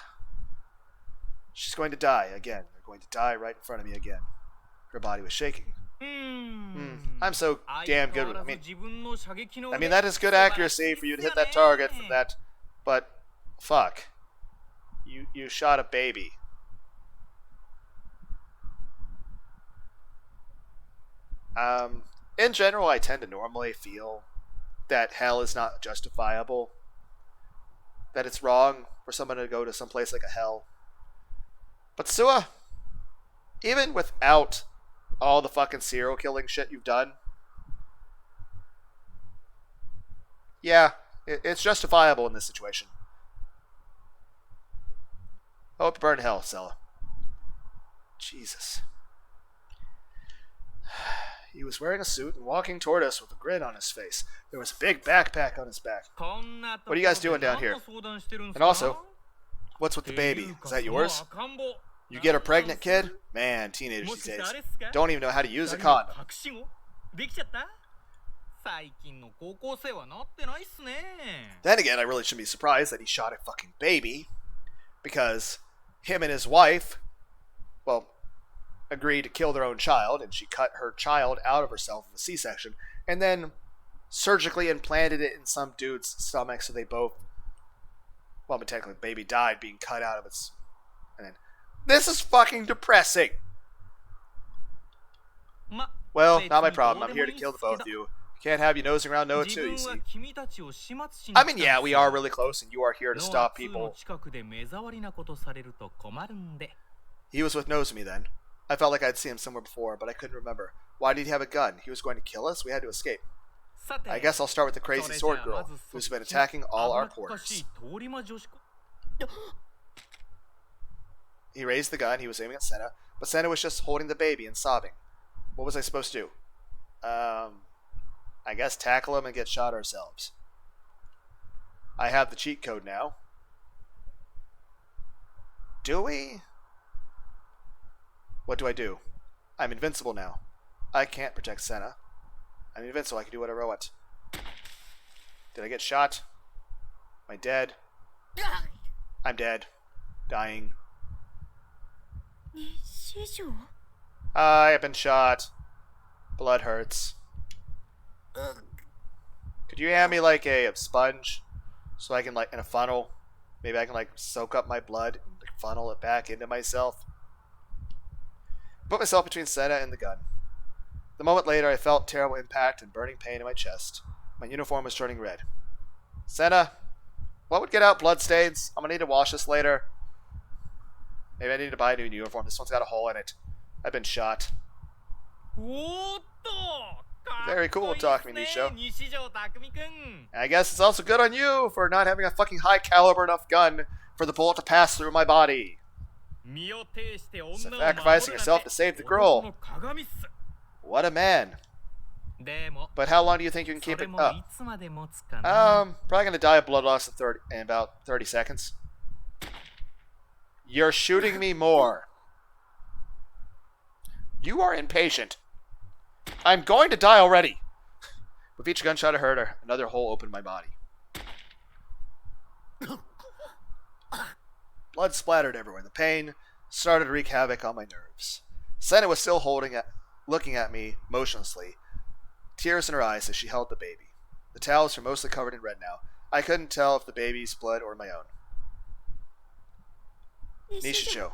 She's going to die again. They're going to die right in front of me again. Her body was shaking. I'm so damn good. I mean, that is good accuracy for you to hit that target from that. But, fuck. You shot a baby. In general, I tend to normally feel that hell is not justifiable. That it's wrong for someone to go to some place like a hell. But Sua, even without all the fucking serial killing shit you've done, yeah, it's justifiable in this situation. I hope you burn in hell, Sela. Jesus. He was wearing a suit and walking toward us with a grin on his face. There was a big backpack on his back. What are you guys doing down here? And also, what's with the baby? Is that yours? You get her pregnant, kid? Man, teenagers these days don't even know how to use a condom. Then again, I really shouldn't be surprised that he shot a fucking baby, because him and his wife, well, agreed to kill their own child, and she cut her child out of herself with a C-section, and then surgically implanted it in some dude's stomach, so they both, well, but technically the baby died being cut out of its, and then, this is fucking depressing. Well, not my problem. I'm here to kill the both of you. Can't have you nosing around Noah too, you see. I mean, yeah, we are really close, and you are here to stop people. He was with Nozomi then. I felt like I'd seen him somewhere before, but I couldn't remember. Why did he have a gun? He was going to kill us? We had to escape. I guess I'll start with the crazy sword girl, who's been attacking all our quarters. He raised the gun. He was aiming at Sena, but Sena was just holding the baby and sobbing. What was I supposed to do? I guess tackle him and get shot ourselves. I have the cheat code now. Do we? What do I do? I'm invincible now. I can't protect Sena. I'm invincible. I can do whatever I want. Did I get shot? Am I dead? I'm dead. Dying. I have been shot. Blood hurts. Could you hand me like a sponge so I can, like, in a funnel, maybe I can like soak up my blood and like, funnel it back into myself? Put myself between Sena and the gun. The moment later, I felt terrible impact and burning pain in my chest. My uniform was turning red. Sena, what would get out bloodstains? I'm gonna need to wash this later. Maybe I need to buy a new uniform. This one's got a hole in it. I've been shot. Very cool talking to me, Nisho. I guess it's also good on you for not having a fucking high caliber enough gun for the bullet to pass through my body. Sacrificing yourself to save the girl. What a man. But how long do you think you can keep it up? Probably gonna die of blood loss in about 30 seconds. You're shooting me more. You are impatient. I'm going to die already. With each gunshot I heard, another hole opened in my body. Blood splattered everywhere. The pain started to wreak havoc on my nerves. Sena was still looking at me motionlessly, tears in her eyes as she held the baby. The towels were mostly covered in red now. I couldn't tell if the baby's blood or my own. Nishicho.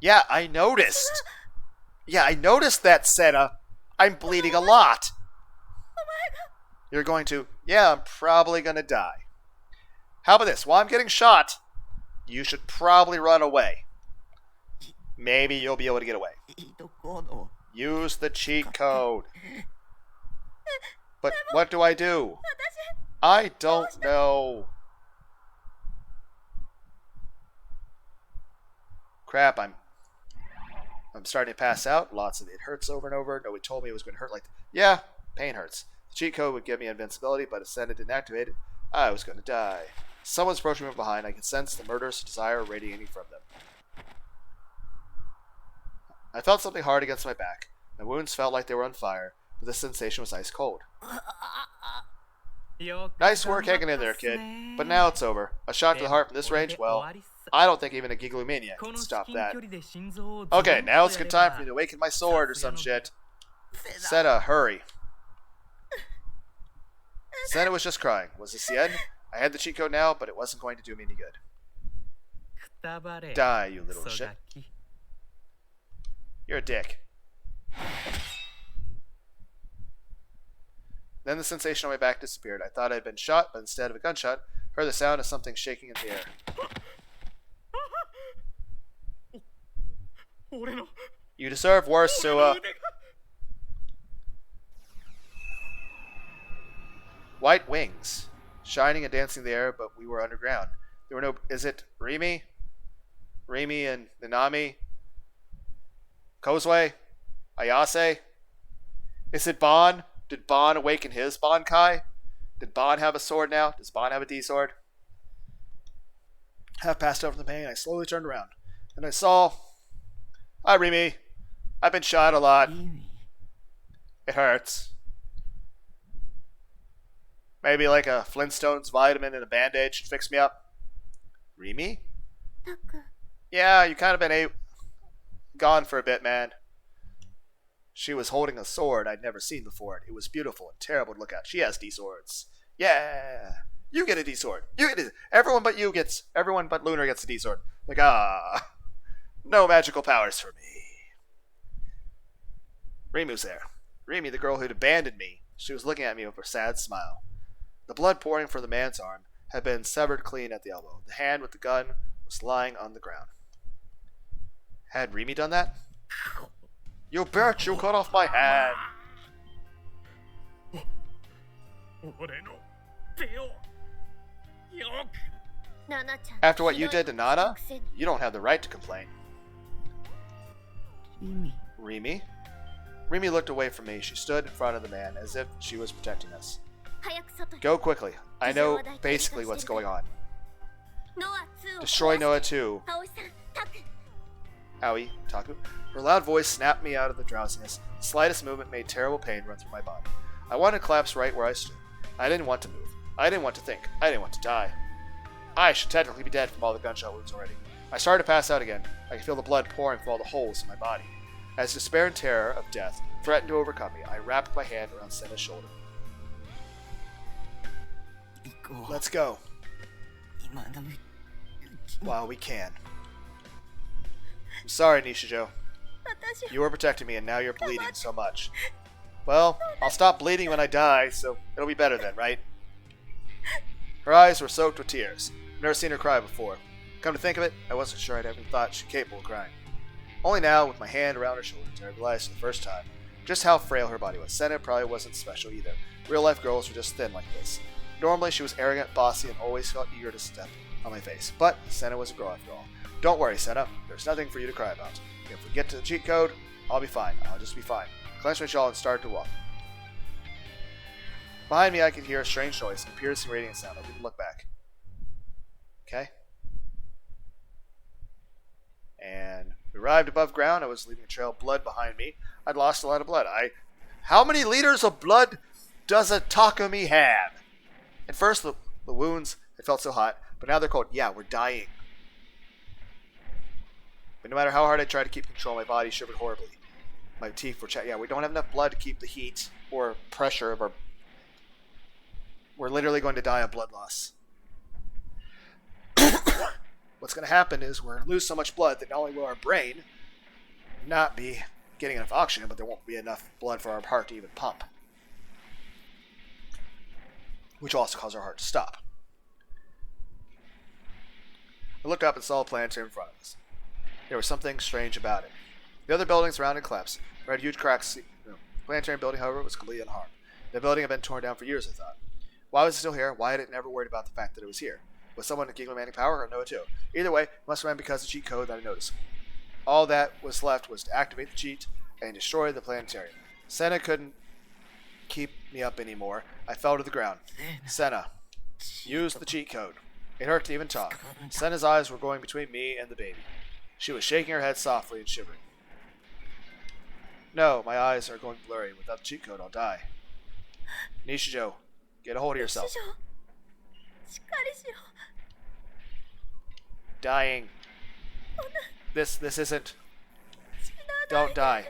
Yeah, I noticed. Yeah, I noticed that, Sena. I'm bleeding a lot. You're going to... Yeah, I'm probably going to die. How about this? While I'm getting shot, you should probably run away. Maybe you'll be able to get away. Use the cheat code. But what do I do? I don't know. Crap, I'm starting to pass out. Lots of it hurts over and over. Nobody told me it was going to hurt like... Yeah, pain hurts. The cheat code would give me invincibility, but if Sena didn't activate it, I was going to die. Someone's approaching me from behind. I can sense the murderous desire radiating from them. I felt something hard against my back. My wounds felt like they were on fire, but the sensation was ice cold. Nice work hanging in there, kid. But now it's over. A shot to the heart from this range, well, I don't think even a giggly maniac can stop that. Okay, now it's a good time for me to awaken my sword or some shit. Sena, hurry. Sena was just crying. Was this the end? I had the cheat code now, but it wasn't going to do me any good. Die, you little shit. You're a dick. Then the sensation on my back disappeared. I thought I had been shot, but instead of a gunshot, heard the sound of something shaking in the air. You deserve worse, Sua. White wings, shining and dancing in the air, but we were underground. There were no... Is it Rimi? Rimi and Nanami? Kozue? Ayase? Is it Bon? Did Bon awaken his Bankai? Did Bon have a sword now? Does Bon have a D-sword? Half passed out from the pain, I slowly turned around. And I saw... Hi, Rimi. I've been shot a lot. It hurts. Maybe like a Flintstones vitamin and a Band-Aid should fix me up. Rimi? Yeah, you kind of been gone for a bit, man. She was holding a sword I'd never seen before. It was beautiful and terrible to look at. She has D-swords. Yeah. You get a D-sword. You get it. Everyone but Lunar gets a D-sword. Like, no magical powers for me. Rimu's there. Rimi, the girl who'd abandoned me. She was looking at me with a sad smile. The blood pouring from the man's arm had been severed clean at the elbow. The hand with the gun was lying on the ground. Had Rimi done that? You bitch, you cut off my hand! After what you did to Nana, you don't have the right to complain. Rimi? Rimi looked away from me. She stood in front of the man as if she was protecting us. Go quickly. I know basically what's going on. Destroy Noah too. Aoi, Taku. Her loud voice snapped me out of the drowsiness. The slightest movement made terrible pain run through my body. I wanted to collapse right where I stood. I didn't want to move. I didn't want to think. I didn't want to die. I should technically be dead from all the gunshot wounds already. I started to pass out again. I could feel the blood pouring from all the holes in my body. As despair and terror of death threatened to overcome me, I wrapped my hand around Sena's shoulder. Let's go. While we can. I'm sorry, Nishijo. You were protecting me and now you're bleeding so much. Well, I'll stop bleeding when I die, so it'll be better then, right? Her eyes were soaked with tears. I've never seen her cry before. Come to think of it, I wasn't sure I'd ever thought she'd capable of crying. Only now, with my hand around her shoulder, did I realize for the first time just how frail her body was. Sena probably wasn't special either. Real-life girls were just thin like this. Normally, she was arrogant, bossy, and always felt eager to step on my face. But Sena was a girl after all. Don't worry, Sena. There's nothing for you to cry about. If we get to the cheat code, I'll be fine. I'll just be fine. I clenched my jaw and started to walk. Behind me, I could hear a strange noise, a piercing radiant sound. I didn't look back. Okay. And we arrived above ground. I was leaving a trail of blood behind me. I'd lost a lot of blood. How many liters of blood does a Takumi have? At first, the wounds had felt so hot, but now they're cold. Yeah, we're dying. But no matter how hard I tried to keep control, my body shivered horribly. My teeth were chattering. Yeah, we don't have enough blood to keep the heat or pressure of our... We're literally going to die of blood loss. What's going to happen is we're going to lose so much blood that not only will our brain not be getting enough oxygen, but there won't be enough blood for our heart to even pump. Which will also cause our heart to stop. I looked up and saw a planetarium in front of us. There was something strange about it. The other buildings around it collapsed. There had huge cracks. The planetarium building, however, was completely unharmed. The building had been torn down for years, I thought. Why was it still here? Why had it never worried about the fact that it was here? Was someone giggling manic power or Noah too? Either way, it must have been because of the cheat code that I noticed. All that was left was to activate the cheat and destroy the planetarium. Sena couldn't keep me up anymore. I fell to the ground. Sena, use the cheat code. It hurt to even talk. Sena's eyes were going between me and the baby. She was shaking her head softly and shivering. No, my eyes are going blurry. Without the cheat code, I'll die. Nishijo, Get a hold of 師 yourself. 匠しっかりしろ Dying. This isn't. 死なない Don't die.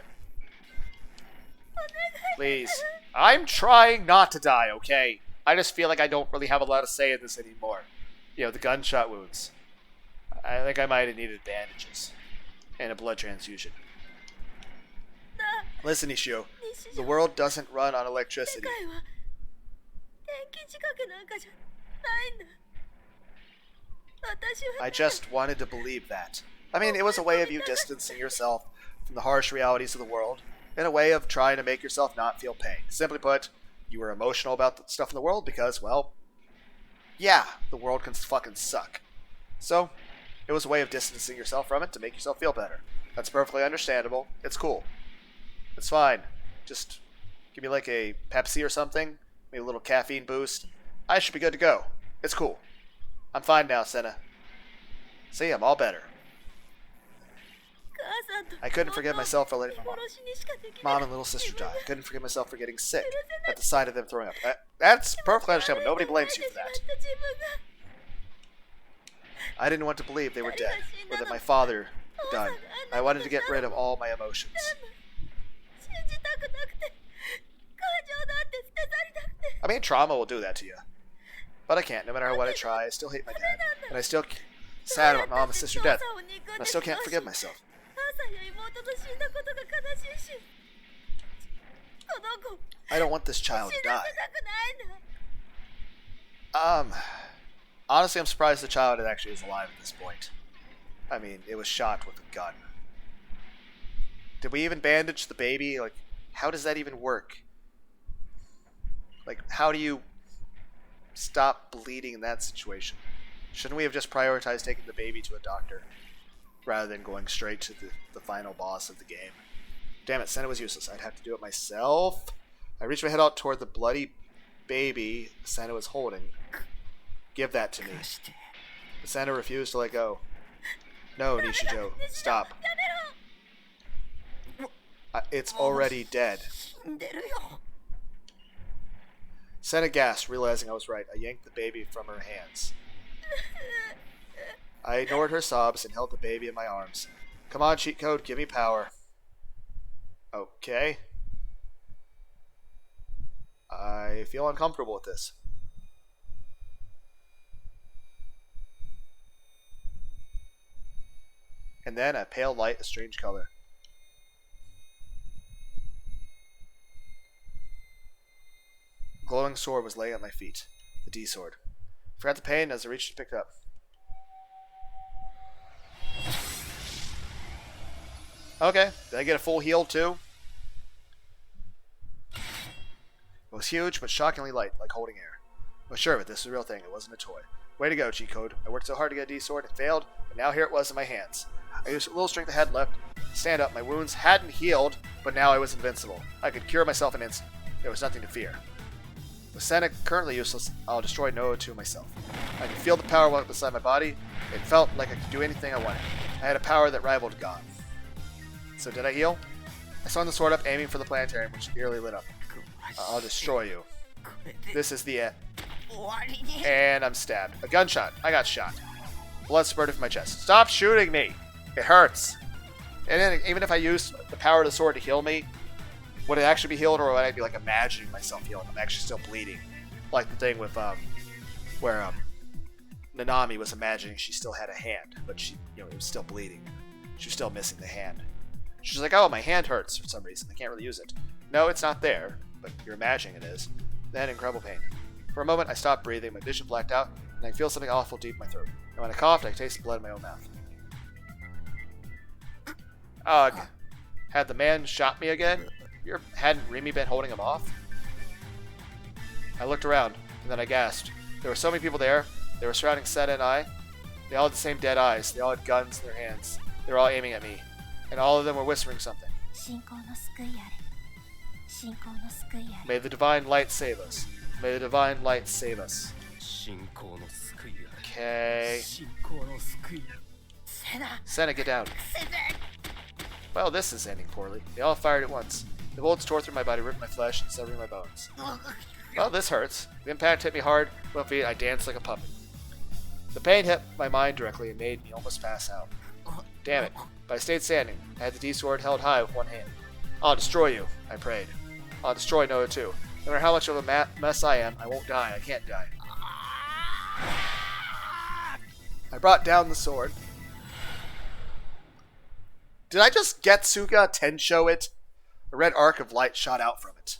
Please. I'm trying not to die, okay? I just feel like I don't really have a lot to say in this anymore. You know, the gunshot wounds. I think I might have needed bandages. And a blood transfusion. Listen, Ishio. 西 The 条 world doesn't run on 世 electricity. 界は電気仕掛けなんかじゃないんだ私は I just wanted to believe that. I mean, it was a way of you distancing yourself from the harsh realities of the world, and a way of trying to make yourself not feel pain. Simply put, you were emotional about the stuff in the world because, well, yeah, the world can fucking suck. So, it was a way of distancing yourself from it to make yourself feel better. That's perfectly understandable. It's cool. It's fine. Just give me like a Pepsi or something, maybe a little caffeine boost. I should be good to go. It's cool. I'm fine now, Sena. See, I'm all better. 母さんと I couldn't forgive myself for letting 見 my 殺しにしかできない mom and little sister die. I couldn't forgive myself for getting sick at the sight of them throwing up. That's perfectly understandable. Nobody blames you for that. 自分が I didn't want to believe they were dead, or that my father had died. I wanted to get rid of all my emotions. 信じたくなくて感情だって捨て去りたくて I mean, trauma will do that to you. But I can't. No matter what I try, I still hate my dad. And I still sad about my mom and sister death. And I still can't forgive myself. 母さんや妹の死んだことが悲しいしこの子 I don't want this child 死 to な die. せたくないんだ Honestly, I'm surprised the child actually is alive at this point. I mean, it was shot with a gun. Did we even bandage the baby? Like, how does that even work? Like, how do you stop bleeding in that situation? Shouldn't we have just prioritized taking the baby to a doctor rather than going straight to the final boss of the game? Damn it, Sena was useless. I'd have to do it myself. I reached my head out toward the bloody baby Sena was holding. Give that to me. 貸して But Sena refused to let go. No, Nishijo, stop. It's already dead. 死んでるよ Sena gasped, realizing I was right. I yanked the baby from her hands. I ignored her sobs and held the baby in my arms. Come on, cheat code, give me power. Okay. I feel uncomfortable with this. And then a pale light, a strange color. A glowing sword was laying at my feet. The D sword. I forgot the pain as I reached to pick it up. Okay, did I get a full heal too? It was huge, but shockingly light, like holding air. I was sure of it, this was a real thing, it wasn't a toy. Way to go, G-Code. I worked so hard to get a D-sword, it failed, but now here it was in my hands. I used a little strength I had left to stand up. My wounds hadn't healed, but now I was invincible. I could cure myself in an instant. There was nothing to fear. With Sena currently useless, I'll destroy Noah 2 myself. I could feel the power walk beside my body. It felt like I could do anything I wanted. I had a power that rivaled God. So did I heal? I swung the sword up, aiming for the planetarium, which nearly lit up. I'll destroy you. これで This is the end. 終わりに And I'm stabbed. A gunshot. I got shot. Blood spurted from my chest. Stop shooting me! It hurts. And then, even if I used the power of the sword to heal me, would it actually be healed, or would I be like imagining myself healing? I'm actually still bleeding. Like the thing with where Nanami was imagining she still had a hand, but she, it was still bleeding. She was still missing the hand. She's like, oh, my hand hurts for some reason. I can't really use it. No, it's not there, but you're imagining it is. Then incredible pain. For a moment, I stopped breathing, my vision blacked out, and I feel something awful deep in my throat. And when I coughed, I could taste the blood in my own mouth. Ugh. Had the man shot me again? Hadn't Remy been holding him off? I looked around, and then I gasped. There were so many people there. They were surrounding Sena and I. They all had the same dead eyes. They all had guns in their hands. They were all aiming at me. And all of them were whispering something. 信仰の救いあれ信仰の救いあれ May the divine light save us. May the divine light save us. 信仰の救いあ Okay. れ信仰の救いセナ Sena, get down. 先生 Well, this is ending poorly. They all fired at once. The bullets tore through my body, ripped my flesh, and severing my bones. Oh, this hurts. The impact hit me hard. With my feet, I danced like a puppet. The pain hit my mind directly and made me almost pass out. Damn it. But I stayed standing. I had the D-sword held high with one hand. I'll destroy you, I prayed. I'll destroy Noah too. No matter how much of a mess I am, I won't die. I can't die. I brought down the sword. Did I just Getsuga Tensho it? A red arc of light shot out from it.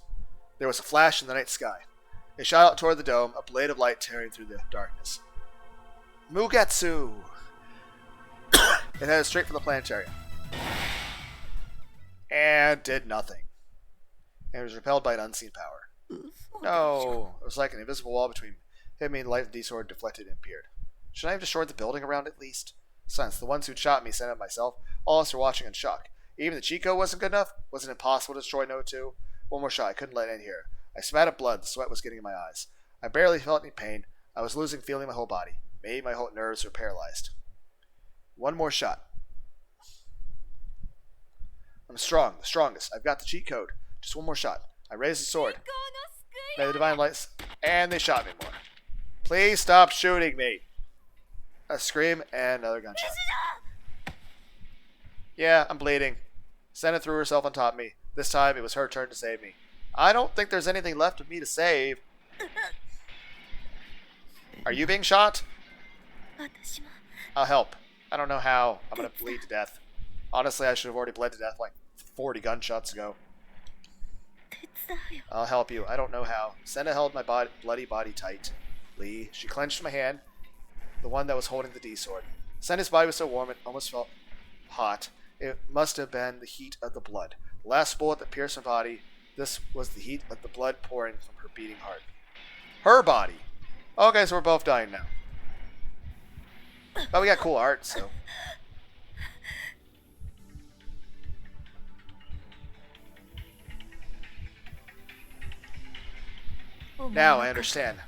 There was a flash in the night sky. It shot out toward the dome, a blade of light tearing through the darkness. Mugetsu! It headed straight for the planetarium. And did nothing. And it was repelled by an unseen power. No! It was like an invisible wall between me. Hit me and the light of the D-sword deflected and appeared. Should I have destroyed the building around at least? Since the ones who'd shot me sent it myself, all of us were watching in shock. Even the Chico wasn't good enough? Was it impossible to destroy No 2? One more shot, I couldn't let it in here. I spat up blood, the sweat was getting in my eyes. I barely felt any pain. I was losing feeling in my whole body. Maybe my whole nerves were paralyzed. One more shot. I'm strong, the strongest. I've got the cheat code. Just one more shot. I raised the sword. May the divine lights. And they shot me more. Please stop shooting me. A scream and another gunshot. Yeah, I'm bleeding. Sena threw herself on top of me. This time it was her turn to save me. I don't think there's anything left of me to save. Are you being shot? I'll help. I don't know how. I'm gonna bleed to death. Honestly, I should have already bled to death like 40 gunshots ago. I'll help you. I don't know how. Sena held my bloody body tightly. She clenched my hand, the one that was holding the D-sword. Sena's body was so warm it almost felt hot. It must have been the heat of the blood. The last bullet that pierced my body, this was the heat of the blood pouring from her beating heart. Her body! Okay, so we're both dying now. But we got cool art, so... Now I understand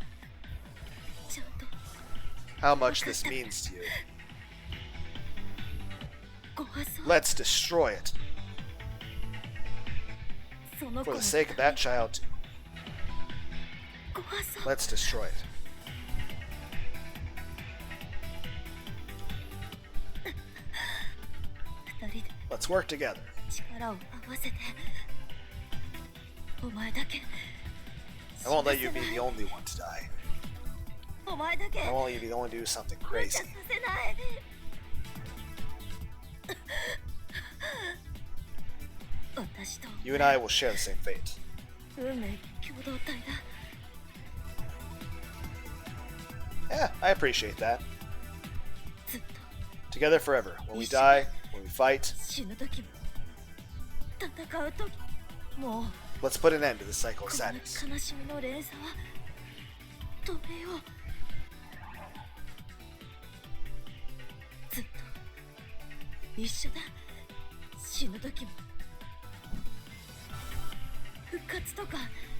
how much this means to you. Let's destroy it. For the sake of that child, too. Let's destroy it. Let's work together. I won't let you be the only one to die. I won't let you be the only one to do something crazy. You and I will share the same fate. Yeah, I appreciate that. Together forever. When we die, when we fight, let's put an end to this cycle of sadness.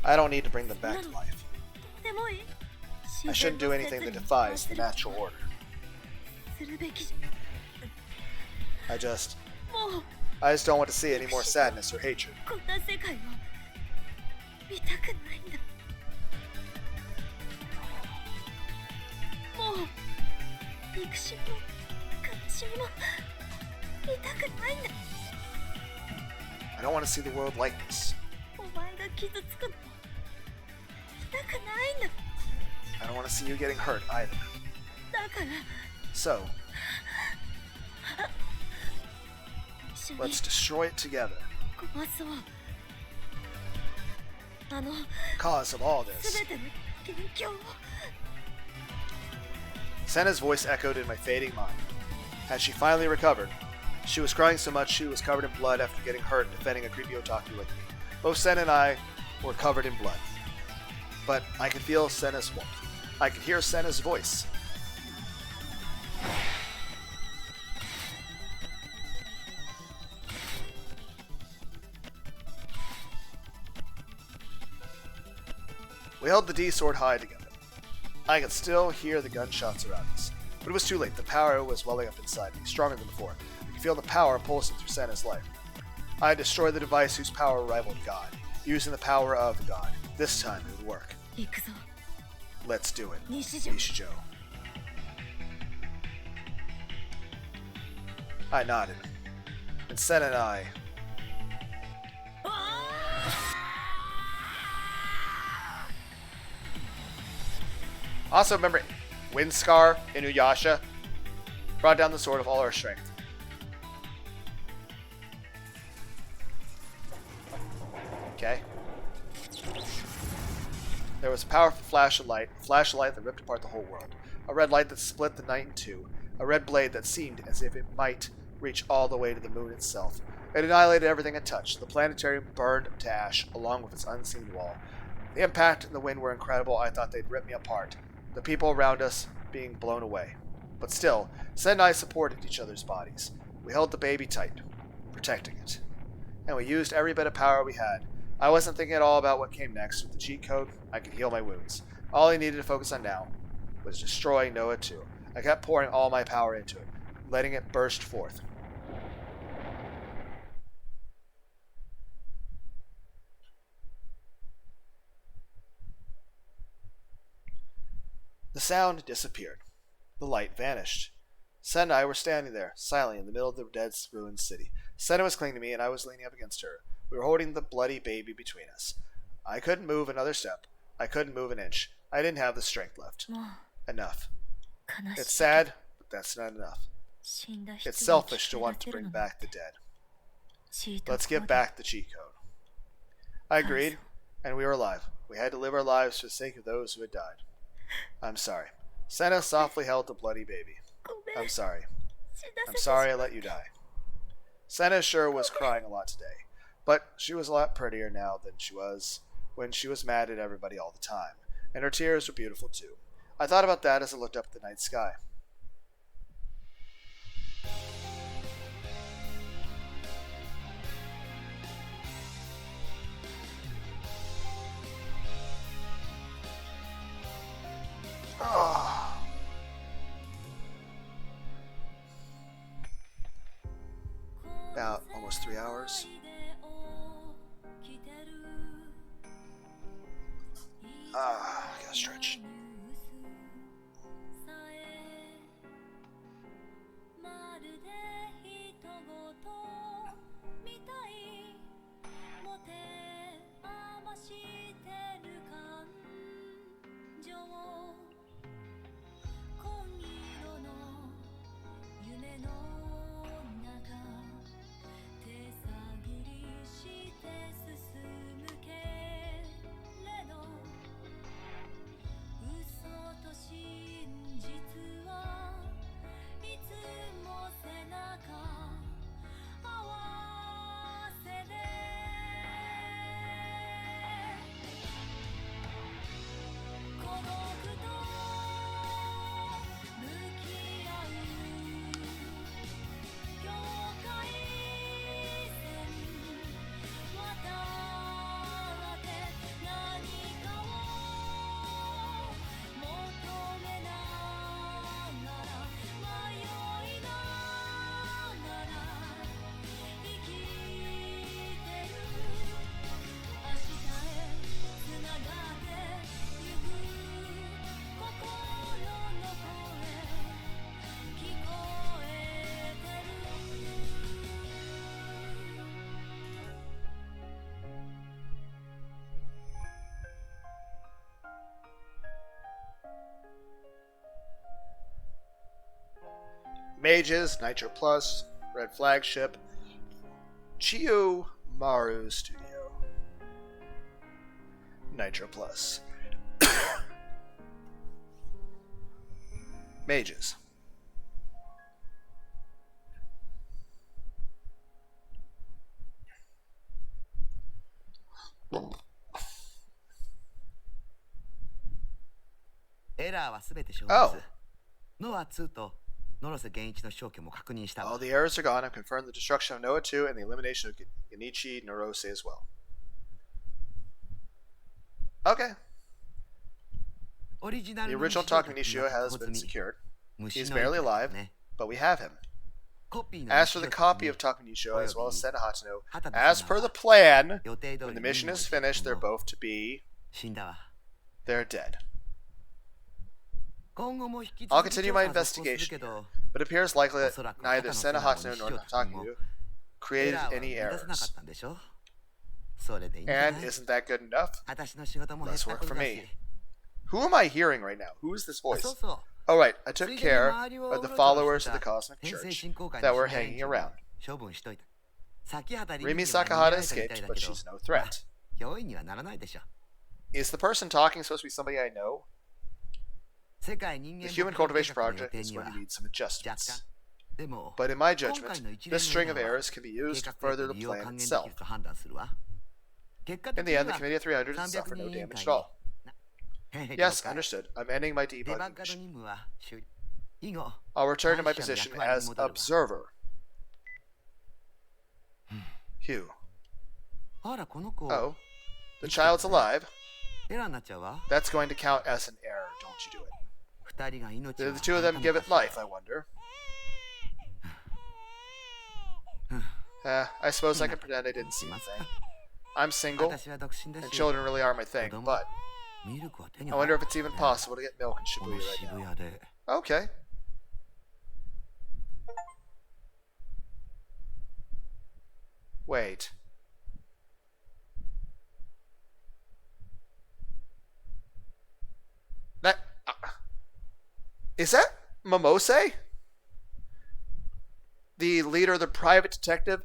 I don't need to bring them back to life. I shouldn't do anything that defies the natural order. I just don't want to see any more sadness or hatred. I don't want to see the world like this. I don't want to see you getting hurt either. So, let's destroy it together. Cause of all this. Sena's voice echoed in my fading mind. Had she finally recovered? She was crying so much she was covered in blood after getting hurt defending a creepy otaku like me. Both Sena and I were covered in blood. But I could feel Sena's warmth. I could hear Sena's voice. We held the D-sword high together. I could still hear the gunshots around us. But it was too late. The power was welling up inside me, stronger than before. I could feel the power pulsing through Sena's life. I had destroyed the device whose power rivaled God, using the power of God. This time it would work. 行くぞ Let's do it. 西条 Nishijo. I nodded. And Sena and I. Also remember, Windscar, Inuyasha brought down the sword of all our strength. Okay. There was a powerful flash of light that ripped apart the whole world. A red light that split the night in two. A red blade that seemed as if it might reach all the way to the moon itself. It annihilated everything it touched. The planetarium burned to ash, along with its unseen wall. The impact and the wind were incredible. I thought they'd rip me apart. The people around us being blown away. But still, Sen and I supported each other's bodies. We held the baby tight, protecting it. And we used every bit of power we had. I wasn't thinking at all about what came next. With the cheat code, I could heal my wounds. All I needed to focus on now was destroying Noah 2. I kept pouring all my power into it, letting it burst forth. The sound disappeared. The light vanished. Sena and I were standing there, silently in the middle of the dead ruined city. Sena was clinging to me, and I was leaning up against her. We were holding the bloody baby between us. I couldn't move another step. I couldn't move an inch. I didn't have the strength left. Enough. It's sad, but that's not enough. It's selfish to want to bring back the dead. Let's give back the cheat code. I agreed, and we were alive. We had to live our lives for the sake of those who had died. I'm sorry. Sena softly held the bloody baby. I'm sorry. I'm sorry I let you die. Sena sure was crying a lot today, but she was a lot prettier now than she was when she was mad at everybody all the time, and her tears were beautiful too. I thought about that as I looked up at the night sky. About almost 3 hours. I gotta stretch. Mages, Nitro Plus, Red Flagship, Chiyo Maru Studio, Nitro Plus. Mages. Oh. All the errors are gone. I've confirmed the destruction of Noah 2 and the elimination of Genichi Norose as well. Okay. The original Takumi Nishio has been secured. He's barely alive, but we have him. As for the copy of Takumi Nishio as well as Sena Hatano, as per the plan, when the mission is finished, they're both to be They're dead. 今後も引き I'll 続き continue 調 my 査は続行する investigation, けど but it appears likely お that そらく neither 畑野 Sena, さんも Hatano, 西 nor 田君も Nataku エ created ラーは any 目指さなか errors. ったんでしょそれでいいんじゃ And ない isn't that good enough? 私の仕事も減っ Less た work こと for だ me. し Who am I hearing right now? Who is this あ voice? そうそう Oh, right. I つ took いでに care 周りを of う the ろちょろ followers し of た the Cosmic 編成 Church 振興会 that の were 新 hanging 連中 around. 処分しといた先畑 Rimi 凛には逃げら Sakahata れたみたい escaped, だ but けど she's no まあ threat. 脅威にはならないでしょ Is the person talking supposed to be somebody I know? 世界人間 The human 牧場計 cultivation 画の予 project 定 is に going は to need some 若 adjustments. 干でも But in my 今 judgment, 回の一 this 連 string の of 変化は errors can be 計 used to 画 further 的 the 利用 plan 還元でき itself. ると判断するわ結果 In 的 the に end, the は Committee of 300 has 300 suffered no 人委員 damage 会 at all. に Yes, 了解 understood. I'm ending my デ debugging バッガー mission. 任務は終了以後 I'll return to my 監視者の position 役割に as 戻るわ observer. Hugh. あらこの子 Oh, the child's alive. エラーになっちゃうわ That's going to count as an error. Don't you do it. 二人が命 Did を the two of 与 them え give たの it かしら life, I wonder? I suppose I can pretend I didn't see します anything. か I'm single, 私は独身だ and し children really are my thing, 子供 but ミルクは手に I 入 wonder る if it's even possible to get milk in この Shibuya 渋 right 谷で now. Okay. Wait. That is that Momose? The leader of the private detective?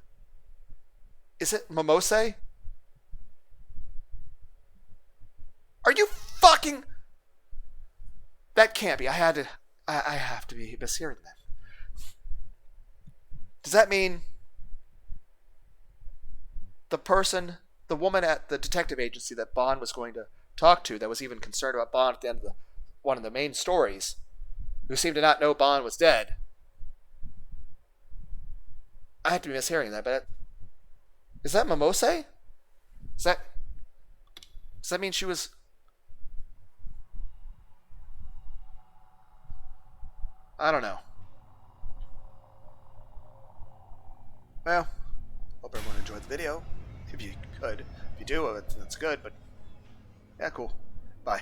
Is it Momose? Are you fucking? That can't be. I have to be mishearing that. Does that mean the woman at the detective agency that Bond was going to talk to, that was even concerned about Bond at the end of one of the main stories, who seemed to not know Bond was dead? I have to be mishearing that, but is that Momose? Does that mean she was? I don't know. Well, hope everyone enjoyed the video. If you could. If you do, that's good, but yeah, cool. Bye.